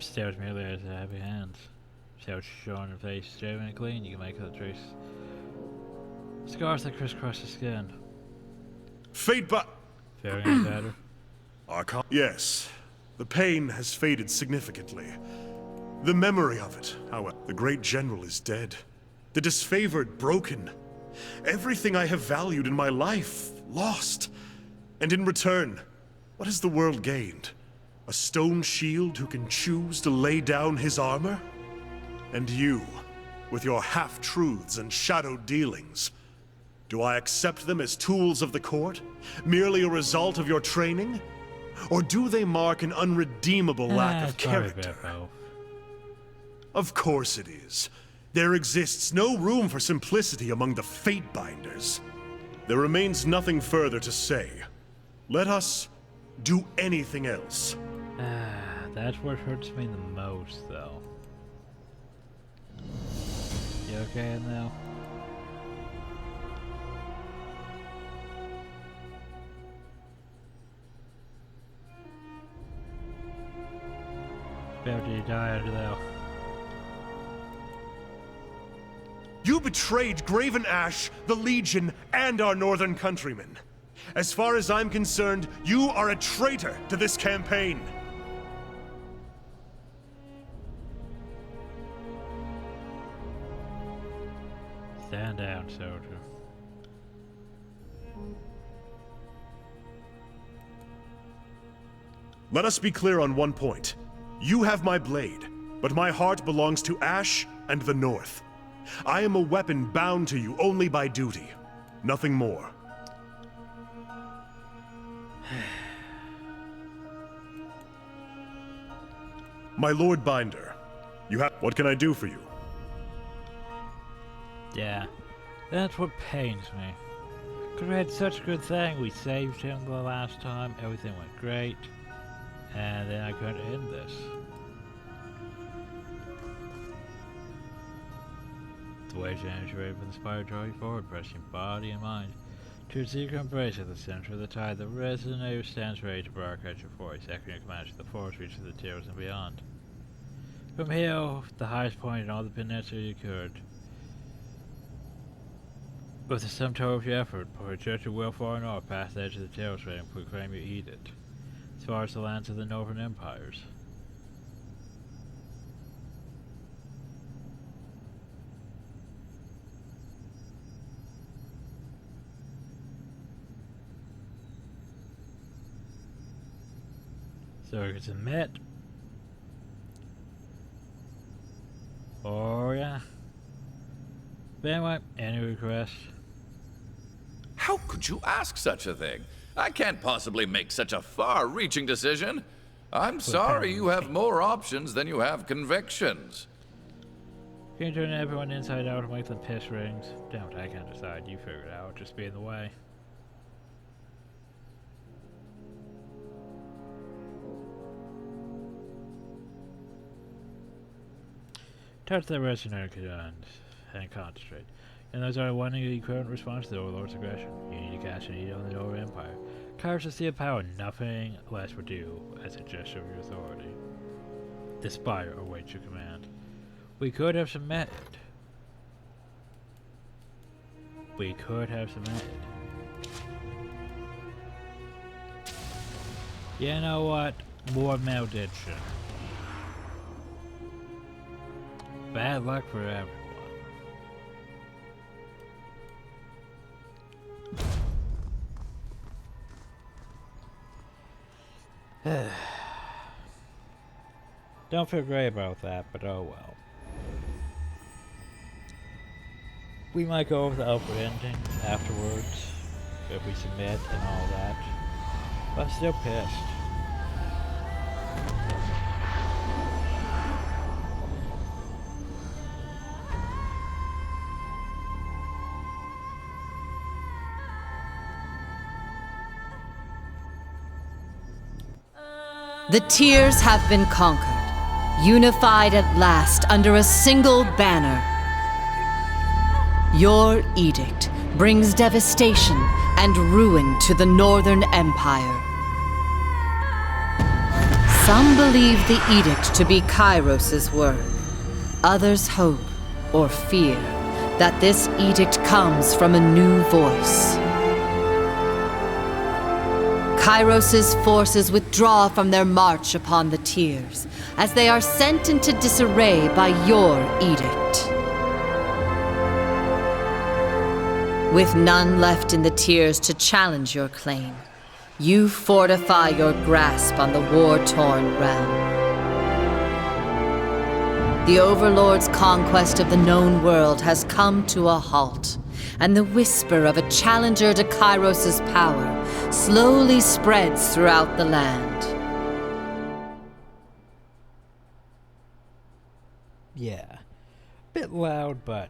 Speaker 1: Stares merely as a happy hands. Shouts showing her face, straight and clean, you can make out the trace. Scars that crisscross the skin.
Speaker 5: Fate but...
Speaker 1: Faring any better?
Speaker 5: Archon? Yes. The pain has faded significantly. The memory of it, however. The great general is dead. The disfavored broken. Everything I have valued in my life, lost. And in return, what has the world gained? A stone shield who can choose to lay down his armor? And you, with your half-truths and shadow dealings. Do I accept them as tools of the court? Merely a result of your training? Or do they mark an unredeemable lack of character? Of course it is. There exists no room for simplicity among the Fatebinders. There remains nothing further to say. Let us do anything else.
Speaker 1: That's what hurts me the most, though. You okay now? After you die under there.
Speaker 5: You betrayed Graven Ash, the Legion, and our northern countrymen. As far as I'm concerned, you are a traitor to this campaign.
Speaker 1: Stand down, soldier.
Speaker 5: Let us be clear on one point. You have my blade, but my heart belongs to Ash and the North. I am a weapon bound to you only by duty. Nothing more. My Lord Binder, you have... What can I do for you?
Speaker 1: Yeah, that's what pains me. Cause we had such a good thing. We saved him the last time, everything went great. And then I couldn't end this. The wage energy rate for the spire drawing forward, pressing body and mind to its eager embrace at the center of the tide. The resonator stands ready to broadcast your force, echoing your command to the force reaches the tiers and beyond. From here, the highest point in all the peninsula you could. With the sum total of your effort, project your will far north past the edge of the tiers and proclaim you eat it. As far as the lands of the northern empires. So we can submit. Oh yeah. But anyway, any requests?
Speaker 5: How
Speaker 4: could you ask such a thing? I can't possibly make such a far-reaching decision. I'm sorry you have more options than you have convictions.
Speaker 1: You can turn everyone inside out and make them piss rings. Damn it, I can't decide. You figure it out. Just be in the way. Touch the resonant and concentrate. And there's only one equivalent response to the Overlord's aggression. You need to cast an edict on the Nova Empire. Kairos is the power nothing less would do as a gesture of your authority. The Spire awaits your command. We could have submitted. We could have submitted. You know what? More malediction. Bad luck for everyone. Don't feel great about that, but oh well. We might go over the upper ending afterwards, if we submit and all that. But I'm still pissed.
Speaker 8: The Tears have been conquered, unified at last under a single banner. Your edict brings devastation and ruin to the Northern Empire. Some believe the edict to be Kairos' work. Others hope, or fear, that this edict comes from a new voice. Kairos' forces withdraw from their march upon the Tears, as they are sent into disarray by your edict. With none left in the Tears to challenge your claim, you fortify your grasp on the war-torn realm. The Overlord's conquest of the known world has come to a halt, and the whisper of a challenger to Kairos' power slowly spreads throughout the land.
Speaker 1: Yeah. Bit loud, but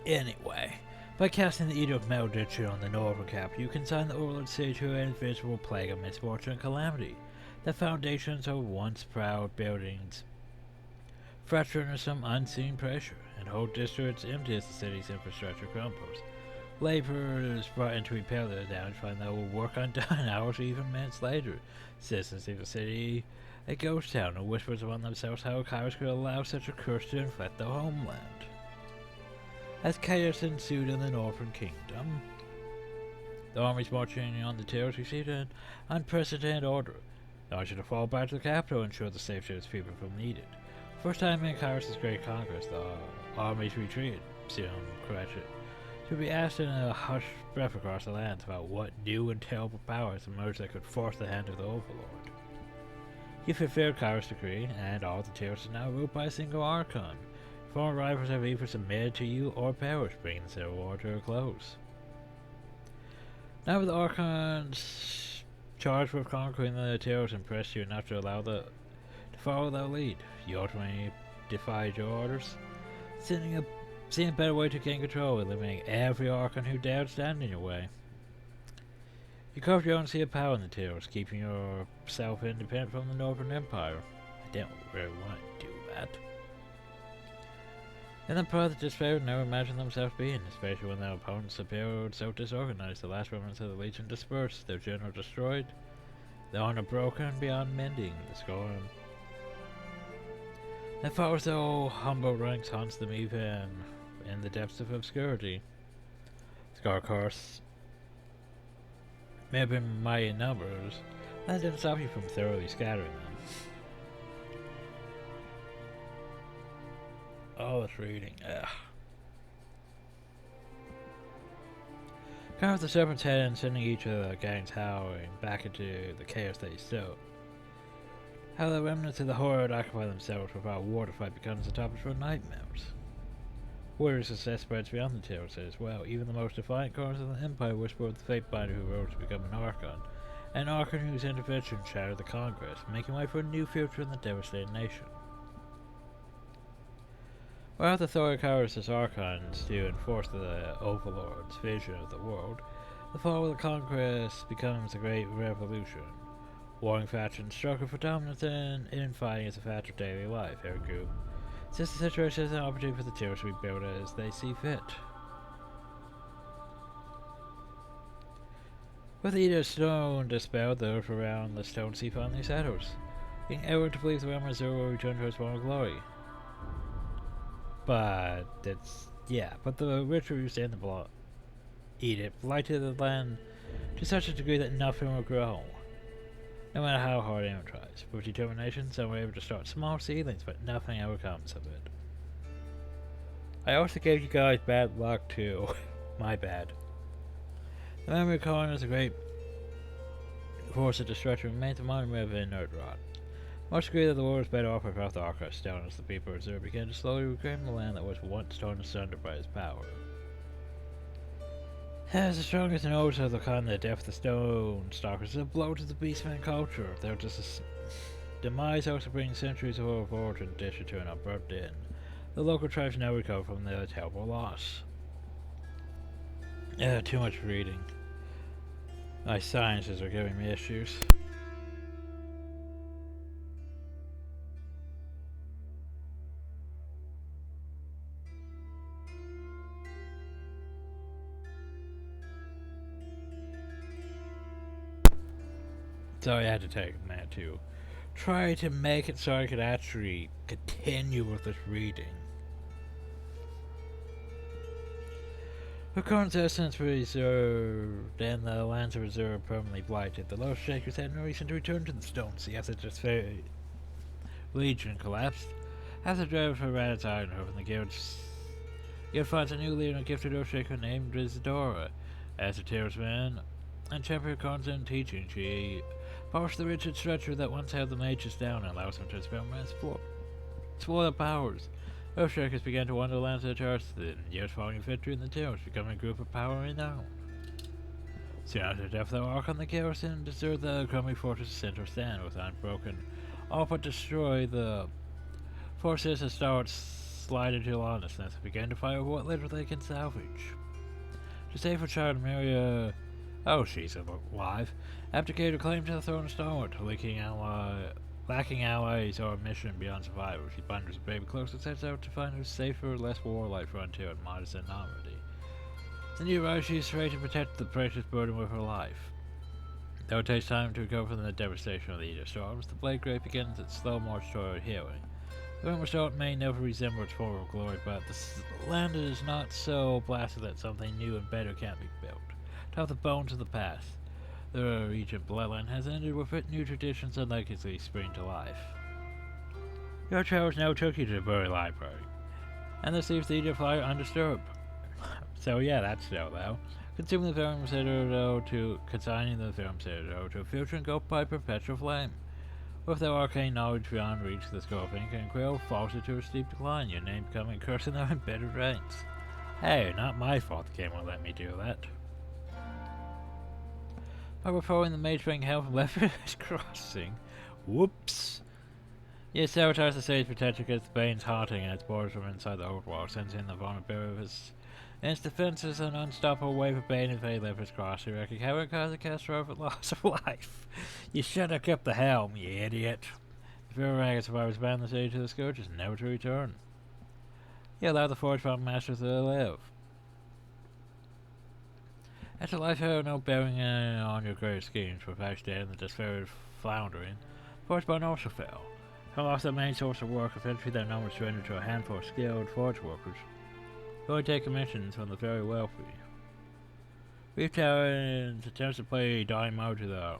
Speaker 1: anyway. By casting the Edict of Malediction on the Northern Cap, you consign the Overlord City to an invisible plague of misfortune and calamity. The foundations of once proud buildings fracture under some unseen pressure, and whole districts empty as the city's infrastructure crumbles. Laborers brought in to repair the damage find they will work undone hours or even minutes later. Citizens leave the city a ghost town and whispers among themselves how Kairos could allow such a curse to infect their homeland. As chaos ensued in the Northern Kingdom, the armies marching on the Tears received an unprecedented order. The army to fall back to the capital and ensure the safety of its people from the edict. First time in Kairos' great conquest, the armies retreated, soon corrected, to be asked in a hushed breath across the land about what new and terrible powers emerged that could force the hand of the Overlord. You fulfilled Kairos' decree, and all the Tears are now ruled by a single Archon. Former rivals have either submitted to you or perished, bringing the Civil War to a close. Now with the Archons charged with conquering the Tears impressed you enough to allow to follow their lead, you ultimately defied your orders, seeing a better way to gain control, eliminating every Archon who dared stand in your way. You carved your own sea of power in the Tears, keeping yourself independent from the Northern Empire. I didn't really want to do that. And the part that despair would never imagine themselves being, especially when their opponents appeared so disorganized. The last remnants of the Legion dispersed, their general destroyed, their honor broken beyond mending, the scorn. Their followers, though humble ranks, haunts them even in the depths of obscurity. Scarcars may have been mighty in numbers, that didn't stop you from thoroughly scattering them. Oh, it's reading. Ugh. Carve the Serpent's head and sending each of the gangs howling back into the chaos they sowed. How the remnants of the Horde occupy themselves without water fight becomes the topic for nightmares. Word of success spreads beyond the terraces as well. Even the most defiant corners of the Empire whisper of the Fatebinder who rose to become an Archon. An Archon whose intervention shattered the Congress, making way for a new future in the devastated nation. Without the Thoricarius' Archons to enforce the Overlord's vision of the world, the fall of the Congress becomes a great revolution. Warring factions struggle for dominance and infighting is a fact of daily life. Every group sees the situation as an opportunity for the Tiers to rebuild as they see fit. With the Edict of Stone dispelled, the earth around the Stone Sea finally settles, being everyone to believe the realm of Zero will return to its former glory. But the rituals in the Edict blighted the land to such a degree that nothing will grow. No matter how hard anyone tries. With determination, some were able to start small seedlings, but nothing ever comes of it. I also gave you guys bad luck too. My bad. The memory of Colin is a great force of destruction remains a monument of inert rot. Much agree that the world is better off without the Archive Stone as the people of Zero began to slowly reclaim the land that was once torn asunder by his power. As the strongest knows of the kind, the death of the Stone Stalkers is a blow to the Beastman culture. Their demise also brings centuries of origin tradition to an abrupt end. The local tribes now recover from their terrible loss. Too much reading. My sciences are giving me issues. So I had to take a minute to try to make it so I could actually continue with this reading. The current essence reserved and the lands of reserve permanently blighted. The Lost Shakers had no reason to return to the Stone Sea after this very legion collapsed. After the drive for Raditz Ironhoof and the guild finds a new leader, a gifted Earthshaker named Isadora. As a talisman and champion constant teaching, she polished the rigid structure that once held the mages down and allows them to experiment and explore their powers. Earthshakers began to wander lands of the charts, the years following victory in the Terrors, becoming a group of power renowned. Soon after the death of the Archon, the garrison deserted the crumbling fortress of Center Stand with unbroken, all but destroy the forces that started slide into lawlessness and began to fight over what little they can salvage. To save her child, Maria, she's alive, abdicated her claim to the throne of Starwood, lacking allies or a mission beyond survival. She bundles the baby close and sets out to find a safer, less warlike frontier in modest and Normandy. The new rise, she is ready to protect the precious burden with her life. Though it takes time to recover from the devastation of the Edict of Storms, the Blade Grave begins its slow march toward healing. The realm restored may never resemble its former glory, but the land is not so blasted that something new and better can't be built. Top the bones of the past. The Regent bloodline has ended with it, new traditions and legacies spring to life. Your travels now took you to the Bury Library, and this leaves the Edict Flyer undisturbed. So yeah, that's still though. Consigning the Verum Citadel to a future engulfed by perpetual flame. With their arcane knowledge beyond reach, the Skull of Ink and Quill falls into a steep decline, your name becoming cursed in their embittered ranks. Hey, not my fault the game won't let me do that. By referring the Mage Ring Hell from Left's Crossing. Whoops. You sabotage the city's protection against the Bane's haunting and its borders from inside the old wall, sensing the vulnerability of its defenses. An unstoppable wave of Bane invade Left's Crossing, wreaking havoc cause a catastrophic loss of life. You should have kept the helm, you idiot. The Feral Ragged survivors bound the city to the Scourges, never to return. You allowed the Forge Fountain Masters to live. After life had no bearing on your great schemes, for facts dead and the despaired floundering, Forgebond also fell. Having lost their main source of work, eventually their numbers surrendered to a handful of skilled forge workers, who would take commissions from the very wealthy. Reef Talon's attempts to play dying mode to the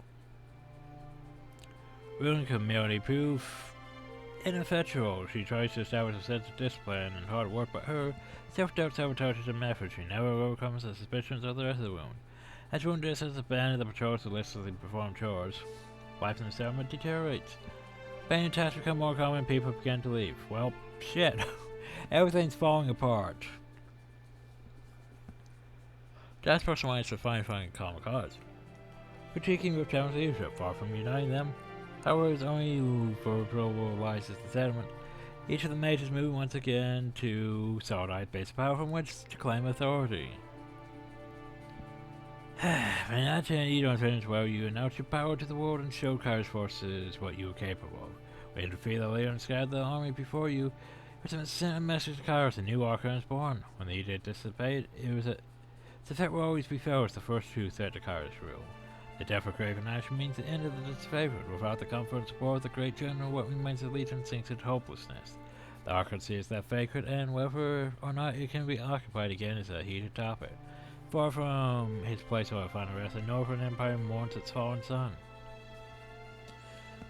Speaker 1: ruling community prove ineffectual. She tries to establish a sense of discipline and hard work, but her self-doubt sabotages her methods. She never overcomes the suspicions of the rest of the room. As Wound Distance abandons the patrols to listlessly perform chores, life in the settlement deteriorates. Bane attacks become more common and people begin to leave. Well, shit. Everything's falling apart. That's personal ways to finding common cause. Critiquing with town's leadership, far from uniting them. However, it's only for globalizes the settlement. Each of the mages move once again to Sardite base of power from which to claim authority. When that you don't finish well, you announce your power to the world and show Kai's forces what you are capable of. When you defeat the leader and scatter the army before you, it's sent a message to Kairos, a new Archon is born. When the edict dissipated, its effect will always be felt as the first true threat to Kairos' rule. The death of Craven Ash means the end of the disfavored. Without the comfort and support of the great general, what remains of Legion sinks into hopelessness. The Archon sees that fate could end, whether or not it can be occupied again is a heated topic. Far from his place of final rest, the Northern Empire mourns its fallen son.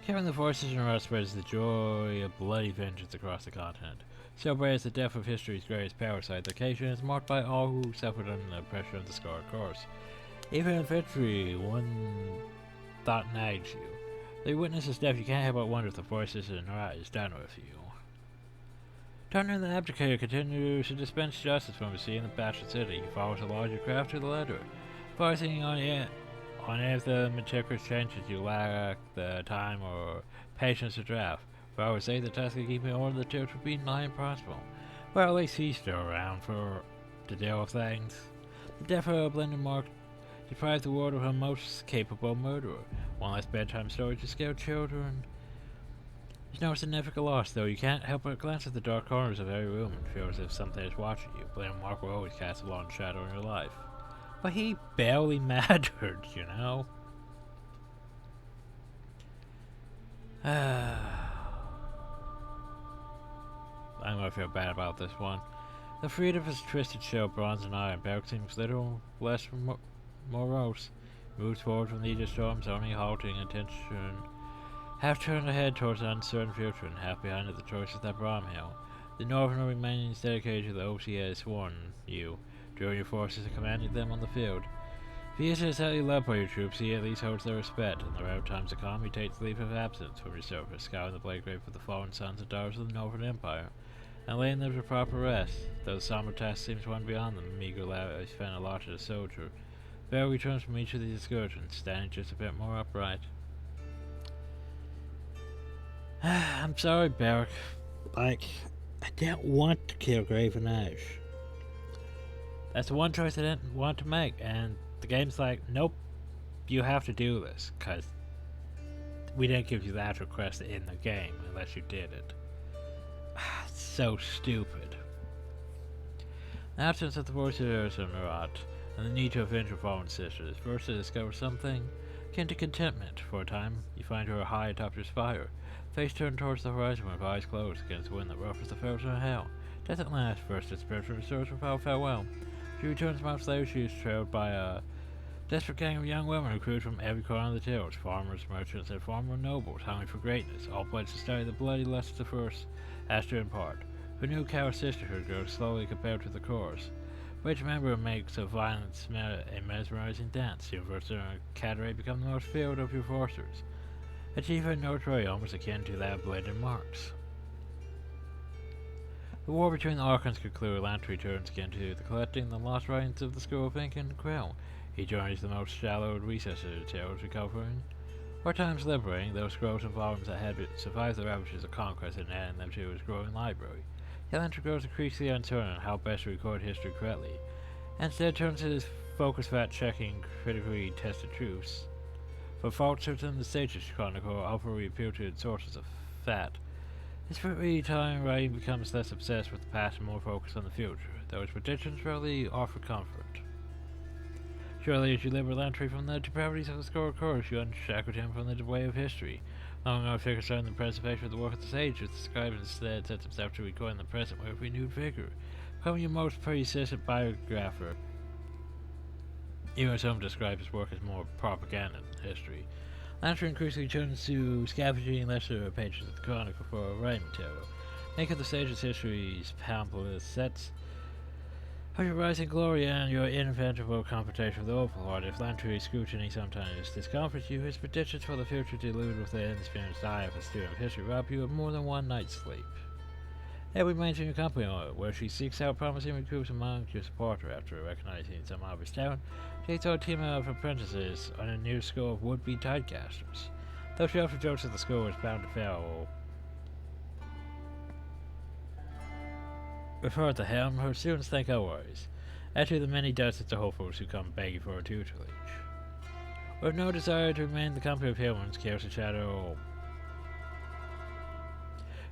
Speaker 1: Carrying the forces in rust spreads the joy of bloody vengeance across the continent. Celebrates the death of history's greatest parasite, the occasion is marked by all who suffered under the pressure of the Scarred Course. Even in victory, one thought nags you. Though you witness his death, you can't help but wonder if the forces in Nara is done with you. Turner the Abdicator continues to dispense justice from the sea in the Bastard City. He follows a larger craft to the letter. Focusing on any of the meticulous changes you lack the time or patience to draft. For I would say the task of keeping order of the church would be nigh impossible. Well, at least he's still around to deal with things. The death of Blended Mark deprived the world of her most capable murderer. One less bedtime story to scare children. There's no significant loss, though you can't help but glance at the dark corners of every room and feel as if something is watching you. Blended Mark will always cast a long shadow in your life. But he barely mattered, you know? I'm gonna feel bad about this one. The freedom of his twisted shell, bronze and iron, Barrick seems little less morose. Moves forward from the storms, only halting attention. Half turned ahead towards an uncertain future, and half behind at the choices that brought him here. The Northern remains dedicated to the oaths he has sworn you, during your forces and commanding them on the field. If he is entirely loved by your troops, he at least holds their respect, and the rare times to come, he takes leave of absence from your service, scouring the blade grave of the fallen sons and daughters of the Northern Empire, and laying them to proper rest. Though the somber task seems one beyond them, the meager life spent allotted a soldier. Barrick returns from each of these excursions, standing just a bit more upright. I'm sorry, Barrick. I didn't want to kill Graven Ash. That's the one choice I didn't want to make, and the game's like, nope, you have to do this, because we didn't give you that request in the game unless you did it. So stupid. The absence of the voices of Narat, and the need to avenge your fallen sisters, first to discover something akin to contentment. For a time, you find her high atop your spire, face turned towards the horizon with eyes closed against the wind that ruffles the fields of hell. Death at last, first its spiritual restores without farewell. She returns months later. She is trailed by a desperate gang of young women recruited from every corner of the tills, farmers, merchants, and former nobles, hungry for greatness, all pledged to study the bloody lessons the first has to impart. Her new cow sisterhood grows slowly compared to the course. Each member makes of violence a mesmerizing dance. The Universal and Cadre become the most feared of your forces, achieving notoriety almost akin to that of Blended Marks. The war between the Archons concludes. Lance returns again to the collecting the lost writings of the School of Ink and Quill. He joins the most shallow recesses of the tales, recovering, or times liberating, those scrolls and volumes that had survived the ravages of conquest and adding them to his growing library. Lance grows increasingly uncertain on how best to record history correctly, and instead turns to his focus fact-checking, critically tested truths. For faults within the Sages Chronicle often appeal to its sources of fact. His free time writing becomes less obsessed with the past and more focused on the future, though his predictions rarely offer comfort. Surely, as you liberate Lantry from the depravities of the Scarred Course, you unshackled him from the way of history. Long ago, figures on the preservation of the work of the sages, the scribe instead sets himself to record the present with renewed vigor, becoming your most persistent biographer. Even some describe his work as more propaganda than history. Lantry increasingly turns to scavenging lesser pages of the Chronicle for writing material, making the sages' histories pamphlet sets of your rising glory and your inevitable confrontation with the Overlord. If Lantry's scrutiny sometimes discomforts you, his predictions for the future delude with the inexperienced eye of a student of history rob you of more than one night's sleep. Hey, we mentioned your company where she seeks out promising recruits among to support her after recognizing some obvious talent. She takes out a team of apprentices on a new school of would-be typecasters. Though she often jokes that the school is bound to fail. With her at the helm, her students think otherwise. Actually, the many dozens of hopefuls who come begging for a tutelage. With no desire to remain in the company of humans, Chaos Shadow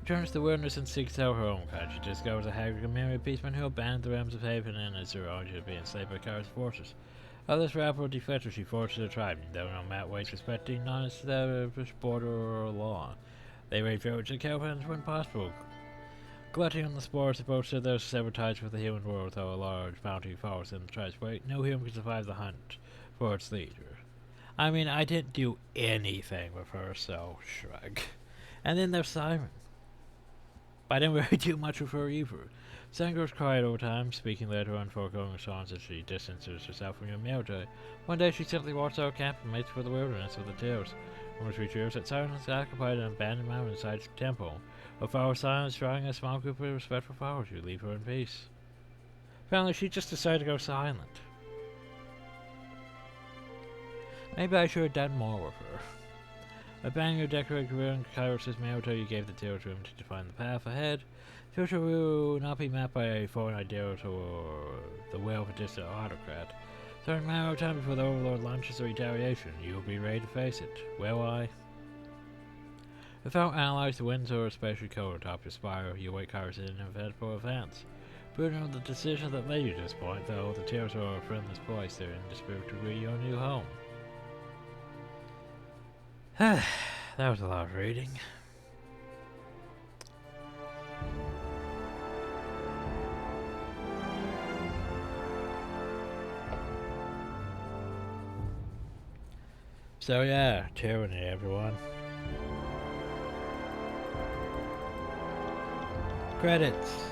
Speaker 1: returns to the wilderness and seeks out her own kind. She discovers a haggard community of peacemen who abandoned the realms of Haven and as their own to be enslaved by Kara's forces. Others rabble defectors she forces their tribe, though no mat ways respecting non-established border or law. They raid villages and caravans when possible, glutting on the spores that both of those severed ties with the human world, though a large bounty follows in the tribe's wake. No human can survive the hunt for its leader. I mean, I didn't do anything with her, so shrug. And then there's Siren. But I didn't really do much with her either. Siren grows quiet over time, speaking later on foregoing songs as she distances herself from your military. One day she simply walks out of camp and makes for the wilderness with the tails. Rumors retrieves that Siren has occupied an abandoned mountain inside the temple. Her flower silence, drawing a small group of respectful followers who leave her in peace. Apparently she just decided to go silent. Maybe I should have done more with her. Abandoning your decorated career in Kairos' military, you gave the Tails room to define the path ahead. The future will not be mapped by a foreign ideal or the will of a distant autocrat. So in a matter of time before the Overlord launches a retaliation, you will be ready to face it. Will I? Without allies, the winds or especially cold atop your spire, you await Kairos' inevitable advance. Prudent of the decision that led you to this point, though, the Tails are a friendless place, they're indisputably your new home. That was a lot of reading. So yeah, Tyranny, everyone. Credits.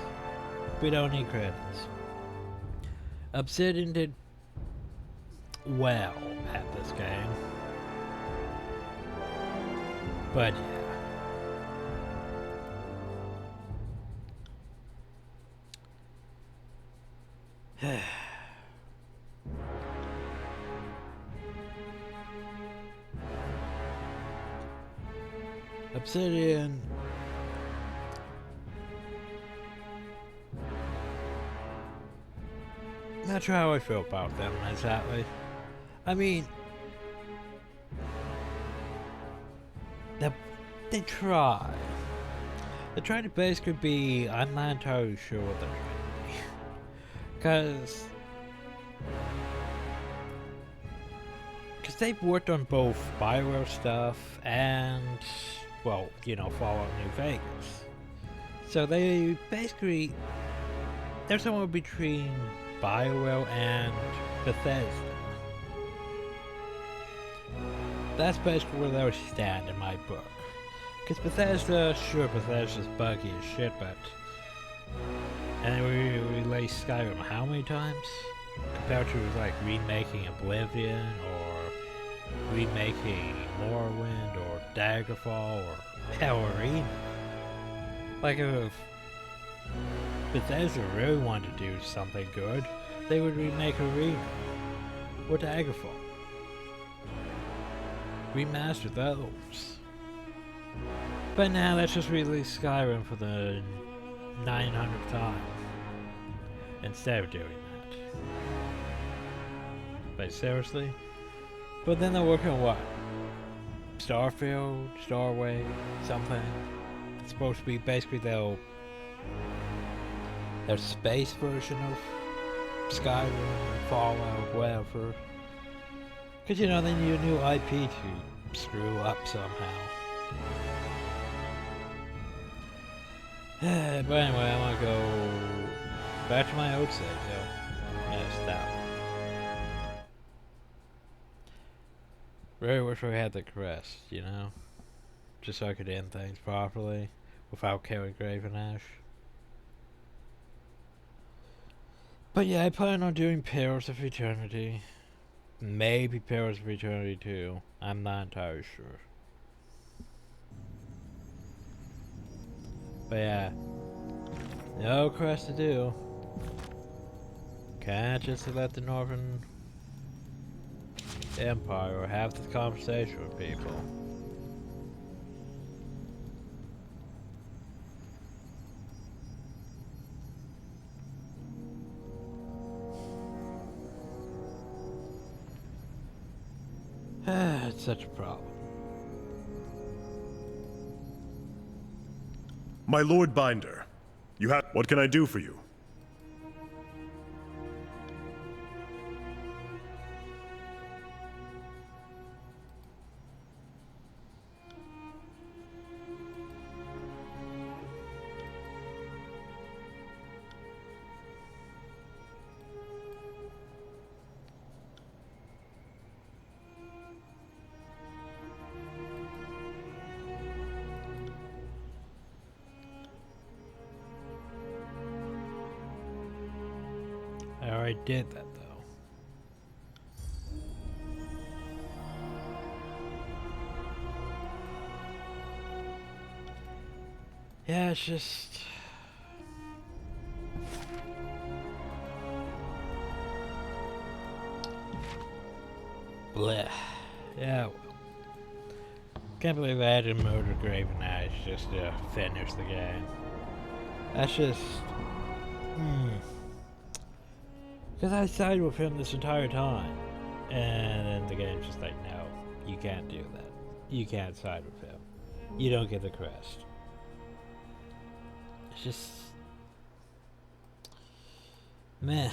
Speaker 1: We don't need credits. Obsidian did well at this game. But yeah. Obsidian. Not sure how I feel about them exactly. I mean, they try. They try to basically be, I'm not entirely sure what they're trying to be. Because they've worked on both Bioware stuff and, well, you know, Fallout New Vegas. So they basically, they're somewhere between Bioware and Bethesda. That's basically where they stand in my book. Because Bethesda, sure, Bethesda's buggy as shit, but... And we released Skyrim how many times? Compared to, like, remaking Oblivion, or remaking Morrowind, or Daggerfall, or hell, Arena. Like, if Bethesda really wanted to do something good, they would remake Arena, or Daggerfall. Remaster those. But now let's just release Skyrim for the 900th time instead of doing that. But seriously? But then they're working on what? Starfield? Starway? Something? It's supposed to be basically their space version of Skyrim, Fallout, whatever. Because, you know, they need a new IP to screw up somehow. But anyway, I want to go back to my old save, though. Yeah, stop. Really wish I had the crest, you know? Just so I could end things properly without killing Graven Ash. But yeah, I plan on doing Pillars of Eternity. Maybe Pillars of Eternity 2. I'm not entirely sure. But yeah. No quest to do. Can't just let the Northern Empire or have this conversation with people. It's such a problem.
Speaker 5: My Lord Binder, you have. What can I do for you?
Speaker 1: I already did that though. Yeah, it's just... bleh. Yeah, well. Can't believe I had to murder Graven Eyes just to finish the game. That's just... Because I sided with him this entire time. And then the game's just like, no, you can't do that. You can't side with him. You don't get the crest. It's just... meh.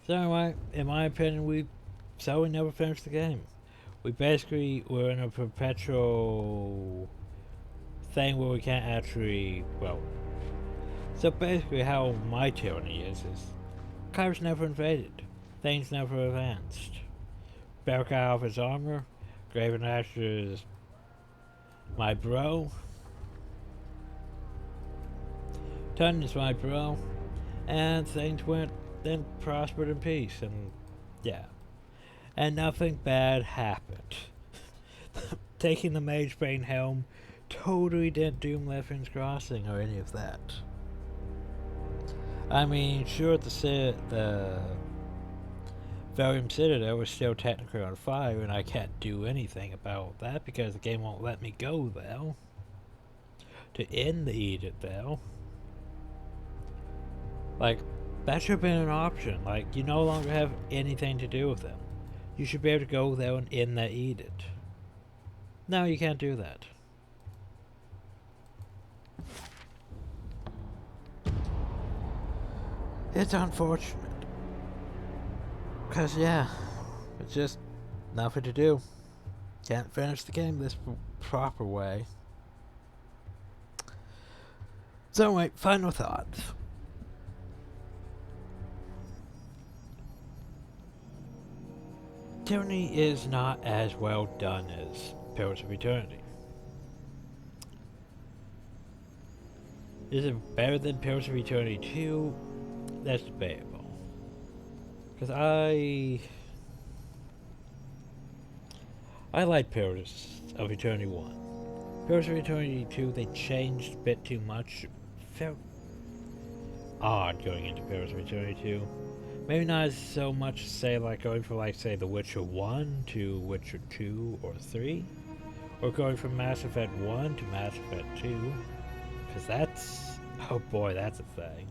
Speaker 1: So anyway, in my opinion, we never finished the game. We basically were in a perpetual thing where we can't actually, well... So basically how my tyranny is Kairos never invaded. Things never advanced. Barrick got off his armor. Graven Asher is my bro. Tun is my bro. And things went then prospered in peace, and yeah. And nothing bad happened. Taking the Magebane helm totally didn't doom Leffin's Crossing or any of that. I mean, sure, the Valium Citadel was still technically on fire, and I can't do anything about that because the game won't let me go there to end the edict there. Like, that should have been an option. Like, you no longer have anything to do with them. You should be able to go there and end that edict. No, you can't do that. It's unfortunate. Because, yeah, it's just nothing to do. Can't finish the game this proper way. So, anyway, final thoughts. Tyranny is not as well done as Pillars of Eternity. Is it better than Pillars of Eternity 2? That's debatable. Because I like Pillars of Eternity 1. Pillars of Eternity 2, they changed a bit too much. Felt odd going into Pillars of Eternity 2. Maybe not so much, say, like going from, like, say, The Witcher 1 to Witcher 2 or 3. Or going from Mass Effect 1 to Mass Effect 2. Because that's... oh boy, that's a thing.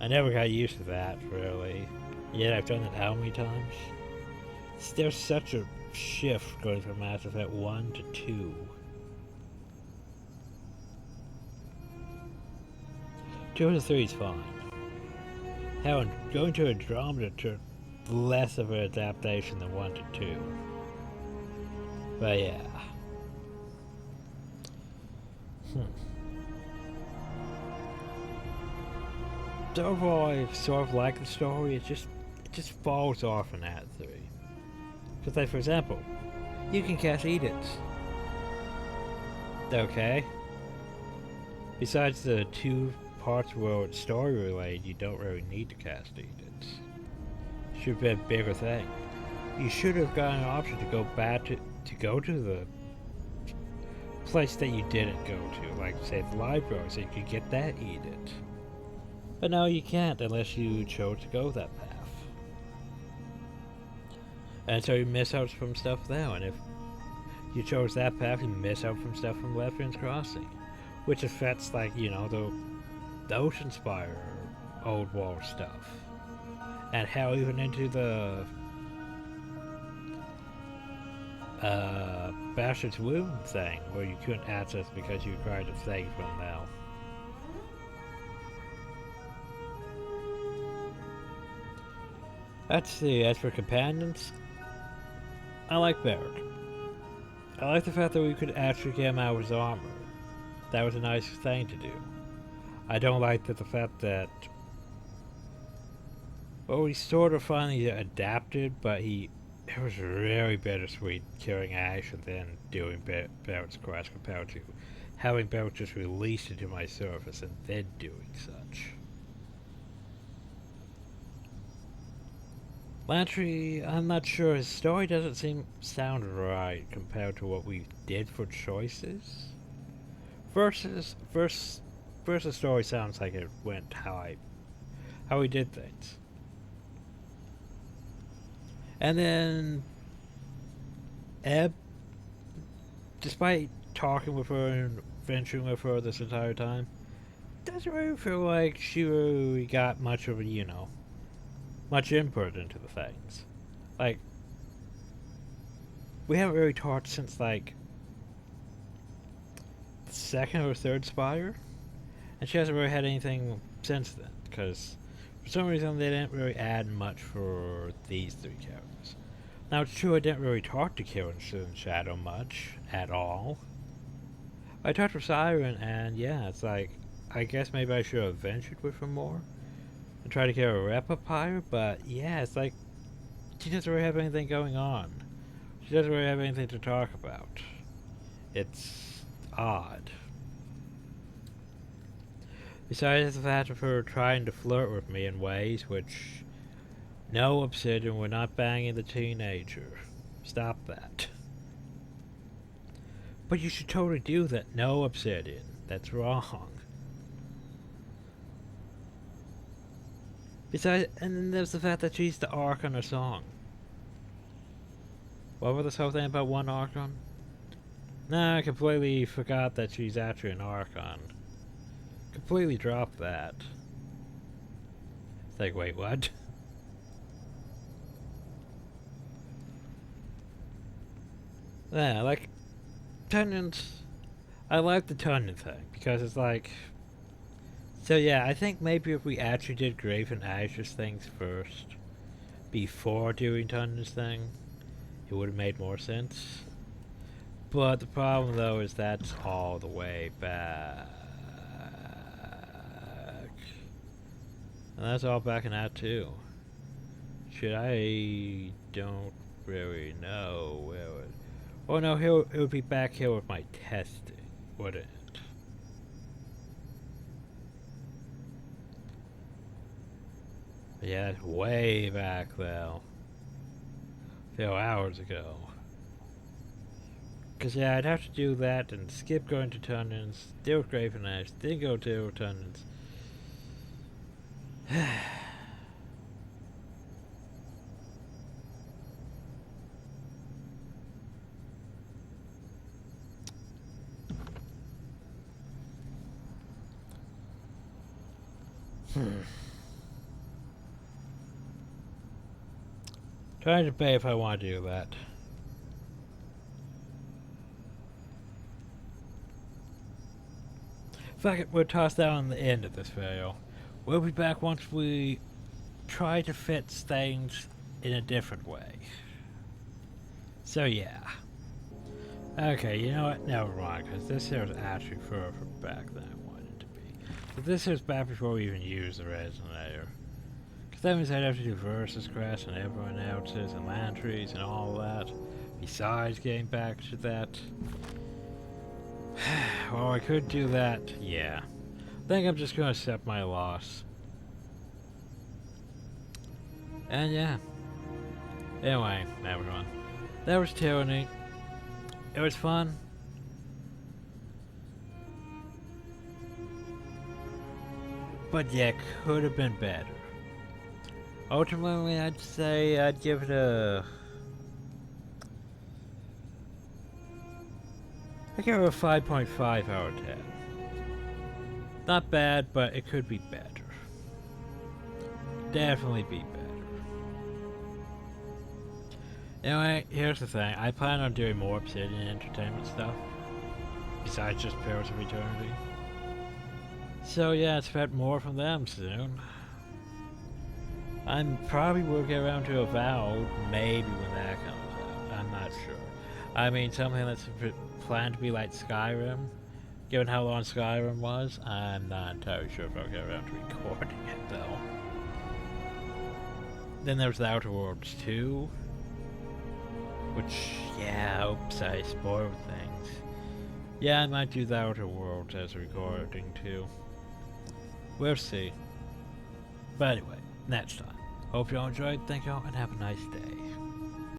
Speaker 1: I never got used to that, really. Yet I've done it how many times? There's such a shift going from Mass Effect 1 to 2. 2 to 3 is fine. Hell, going to Andromeda took less of an adaptation than 1 to 2. But yeah. So overall, I sort of like the story. It just falls off in Act 3. Because, like, for example, you can cast edicts. Okay. Besides the 2 parts where it's story related, you don't really need to cast edicts. Should have been a bigger thing. You should have gotten an option to go back to go to the place that you didn't go to, like say the library, so you could get that edict. But no, you can't unless you chose to go that path. And so you miss out from stuff there, and if you chose that path, you miss out from stuff from Lefthand's Crossing. Which affects, like, you know, the Ocean Spire Old World stuff. And hell, even into the Bastard's Wound thing, where you couldn't access because you tried to save from now. Let's see, as for companions, I like Barrick. I like the fact that we could actually get him out of his armor. That was a nice thing to do. I don't like the fact that, well, he sort of finally adapted, but it was very bittersweet killing Ash and then doing Barrett's quest compared to having Barrett just released it to my surface and then doing such. Lantry, I'm not sure, his story doesn't sound right compared to what we did for choices. First the story sounds like it went how we did things. And then Ebb, despite talking with her and venturing with her this entire time, doesn't really feel like she really got much of a, you know, much input into the things. Like, we haven't really talked since, like, the second or third Spire, and she hasn't really had anything since then, because for some reason they didn't really add much for these three characters. Now, it's true I didn't really talk to Kieran Shadow much, at all. I talked with Siren, and yeah, it's like, I guess maybe I should have ventured with her more and try to get a rep up higher, but yeah, it's like she doesn't really have anything going on. She doesn't really have anything to talk about. It's odd. Besides the fact of her trying to flirt with me in ways which, no, Obsidian, we're not banging the teenager. Stop that. But you should totally do that. No, Obsidian, that's wrong. Besides, and then there's the fact that she's the Archon of song. What was this whole thing about one Archon? Nah, I completely forgot that she's actually an Archon. Completely dropped that. It's like, wait, what? Yeah, like, Tundens, I like the Tundon thing, because it's like, so yeah, I think maybe if we actually did Grave and Ashes things first, before doing Tundon's thing, it would have made more sense. But the problem though is that's all the way back. And that's all back in Act 2. Don't really know where it... Oh no, it would be back here with my testing, wouldn't it? Yeah, that's way back though. A few hours ago. Cause yeah, I'd have to do that and skip going to Tundons, deal with Grave and Ash, then go to Tundons. Trying to debate if I want to do that. Fuck it, we'll toss that on the end of this video. We'll be back once we try to fit things in a different way. So yeah. Okay, you know what? Never mind, because this here is actually further back than I wanted it to be. But this here is back before we even use the resonator. Because that means I'd have to do Versus Crest and everyone else's and Lantry's and all that. Besides getting back to that. Well, I could do that, yeah. I think I'm just gonna accept my loss. And yeah. Anyway, everyone. That was Tyranny. It was fun. But yeah, could have been better. Ultimately, I'd say I'd give it a... I give it a 5.5 out of 10. Not bad, but it could be better. Definitely be better. Anyway, here's the thing. I plan on doing more Obsidian Entertainment stuff. Besides just Pillars of Eternity. So yeah, expect more from them soon. I'm probably will get around to Avowed, maybe when that comes out. I'm not sure. I mean, something that's planned to be like Skyrim, given how long Skyrim was, I'm not entirely sure if I'll get around to recording it though. Then there's the Outer Worlds 2, which, yeah, oops, I spoiled things. Yeah, I might do the Outer Worlds as a recording too. We'll see. But anyway, next time. Hope you all enjoyed, thank you all, and have a nice day.